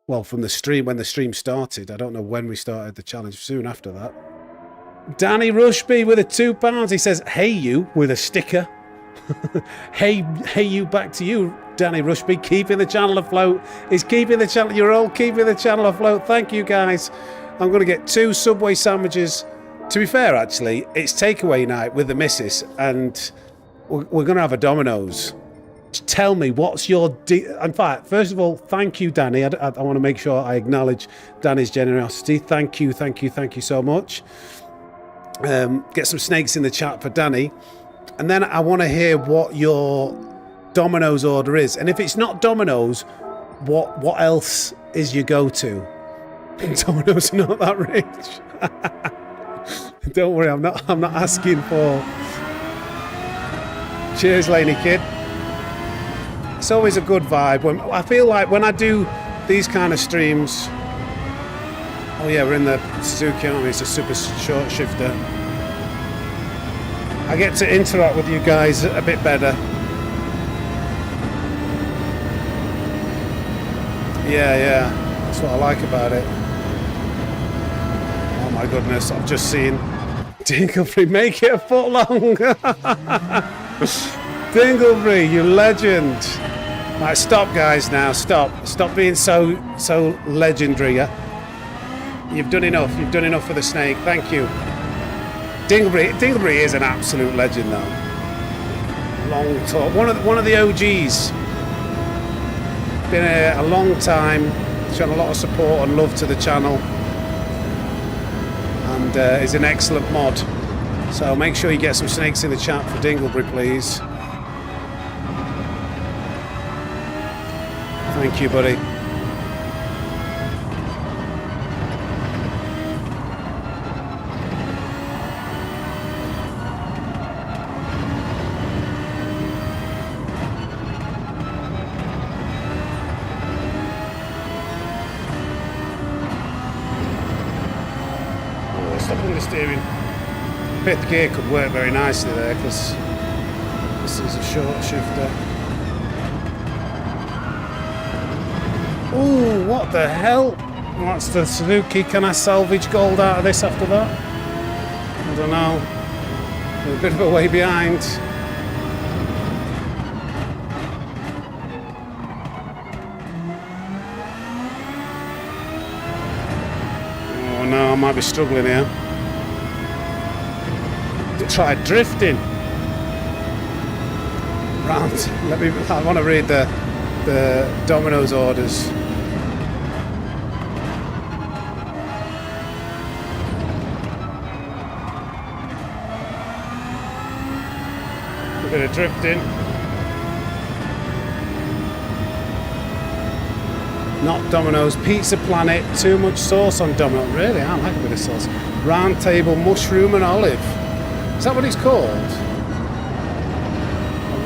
Well, from the stream, when the stream started. I don't know when we started the challenge, soon after that. Danny Rushby with a £2. He says, hey you, with a sticker. hey you, back to you, Danny Rushby. Keeping the channel afloat. He's keeping the channel, you're all keeping the channel afloat. Thank you, guys. I'm going to get 2 Subway sandwiches, To be fair, actually, it's takeaway night with the missus, and we're going to have a Domino's. Tell me, what's your... In fact, first of all, thank you, Danny. I want to make sure I acknowledge Danny's generosity. Thank you so much. Get some snakes in the chat for Danny. And then I want to hear what your Domino's order is. And if it's not Domino's, what else is your go-to? Domino's are not that rich. Don't worry, I'm not asking for... Cheers, Laney Kid. It's always a good vibe. I feel like when I do these kind of streams... Oh yeah, we're in the Suzuki, aren't we? It's a super short shifter. I get to interact with you guys a bit better. Yeah, that's what I like about it. Oh my goodness, I've just seen Dingleby make it a foot long. Dingleby, you legend. Right, stop guys now, stop being so legendary. You've done enough for the snake, thank you. Dingleby is an absolute legend though. Long talk, one of the OGs. Been a long time, shown a lot of support and love to the channel, and is an excellent mod. So make sure you get some snakes in the chat for Dingleby, please. Thank you, buddy. Stopping the steering. Fifth gear could work very nicely there because this is a short shifter. Ooh, what the hell? That's the Suzuki. Can I salvage gold out of this after that? I don't know. We're a bit of a way behind. Oh no, I might be struggling here. Try drifting. Round. I want to read the Domino's orders. A bit of drifting. Not Domino's. Pizza Planet. Too much sauce on Domino. Really, I like a bit of sauce. Round Table, mushroom and olive. Is that what it's called? A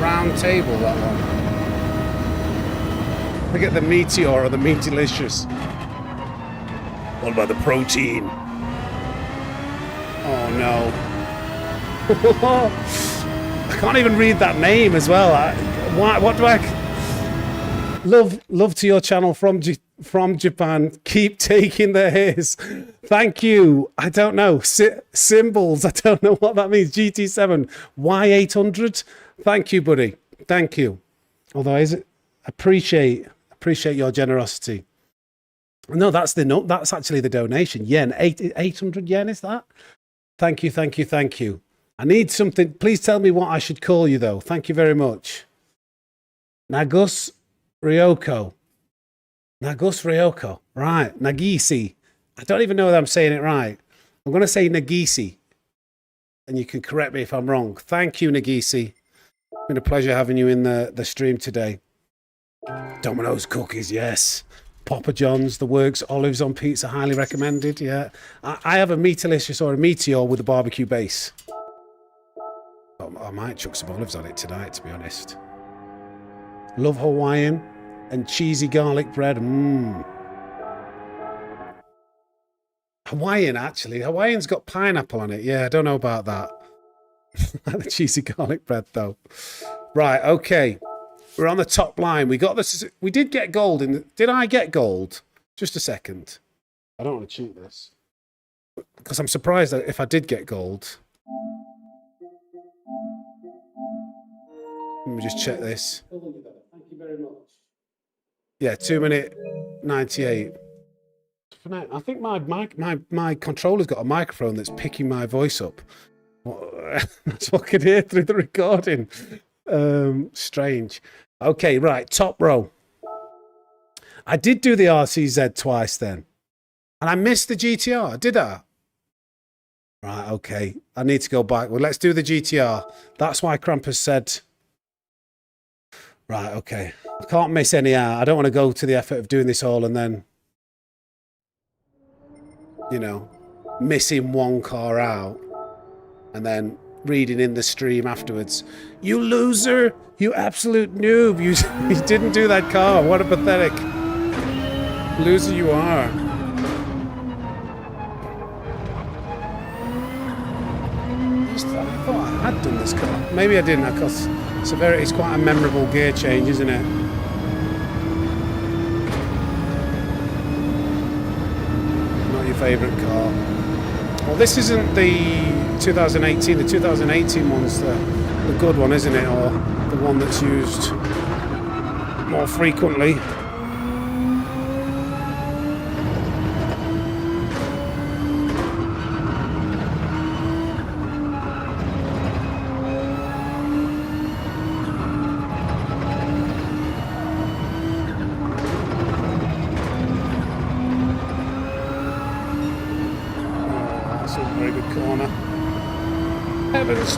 round table, that one. Look at the Meteor or the Meatilicious. What about the protein? Oh no. I can't even read that name as well. What do I... Love to your channel from Japan. Keep taking the hits. Thank you. I don't know. Symbols. I don't know what that means. GT7. Y800. Thank you, buddy. Thank you. Although appreciate your generosity. No, that's actually the donation. Yen. 800 yen is that? Thank you. I need something. Please tell me what I should call you though. Thank you very much. Nagus Ryoko. Right. Nagisi. I don't even know whether I'm saying it right. I'm going to say Nagisi. And you can correct me if I'm wrong. Thank you, Nagisi. It's been a pleasure having you in the stream today. Domino's cookies, yes. Papa John's, the works, olives on pizza, highly recommended. Yeah. I have a Meatilicious or a Meteor with a barbecue base. I might chuck some olives on it tonight, to be honest. Love Hawaiian and cheesy garlic bread. Hawaiian, actually. Hawaiian's got pineapple on it. Yeah, I don't know about that. The cheesy garlic bread, though. Right, okay. We're on the top line. We got this. We did get gold. Did I get gold? Just a second. I don't want to cheat this. Because I'm surprised that if I did get gold. Let me just check this. Thank you very much. Yeah, 2 minute 98. connect. I think my controller's got a microphone that's picking my voice up. That's what I can hear through the recording. Strange. Okay, right, top row. I did do the RCZ twice then. And I missed the GTR, did I? Right, okay. I need to go back. Well, let's do the GTR. That's why Krampus said... Right, okay. I can't miss any out. I don't want to go to the effort of doing this all and then, you know, missing one car out and then reading in the stream afterwards. You loser! You absolute noob! You didn't do that car. What a pathetic loser you are. I thought I had done this car. Maybe I didn't, because it's quite a memorable gear change, isn't it? Not your favourite car. Well, this isn't the 2018. The 2018 one's the good one, isn't it? Or the one that's used more frequently.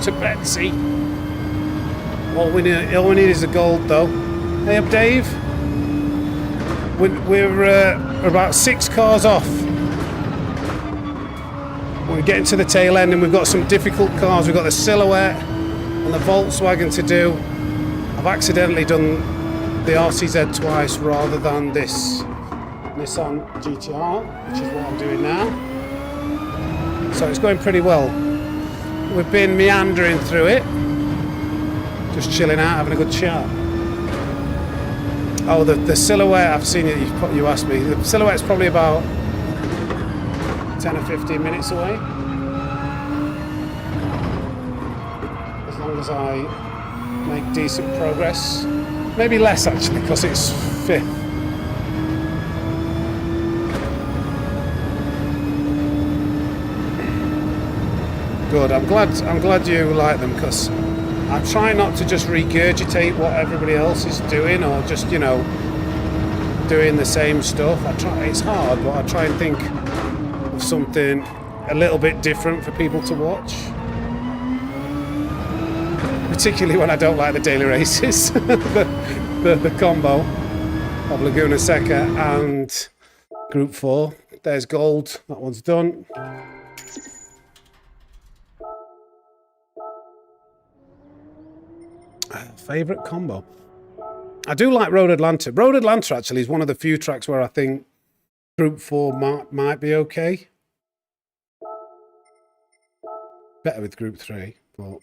To Betsy. All we need is a gold, though. Hey up, Dave. We're about 6 cars off. We're getting to the tail end, and we've got some difficult cars. We've got the Silhouette and the Volkswagen to do. I've accidentally done the RCZ twice rather than this Nissan GTR, which is what I'm doing now. So it's going pretty well. We've been meandering through it, just chilling out, having a good chat. Oh, the Silhouette, I've seen it, you asked me. The Silhouette's probably about 10 or 15 minutes away. As long as I make decent progress. Maybe less, actually, because it's 5th. Good. I'm glad you like them, because I try not to just regurgitate what everybody else is doing, or just, you know, doing the same stuff. It's hard, but I try and think of something a little bit different for people to watch. Particularly when I don't like the daily races. the combo of Laguna Seca and Group 4. There's gold. That one's done. Favourite combo? I do like Road Atlanta. Road Atlanta actually is one of the few tracks where I think Group 4 might be okay. Better with Group 3, but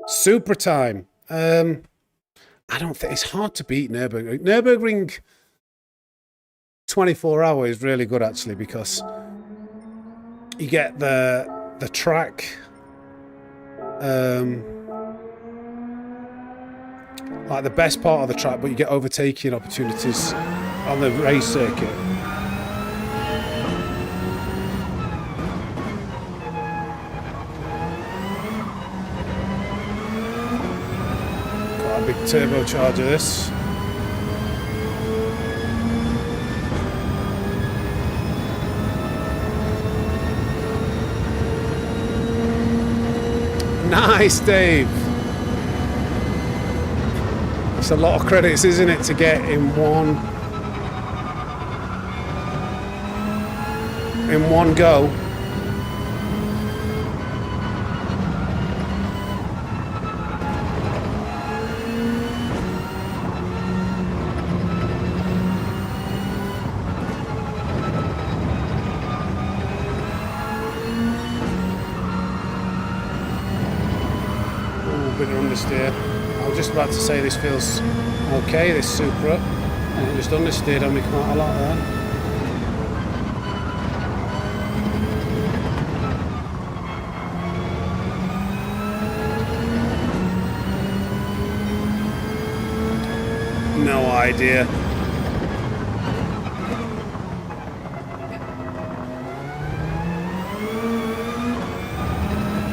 Super Time. I don't think it's hard to beat Nürburgring. Nürburgring 24 hour is really good actually, because you get the track. Like the best part of the track, but you get overtaking opportunities on the race circuit. Got a big turbocharger this. Nice, Dave. It's a lot of credits, isn't it, to get in one go. Ooh, bit of understeer. I was just about to say this feels okay, this Supra, and it just understeered on me quite a lot there. No idea.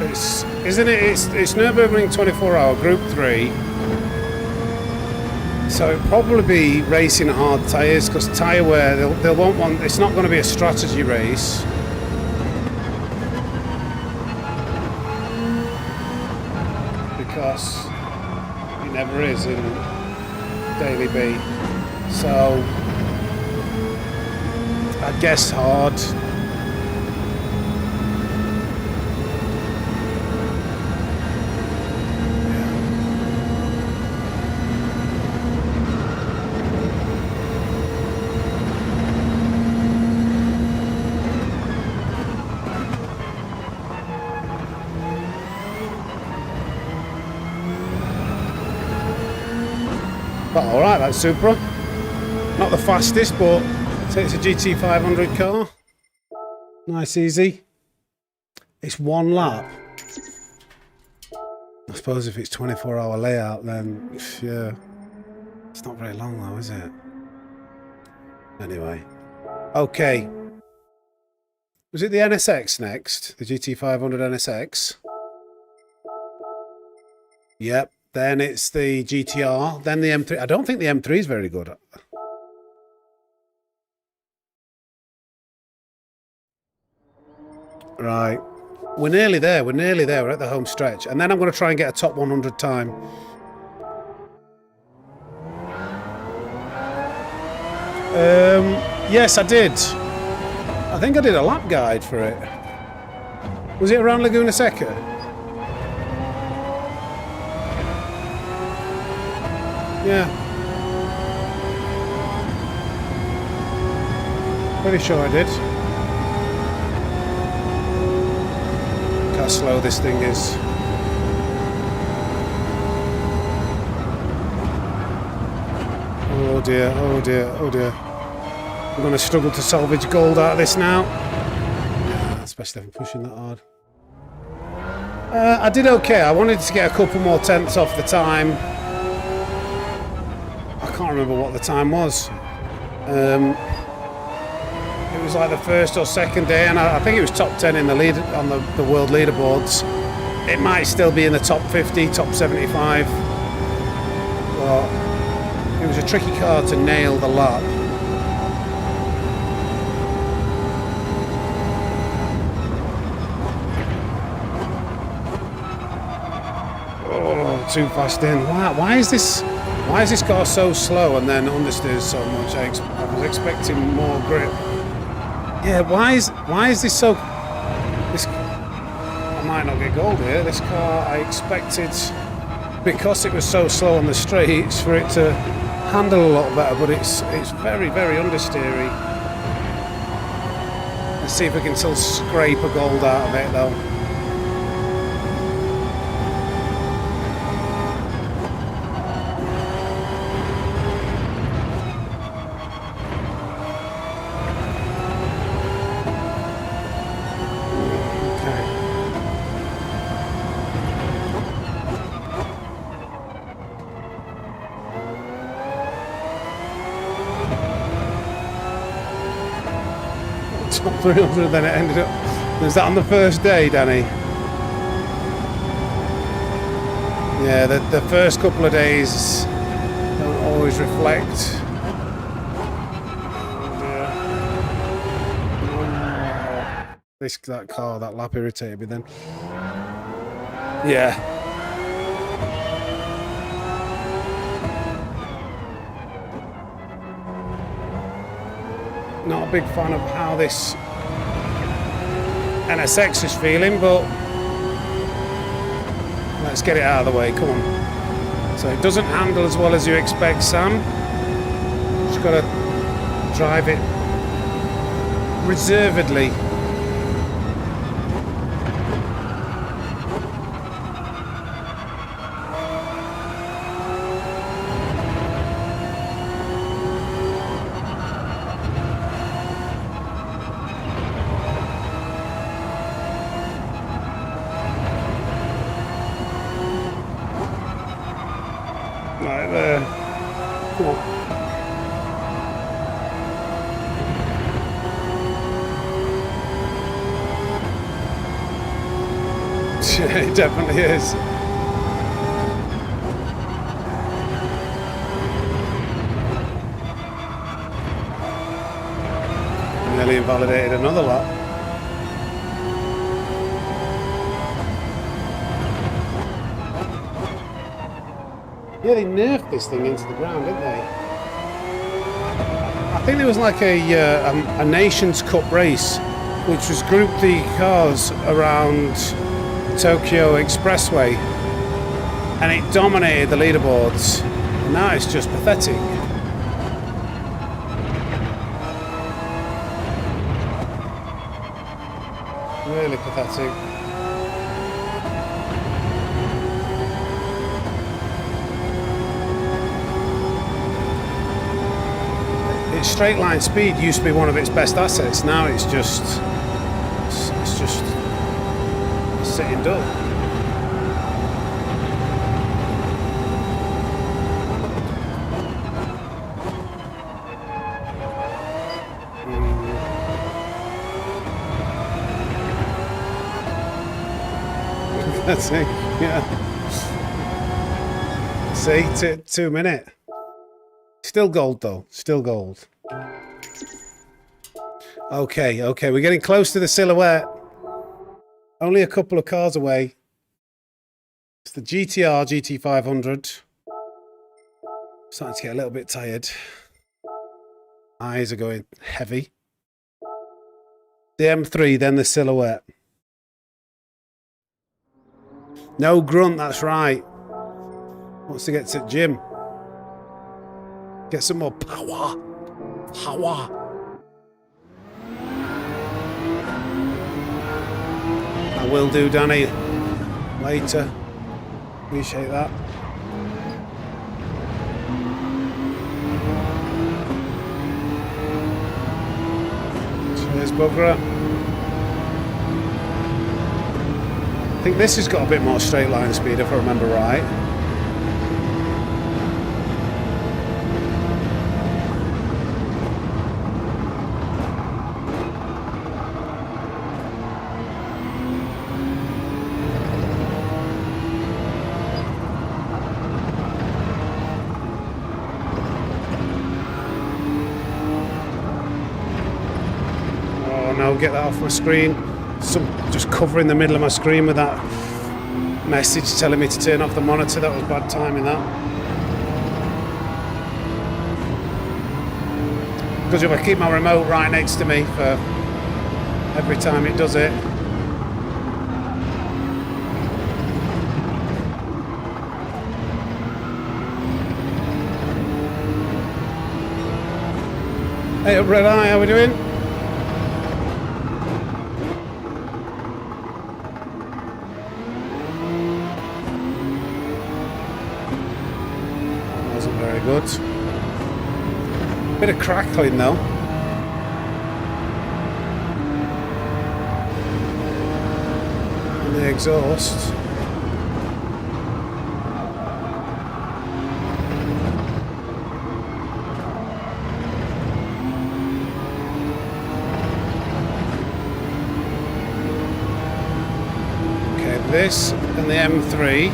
isn't it? It's Nürburgring 24-hour Group 3. So it'll probably be racing hard tyres, because tyre wear, they'll want one. It's not going to be a strategy race. Because it never is in Daily B. So I guess hard. But alright, that's Supra. Not the fastest, but it's a GT500 car. Nice, easy. It's one lap. I suppose if it's 24-hour layout, then yeah. It's not very long though, is it? Anyway. Okay. Was it the NSX next? The GT500 NSX? Yep. Then it's the GTR. Then the M3. I don't think the M3 is very good. Right. We're nearly there. We're nearly there. We're at the home stretch. And then I'm going to try and get a top 100 time. Yes, I did. I think I did a lap guide for it. Was it around Laguna Seca? Yeah. Pretty sure I did. Look how slow this thing is. Oh dear, oh dear, oh dear. I'm going to struggle to salvage gold out of this now. Yeah, especially if I'm pushing that hard. I did okay. I wanted to get a couple more tenths off the time. I can't remember what the time was. It was like the first or second day, and I think it was top 10 in the lead on the world leaderboards. It might still be in the top 50, top 75. But it was a tricky car to nail the lap. Oh, too fast in. Why is this car so slow and then understeers so much? I was expecting more grip. Yeah, why is this so? This I might not get gold here. This car I expected, because it was so slow on the straights, for it to handle a lot better, but it's very, very understeery. Let's see if we can still scrape a gold out of it though. Top 300, then it ended up. Was that on the first day, Danny? Yeah, the first couple of days don't always reflect. That car, that lap irritated me then. Yeah. Not a big fan of how this NSX is feeling, but let's get it out of the way. Come on. So it doesn't handle as well as you expect, Sam. Just got to drive it reservedly. Right there. Come on. It definitely is. Nearly invalidated another lap. Yeah, they nerfed this thing into the ground, didn't they? I think there was like a Nations Cup race, which was Group D cars around Tokyo Expressway, and it dominated the leaderboards. And now it's just pathetic. Really pathetic. Its straight line speed used to be one of its best assets. Now it's just sitting dull. That's it. Yeah. See, 2 minute. Still gold though. Still gold. Okay, we're getting close to the silhouette. Only a couple of cars away. It's the GTR GT500. Starting to get a little bit tired. Eyes are going heavy. The M3, then the silhouette. No grunt, that's right. Wants to get to the gym. Get some more power. Power. I will do, Danny. Later. Appreciate that. Cheers, Bugger. I think this has got a bit more straight line speed, if I remember right. Get that off my screen. Just covering the middle of my screen with that message telling me to turn off the monitor. That was bad timing, that. Because if I keep my remote right next to me for every time it does it. Hey up, Red Eye, how we doing? Good. Bit of crackling though. And the exhaust. Okay, this and the M3.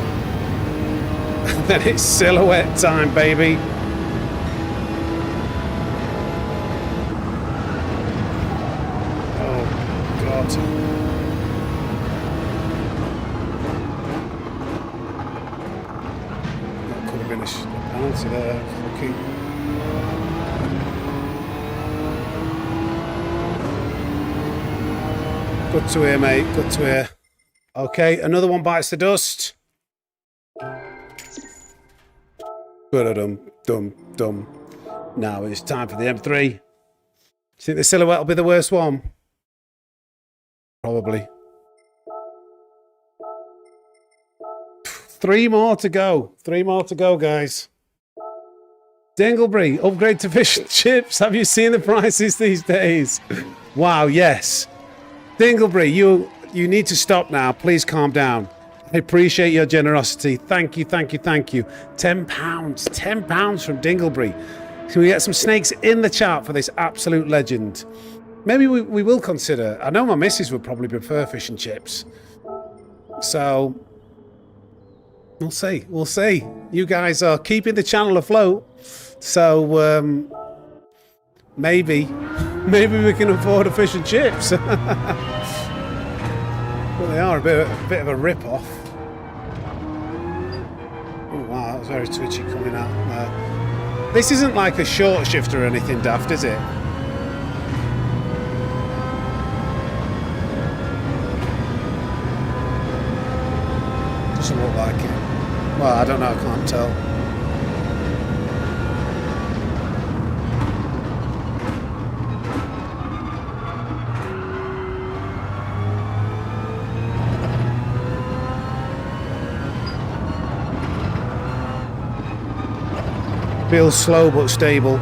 Then it's silhouette time, baby. Oh, God. That could have been a penalty there. Okay. Good to hear, mate. Good to hear. Okay, another one bites the dust. Dum. Now it's time for the M3. Do you think the silhouette will be the worst one? Probably. 3 more to go. 3 more to go, guys. Dinglebury, upgrade to fish and chips. Have you seen the prices these days? Wow, yes. Dinglebury, you need to stop now. Please calm down. I appreciate your generosity. Thank you. £10. £10 from Dinglebury. Can we get some snakes in the chat for this absolute legend? Maybe we will consider. I know my missus would probably prefer fish and chips. So we'll see. We'll see. You guys are keeping the channel afloat. So maybe we can afford a fish and chips. Well, they are a bit of a rip-off. Oh wow, that was very twitchy coming out there. This isn't like a short shift or anything daft, is it? Doesn't look like it. Well, I don't know, I can't tell. Feels slow but stable.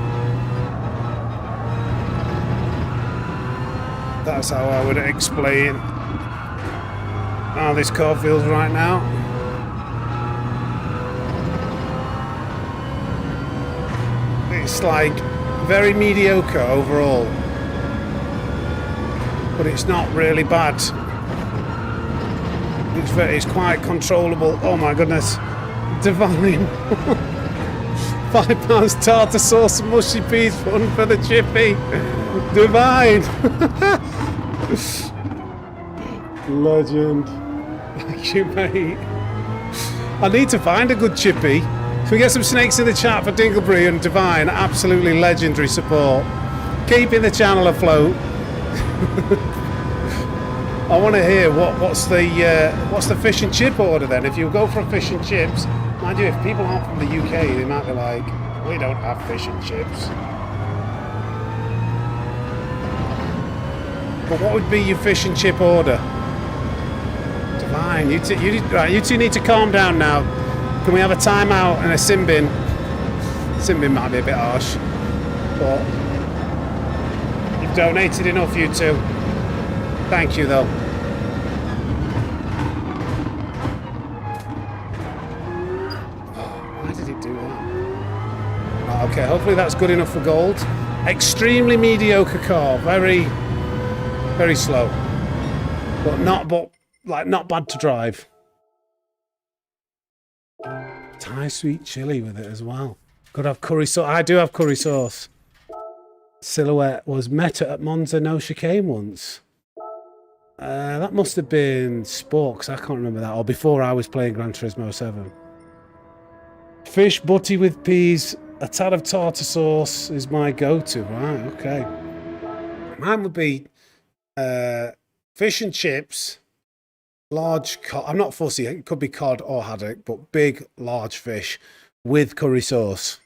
That's how I would explain how this car feels right now. It's like very mediocre overall, but it's not really bad. It's quite controllable. Oh my goodness, divine. £5 tartar sauce and mushy peas fun for the chippy. Divine. Legend. Thank you, mate. I need to find a good chippy. Can we get some snakes in the chat for Dinglebury and Divine? Absolutely legendary support. Keeping the channel afloat. I want to hear what's the fish and chip order then. If you go for a fish and chips, mind you, if people aren't from the UK, they might be like, we don't have fish and chips. But what would be your fish and chip order? Divine, you two need to calm down now. Can we have a timeout and a sin bin? Sin bin might be a bit harsh, but you've donated enough, you two. Thank you, though. Why did it do that? Right, okay, hopefully that's good enough for gold. Extremely mediocre car, very, very slow, but not bad to drive. Thai sweet chili with it as well. Could have curry sauce. I do have curry sauce. Silhouette was met at Monza No Chicane once. That must have been Sport, because I can't remember that. Or before I was playing Gran Turismo 7. Fish butty with peas. A tad of tartar sauce is my go-to. Right, okay. Mine would be fish and chips. Large cod. I'm not fussy. It could be cod or haddock, but big, large fish with curry sauce.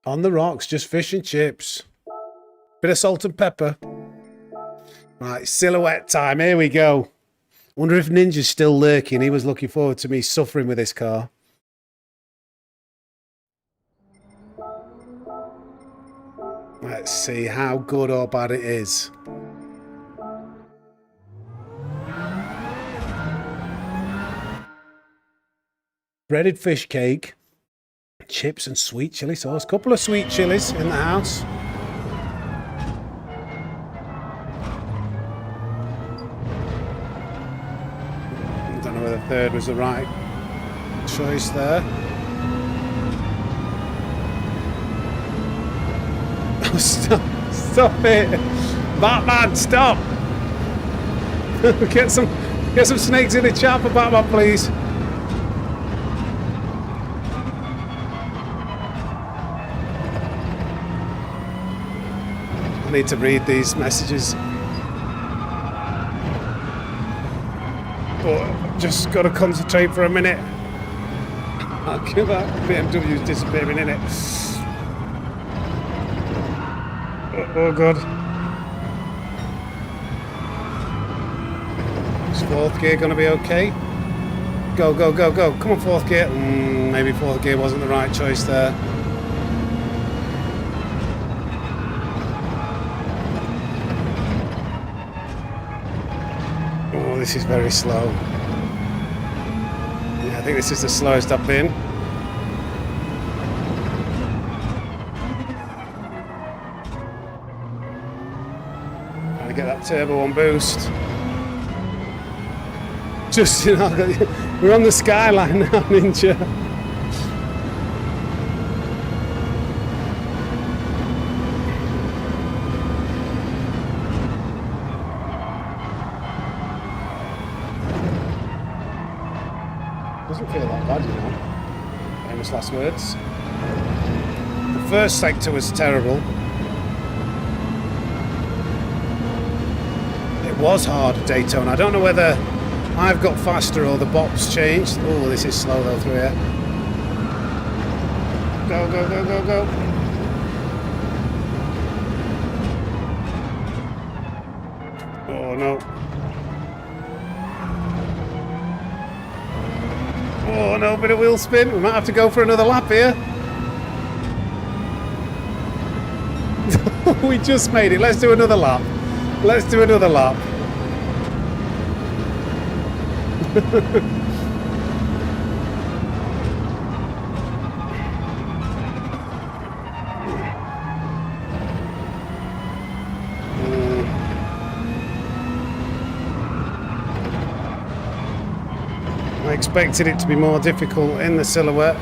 On the rocks, just fish and chips. Bit of salt and pepper. Right, silhouette time. Here we go. Wonder if Ninja's still lurking. He was looking forward to me suffering with this car. Let's see how good or bad it is. Breaded fish cake, chips and sweet chili sauce. Couple of sweet chilies in the house. I don't know whether the third was the right choice there. Oh, stop it. Batman, stop. Get some snakes in the chat for Batman, please. I need to read these messages. But just got to concentrate for a minute. I'll kill that BMW's disappearing in it. Oh god. Is fourth gear going to be okay? Go, go, go, go. Come on, fourth gear. Maybe fourth gear wasn't the right choice there. Oh, this is very slow. Yeah, I think this is the slowest I've been. Trying to get that turbo on boost. Just, you know, we're on the skyline now, Ninja. Doesn't feel that bad, you know. Famous last words. The first sector was terrible. It was hard at Daytona. I don't know whether I've got faster or the bop's changed. Oh, this is slow though through here. Go, go, go, go, go. Oh no. Oh no, bit of wheel spin. We might have to go for another lap here. We just made it. Let's do another lap. Let's do another lap. I expected it to be more difficult in the silhouette.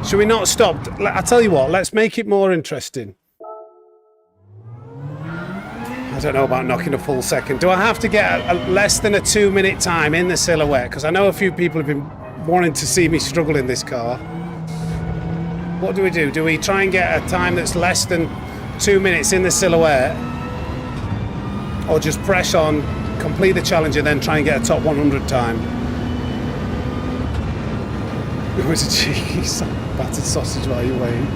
Should we not stop? I tell you what, let's make it more interesting. I don't know about knocking a full second. Do I have to get a less than a 2-minute time in the silhouette? Because I know a few people have been wanting to see me struggle in this car. What do we do? Do we try and get a time that's less than 2 minutes in the silhouette? Or just press on, complete the challenge and then try and get a top 100 time? It was a cheeky battered sausage while you're waiting.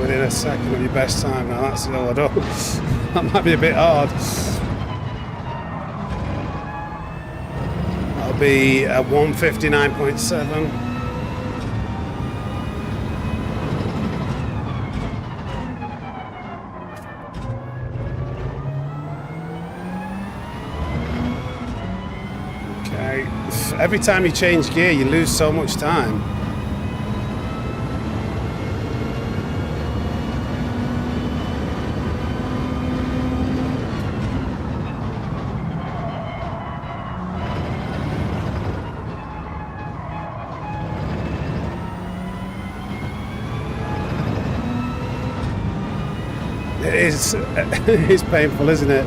Within a second of your best time. Now that's all I don't. That might be a bit hard. That'll be a 1:59.7. Okay. Every time you change gear, you lose so much time. It's painful, isn't it?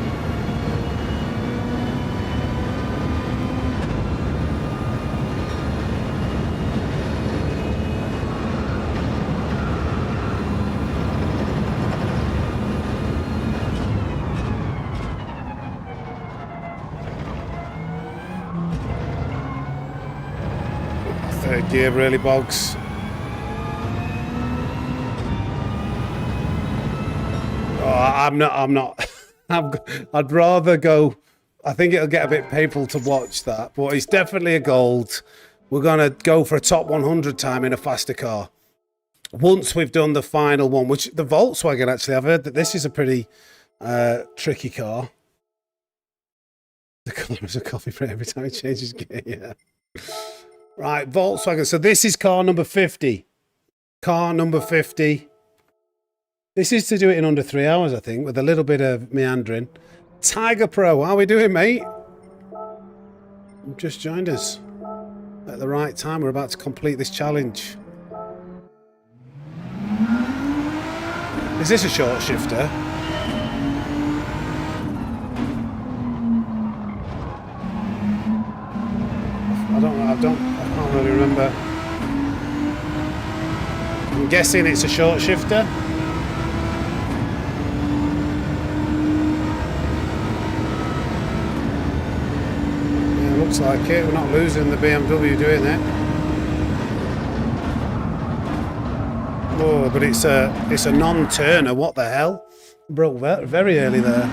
Third gear really bogs. I'm not. I'd rather go. I think it'll get a bit painful to watch that, but it's definitely a gold. We're going to go for a top 100 time in a faster car. Once we've done the final one, which the Volkswagen, actually, I've heard that this is a pretty tricky car. The colour is a coffee print every time it changes gear, yeah. Right, Volkswagen. So this is car number 50. Car number 50. This is to do it in under 3 hours, I think, with a little bit of meandering. Tiger Pro, how are we doing, mate? You've just joined us at the right time. We're about to complete this challenge. Is this a short shifter? I can't really remember. I'm guessing it's a short shifter. Looks like it. We're not losing the BMW doing that. Oh, but it's a non-turner. What the hell? Broke very early there.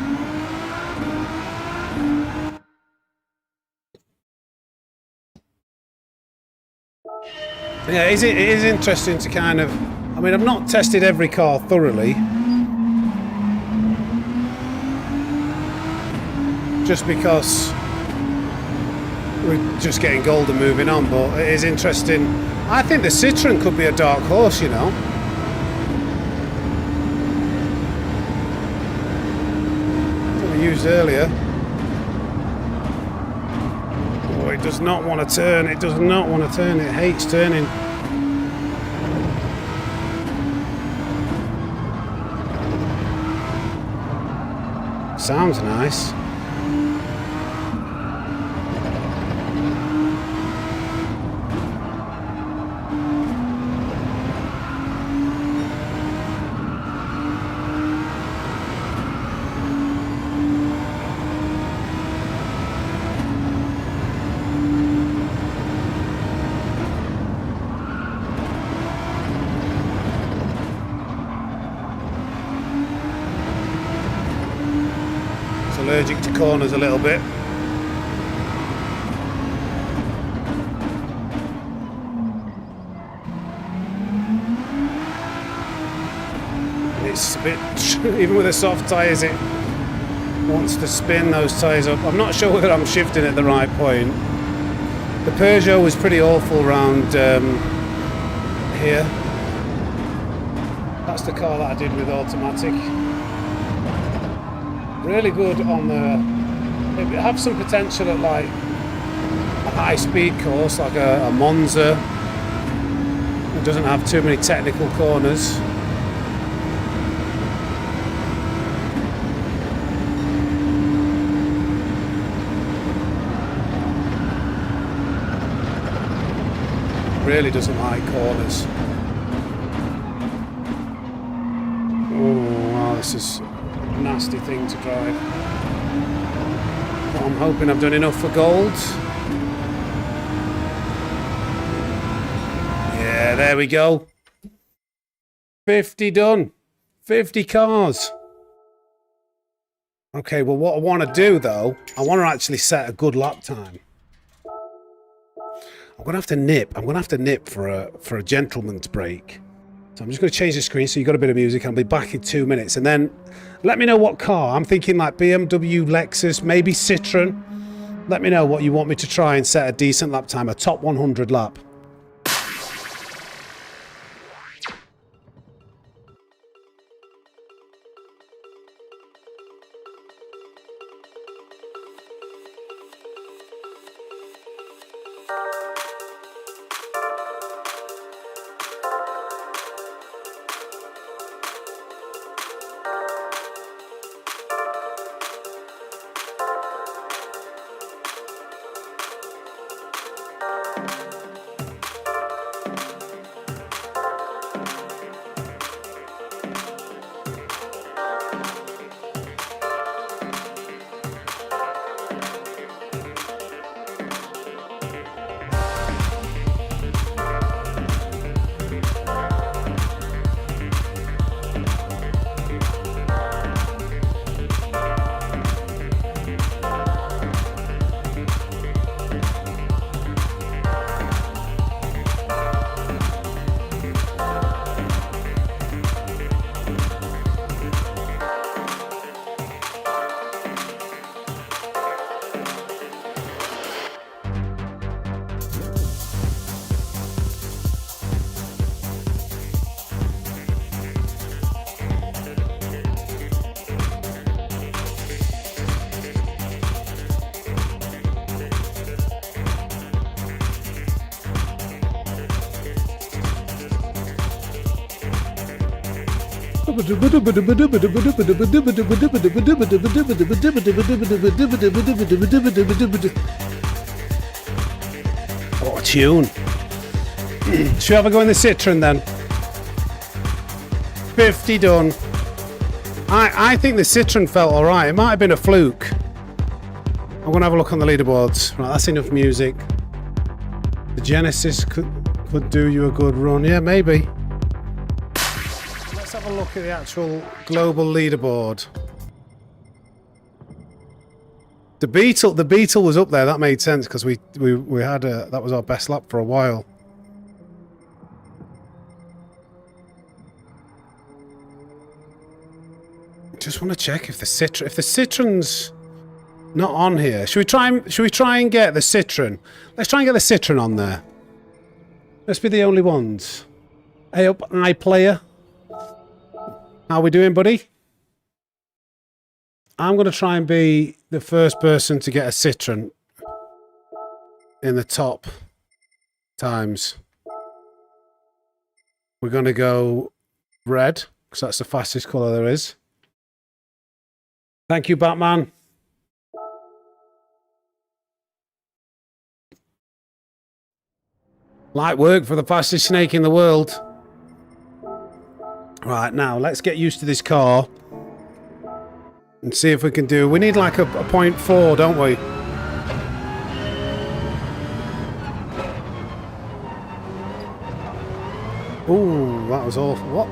Yeah, it is interesting to kind of... I mean, I've not tested every car thoroughly. Just because we're just getting gold and moving on, but it is interesting. I think the Citroen could be a dark horse, you know. That we used earlier. Oh, it does not want to turn. It does not want to turn. It hates turning. Sounds nice. Allergic to corners a little bit. It's a bit, even with the soft tyres, it wants to spin those tyres up. I'm not sure whether I'm shifting at the right point. The Peugeot was pretty awful round here. That's the car that I did with automatic. Really good on the... It have some potential at like a high-speed course, like a Monza. It doesn't have too many technical corners. Really doesn't like corners. Oh wow, this is a nasty thing to drive. But I'm hoping I've done enough for gold. Yeah, there we go. 50 done. 50 cars. Okay, well what I want to do though, I want to actually set a good lap time. I'm gonna have to nip. I'm gonna have to nip for a gentleman's break. So I'm just gonna change the screen so you've got a bit of music. I'll be back in 2 minutes, and then let me know what car. I'm thinking like BMW, Lexus, maybe Citroen. Let me know what you want me to try and set a decent lap time, a top 100 lap. What a tune. Should we have a go in the Citroen then? 50 done. I think the Citroen felt alright. It might have been a fluke. I'm going to have a look on the leaderboards. Right, that's enough music. The Genesis could do you a good run. Yeah, maybe. have a look at the actual global leaderboard. The Beetle was up there. That made sense because we had that was our best lap for a while. Just want to check if the Citroen's not on here. Should we try and get the Citroen? Let's try and get the Citroen on there. Let's be the only ones. Hey up, iPlayer. How we doing, buddy? I'm going to try and be the first person to get a Citroen in the top times. We're going to go red, because that's the fastest colour there is. Thank you, Batman. Light work for the fastest snake in the world. Right, now let's get used to this car and see if we can do... We need like a 0.4, don't we? Ooh, that was awful. What?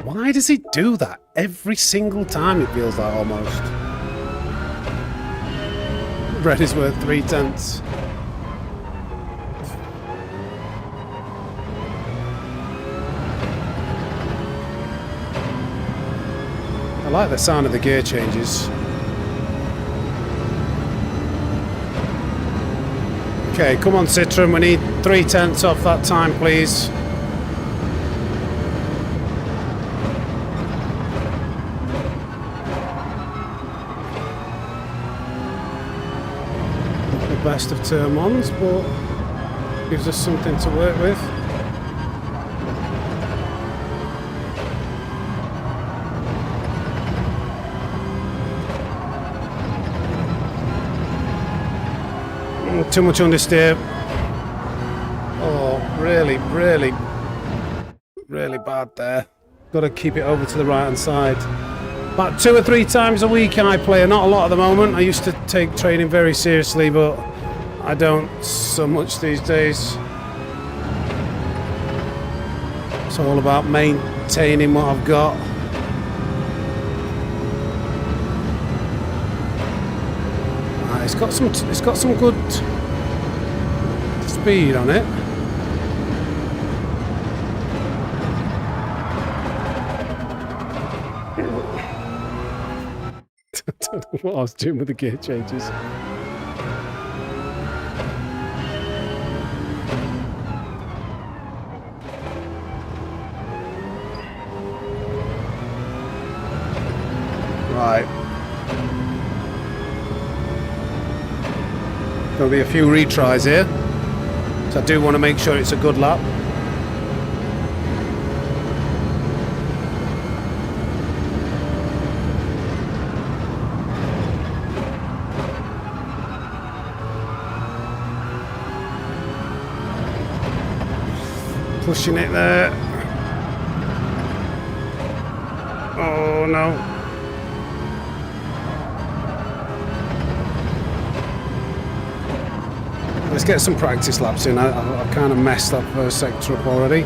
Why does he do that every single time, it feels like, almost? Red is worth 3/10. I like the sound of the gear changes. Okay, come on Citroen, we need 3/10 off that time, please. Not the best of turn ones, but gives us something to work with. Too much understeer. Oh, really bad there. Got to keep it over to the right hand side. About 2 or 3 times a week I play, not a lot at the moment. I used to take training very seriously, but I don't so much these days. It's all about maintaining what I've got. It's got some good speed on it. I don't know what I was doing with the gear changes. Right. There'll be a few retries here, so I do want to make sure it's a good lap. Pushing it there. Oh no. Let's get some practice laps in. I've kind of messed that first sector up already.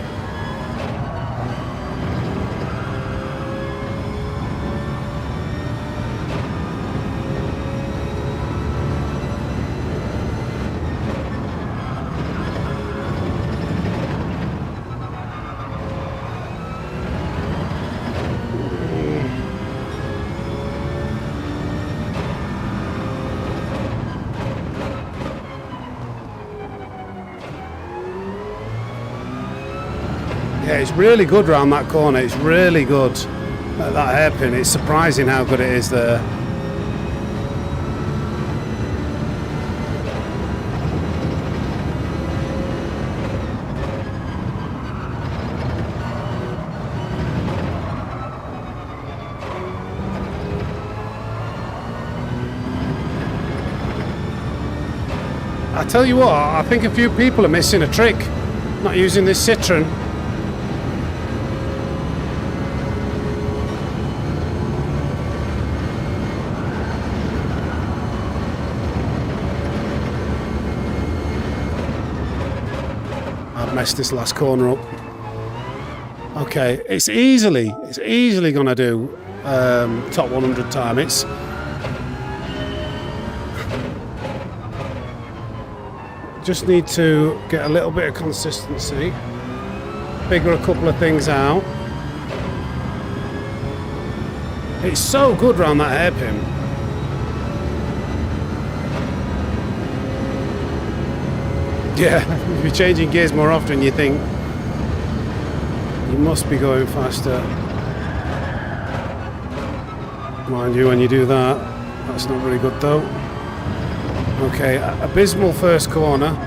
Yeah, it's really good round that corner. It's really good at that hairpin. It's surprising how good it is there. I tell you what, I think a few people are missing a trick, not using this Citroen. Messed this last corner up. Okay, it's easily going to do top 100 time. It's just need to get a little bit of consistency, figure a couple of things out. It's so good around that hairpin. Yeah, if you're changing gears more often, you think you must be going faster. Mind you, when you do that, that's not very good though. Okay, abysmal first corner.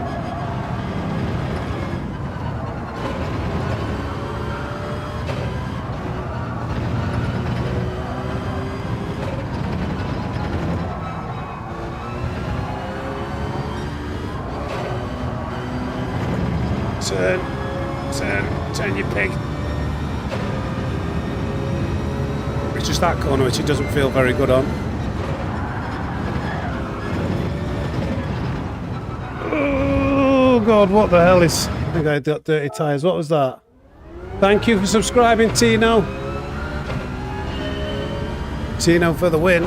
Turn your pig. It's just that corner which it doesn't feel very good on. Oh God, what the hell is... I think I got dirty tyres. What was that? Thank you for subscribing, Tino. Tino for the win.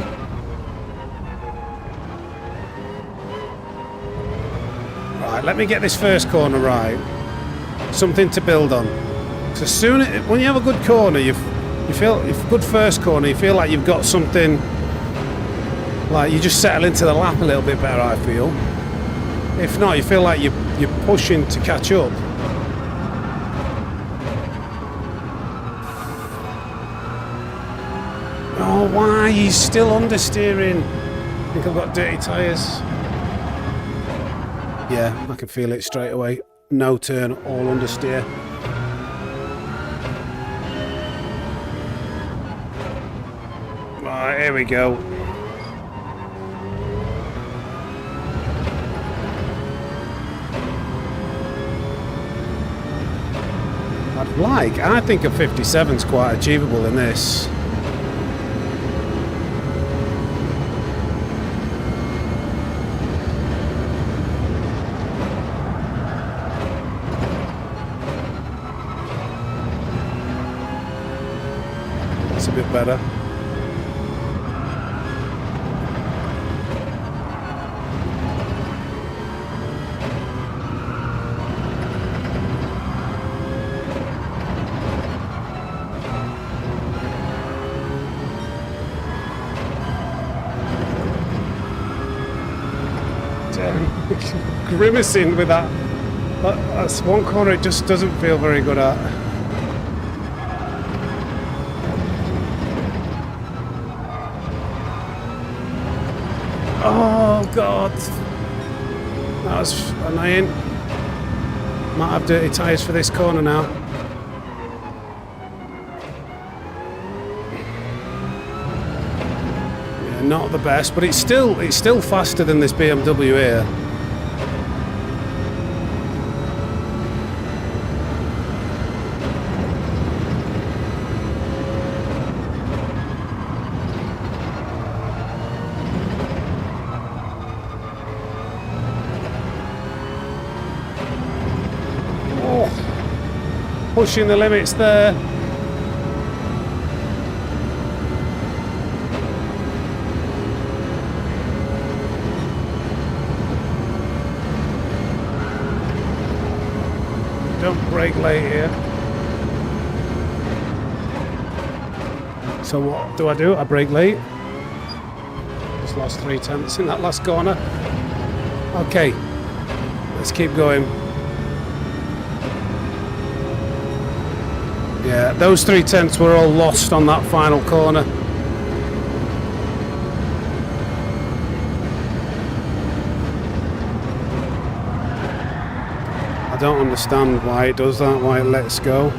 Right, let me get this first corner right. Something to build on. So when you have a good corner, you feel, if good first corner, you feel like you've got something, like you just settle into the lap a little bit better, I feel. If not, you feel like you're pushing to catch up. Oh, why? He's still understeering. I think I've got dirty tyres. Yeah, I can feel it straight away. No turn, all understeer. Right, here we go. I think a 57's quite achievable in this. It's a bit better. Grimacing with that. That's one corner it just doesn't feel very good at. Oh God, that was annoying. Might have dirty tyres for this corner now. Yeah, not the best, but it's still faster than this BMW here. Pushing the limits there. Don't brake late here. So what do? I brake late. Just lost 0.3 in that last corner. Okay, let's keep going. Yeah, those 0.3 were all lost on that final corner. I don't understand why it does that, why it lets go.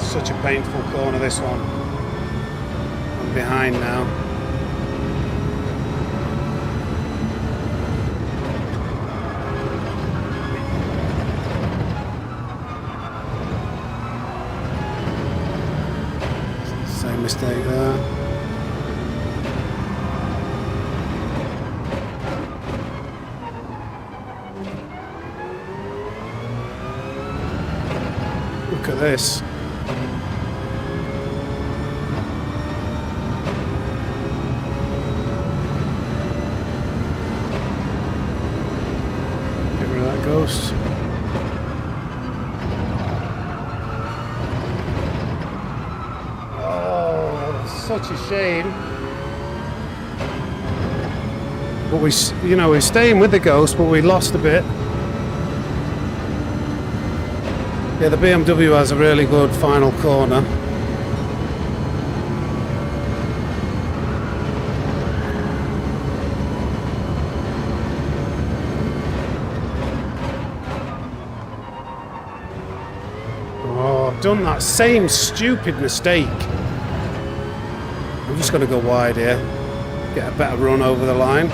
Such a painful corner, this one. I'm behind now. mistake there. Look at this. Get rid of that ghost. Such a shame, but we're staying with the ghost, but we lost a bit. Yeah, the BMW has a really good final corner. Oh, I've done that same stupid mistake. I'm just going to go wide here, get a better run over the line.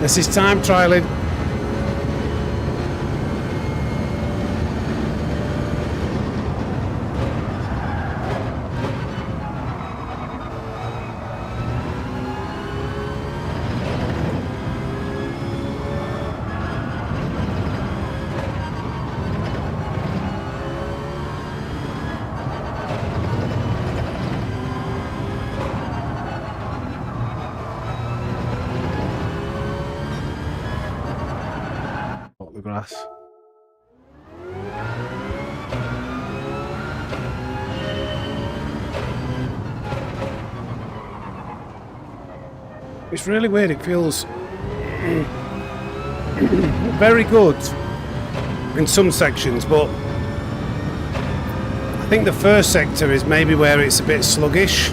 This is time trialing. The grass. It's really weird. It feels very good in some sections, but I think the first sector is maybe where it's a bit sluggish.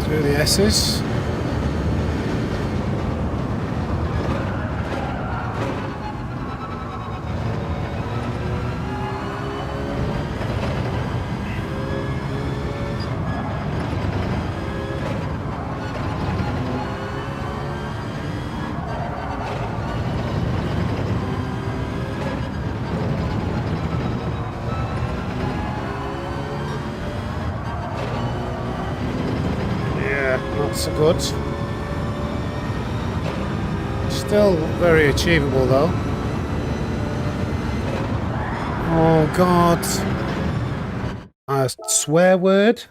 Through the S's. Not so good. Still very achievable though. Oh God. A swear word.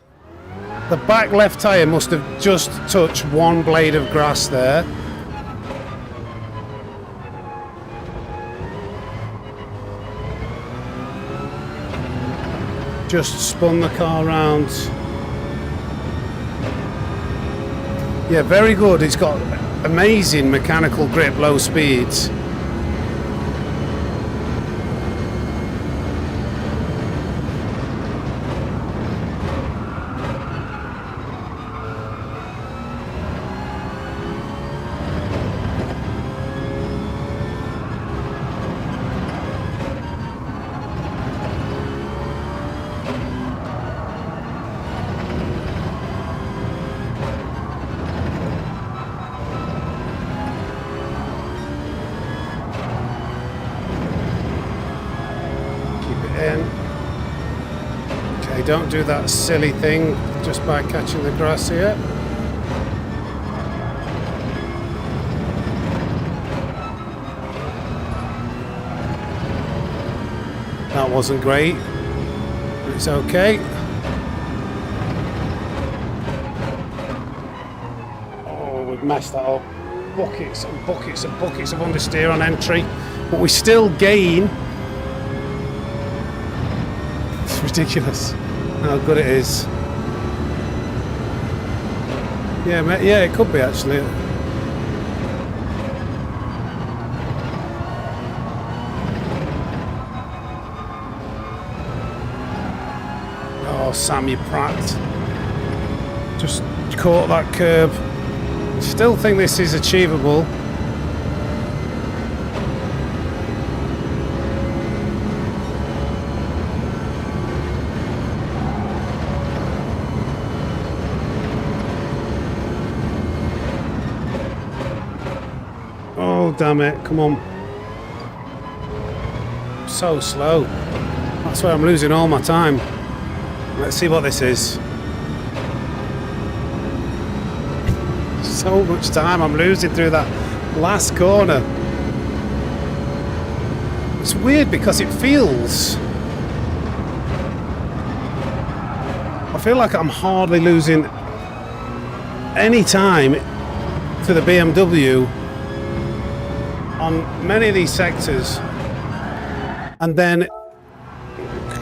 The back left tyre must have just touched one blade of grass there. Just spun the car round. Yeah, very good. It's got amazing mechanical grip, low speeds. Okay, don't do that silly thing just by catching the grass here. That wasn't great, but it's okay. Oh, we've messed that up. Buckets and buckets and buckets of understeer on entry, but we still gain. It's ridiculous how good it is. Yeah, it could be actually. Oh, Sammy Pratt just caught that curb. Still think this is achievable. Oh, damn it, come on. so slow. That's where I'm losing all my time. Let's see what this is. So much time I'm losing through that last corner. It's weird because it feels... I feel like I'm hardly losing any time to the BMW on many of these sectors. And then...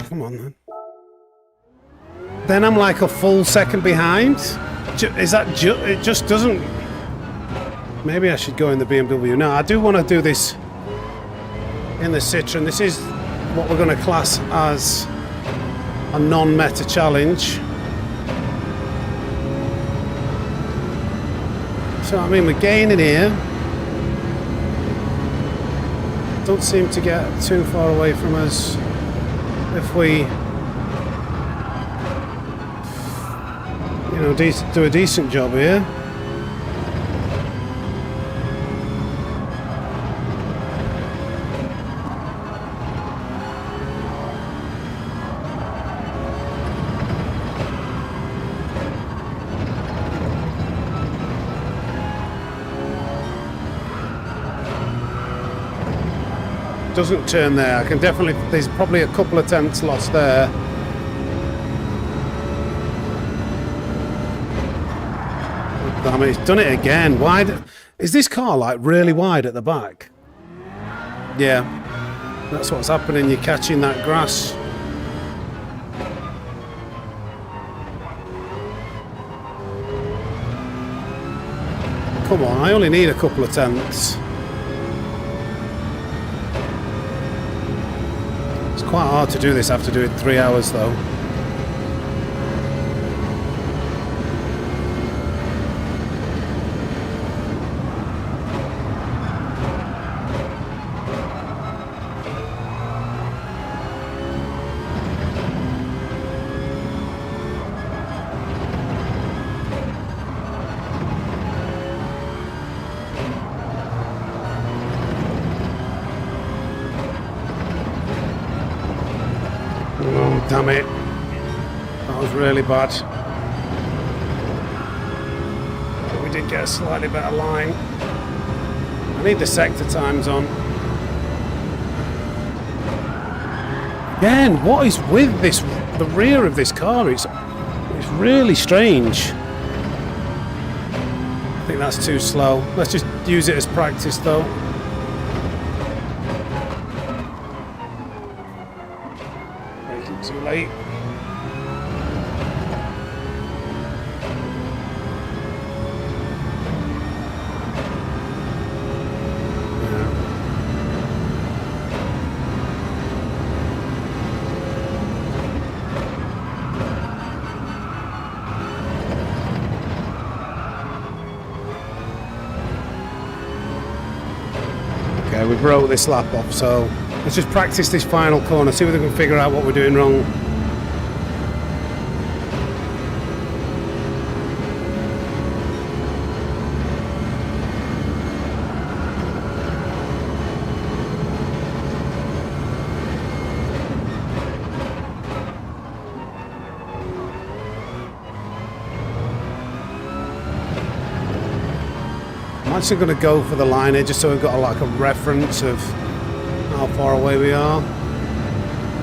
Come on, then. Then I'm like a full second behind. Is that it just doesn't... Maybe I should go in the BMW. No, I do want to do this in the Citroen. This is what we're going to class as a non-meta challenge. So, I mean, we're gaining here. Don't seem to get too far away from us if we, you know, do a decent job here. Doesn't turn there. I can definitely... There's probably a couple of tenths lost there. Damn it, it's done it again. Wide. Is this car like really wide at the back? Yeah, that's what's happening. You're catching that grass. Come on, I only need a couple of tenths. Quite hard to do this after doing 3 hours though. Oh, damn it. That was really bad. But we did get a slightly better line. I need the sector times on. Again, what is with this, the rear of this car? It's really strange. I think that's too slow. Let's just use it as practice though. Too late. Okay, we broke this lap off, so let's just practice this final corner, see whether we can figure out what we're doing wrong. I'm actually going to go for the line here just so we've got like a reference of how far away we are.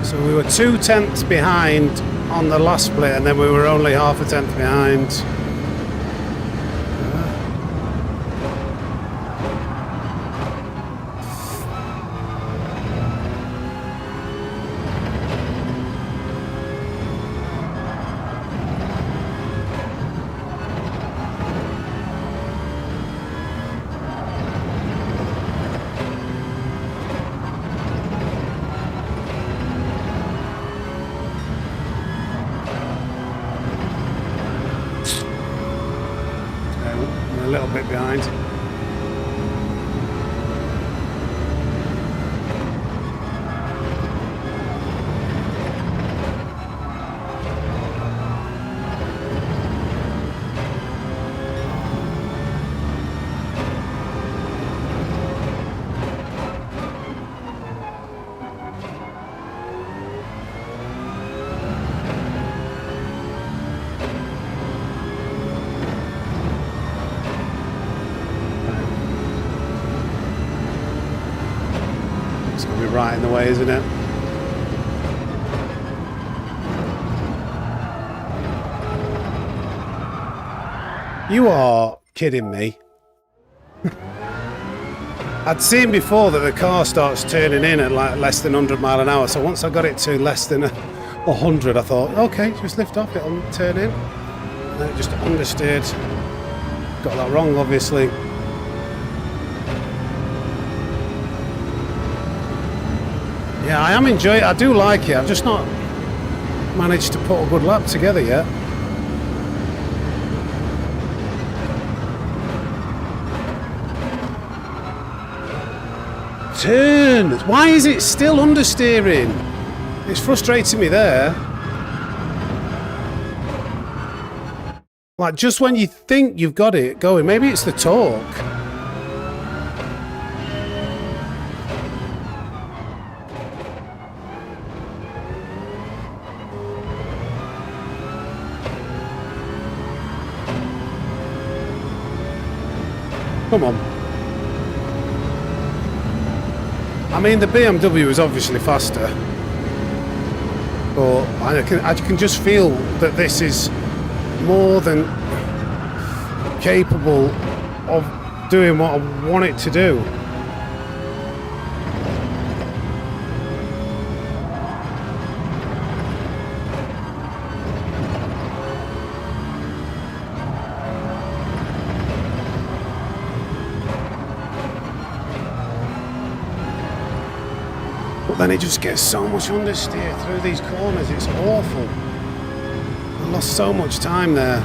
So we were 2 tenths behind on the last split and then we were only half a tenth behind. A little bit behind. right in the way, isn't it? You are kidding me. I'd seen before that the car starts turning in at like less than 100 mile an hour, so once I got it to less than 100, I thought, okay, just lift off, it'll turn in. And then it just understeered. Got that wrong, obviously. Yeah, I am enjoying it. I do like it. I've just not managed to put a good lap together yet. Turn! Why is it still understeering? It's frustrating me there. Like, just when you think you've got it going, maybe it's the torque. Come on. I mean, the BMW is obviously faster, but I can just feel that this is more than capable of doing what I want it to do. But then it just gets so much understeer through these corners, it's awful. I lost so much time there.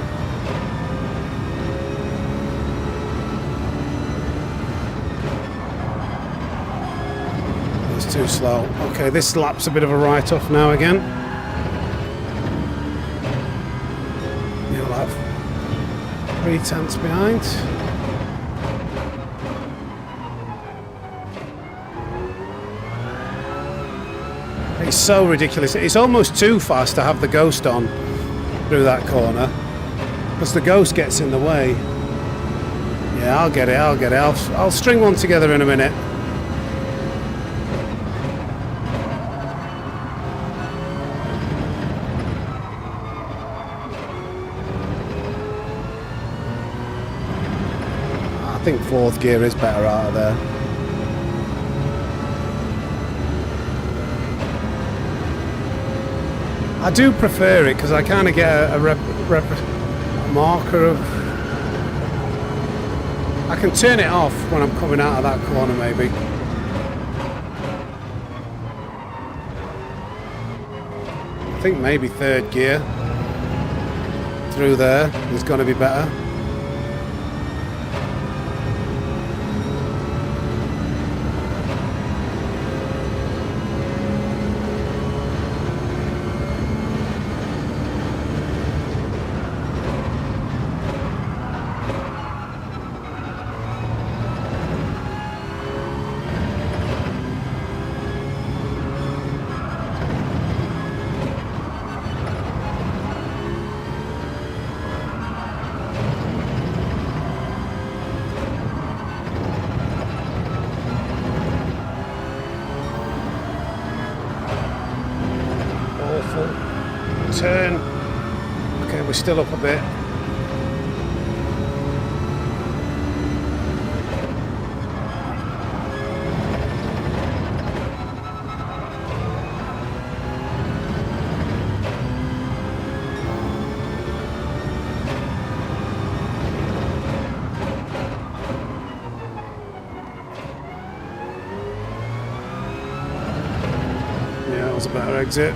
It's too slow. Okay, this lap's a bit of a write-off now again. You'll have 3/10 behind. It's so ridiculous. It's almost too fast to have the Ghost on through that corner, because the Ghost gets in the way. Yeah, I'll get it. I'll string one together in a minute. I think fourth gear is better out of there. I do prefer it because I kind of get a marker of... I can turn it off when I'm coming out of that corner, maybe. I think maybe third gear through there is going to be better. Turn. Okay, we're still up a bit. Yeah, that was a better exit.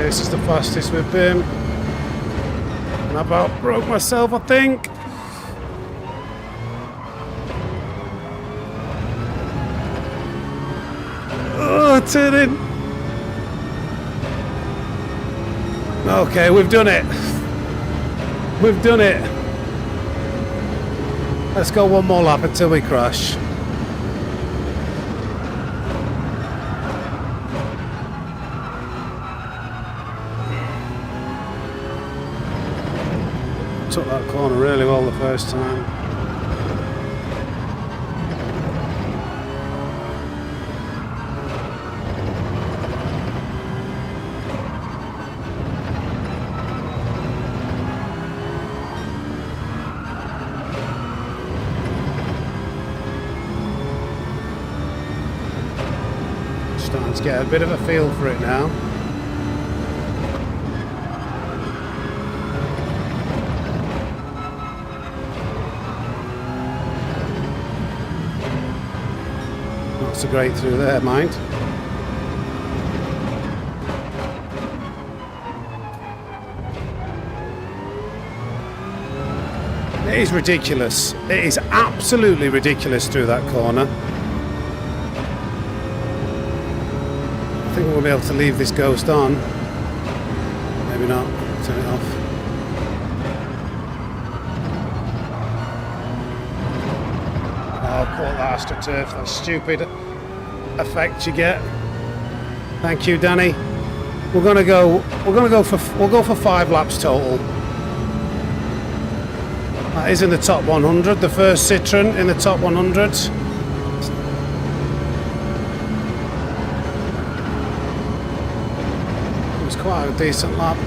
This is the fastest we've been. And I about broke myself, I think. No turning. Okay, we've done it. We've done it. Let's go one more lap until we crash. Took that corner really well the first time. Starting to get a bit of a feel for it now. Not so great through there, mind. It is ridiculous. It is absolutely ridiculous through that corner. I think we'll be able to leave this ghost on. Maybe not. Turn it off. Oh, caught that astroturf. That stupid effect you get. Thank you, Danny. We'll go for 5 laps total. That is in the top 100. The first Citroen in the top 100. Quite a decent lap.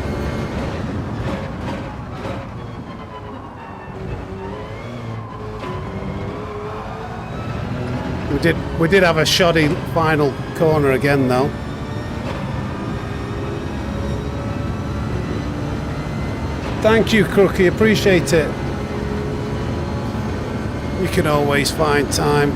We did have a shoddy final corner again though. Thank you, Crookie, appreciate it. You can always find time.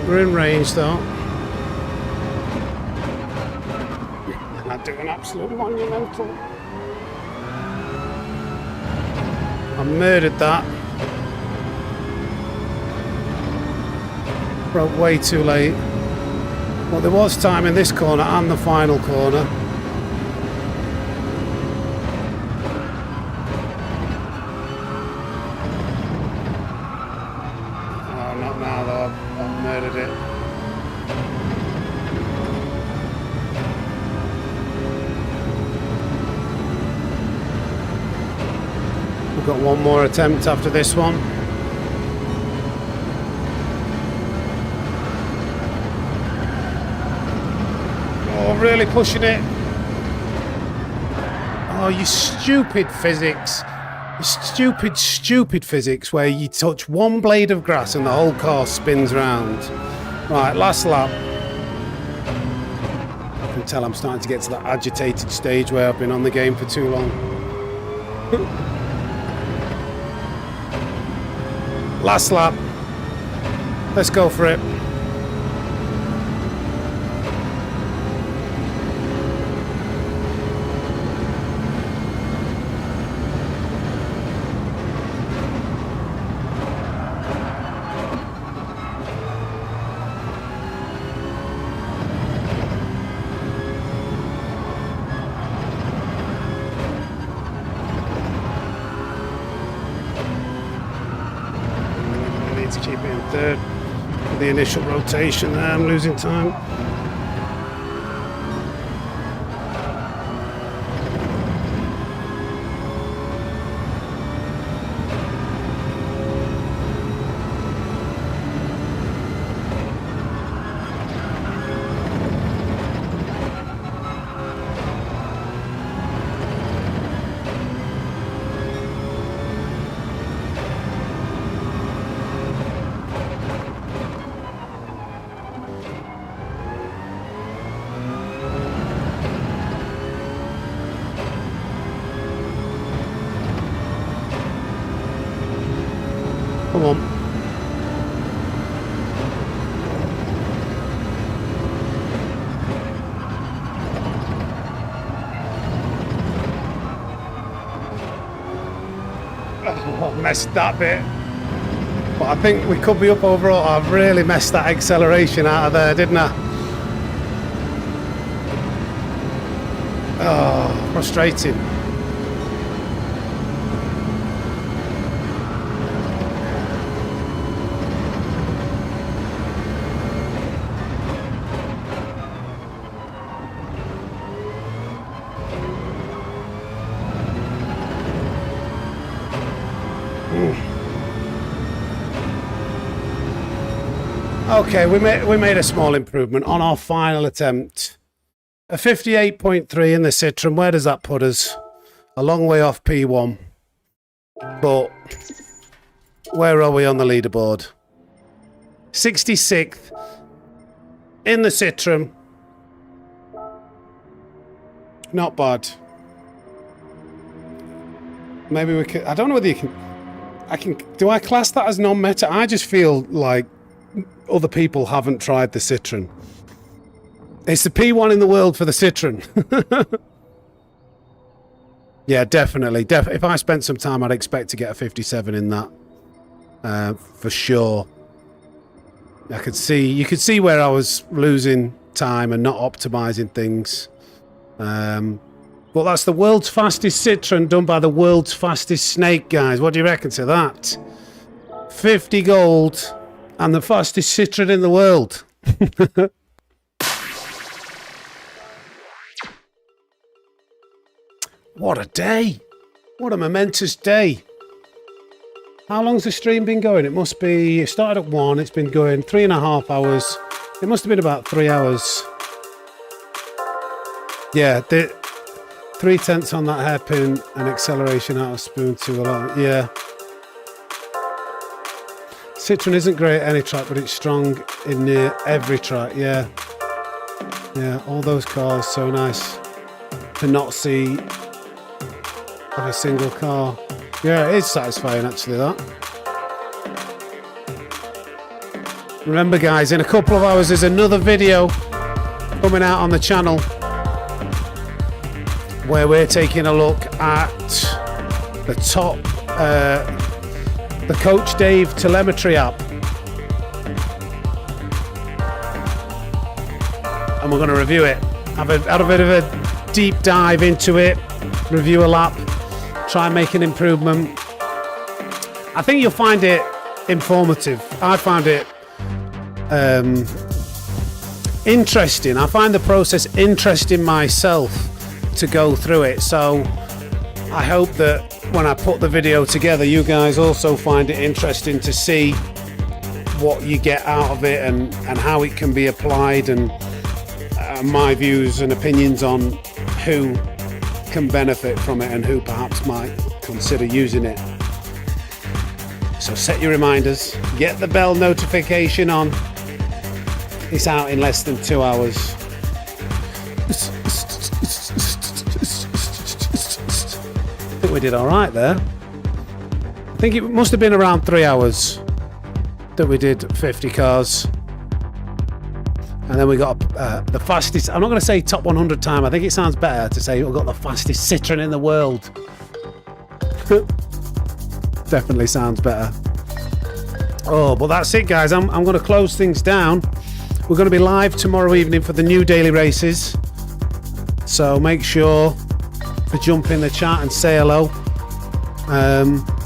We're in range though. Not doing absolute monumental. I murdered that. Broke way too late. Well, there was time in this corner and the final corner. Oh, not now though. I've murdered it. We've got one more attempt after this one. Oh, really pushing it. Oh, you stupid physics. You stupid physics where you touch one blade of grass and the whole car spins round. Right, last lap. I can tell I'm starting to get to that agitated stage where I've been on the game for too long. Last lap. Let's go for it. To keep it in third for the initial rotation there. I'm losing time. Come on. Oh, messed that bit. But I think we could be up overall. I've really messed that acceleration out of there, didn't I? Oh, frustrating. Okay, we made a small improvement on our final attempt. A 58.3 in the Citroen. Where does that put us? A long way off P1. But where are we on the leaderboard? 66th in the Citroen. Not bad. Maybe we could. I don't know whether you can. Do I class that as non-meta? I just feel like other people haven't tried the Citroen. It's the P1 in the world for the Citroen. Yeah, definitely. If I spent some time, I'd expect to get a 57 in that. For sure. You could see where I was losing time and not optimizing things. But that's the world's fastest Citroen done by the world's fastest snake, guys. What do you reckon to that? 50 gold and the fastest Citroen in the world. What a day. What a momentous day. How long's the stream been going? It must be, it started at 1, it's been going 3.5 hours. It must have been about 3 hours. Yeah, 3/10 on that hairpin and acceleration out of spoon to a lot. Yeah. Citroen isn't great at any track, but it's strong in near every track. Yeah. Yeah, all those cars, so nice to not see of a single car. Yeah, it is satisfying actually, that. Remember guys, in a couple of hours there's another video coming out on the channel where we're taking a look at the top the Coach Dave telemetry app, and we're going to review it, have a bit of a deep dive into it, review a lap, try and make an improvement. I think you'll find it informative. I found it interesting. I find the process interesting myself to go through it, so I hope that when I put the video together you guys also find it interesting to see what you get out of it and how it can be applied, and my views and opinions on who can benefit from it and who perhaps might consider using it. So set your reminders, get the bell notification on. It's out in less than 2 hours. I think we did all right there. I think it must have been around 3 hours that we did 50 cars. And then we got the fastest, I'm not going to say top 100 time, I think it sounds better to say we've got the fastest Citroen in the world. Definitely sounds better. Oh, but that's it guys, I'm going to close things down. We're going to be live tomorrow evening for the new daily races. So make sure to jump in the chat and say hello.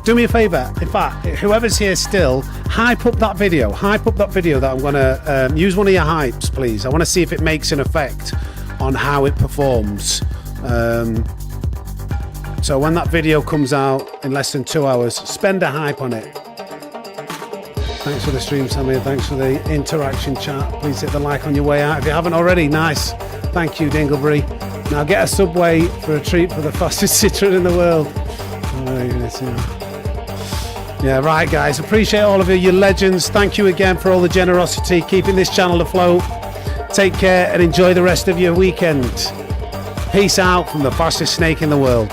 Do me a favour, in fact, whoever's here still, hype up that video that I'm going to use one of your hypes, please. I want to see if it makes an effect on how it performs. So when that video comes out in less than 2 hours, spend a hype on it. Thanks for the stream, Samir. Thanks for the interaction chat. Please hit the like on your way out if you haven't already. Nice. Thank you, Dinglebury. Now get a Subway for a treat for the fastest Citroen in the world. Yeah, right, guys. Appreciate all of you. You're legends. Thank you again for all the generosity, keeping this channel afloat. Take care and enjoy the rest of your weekend. Peace out from the fastest snake in the world.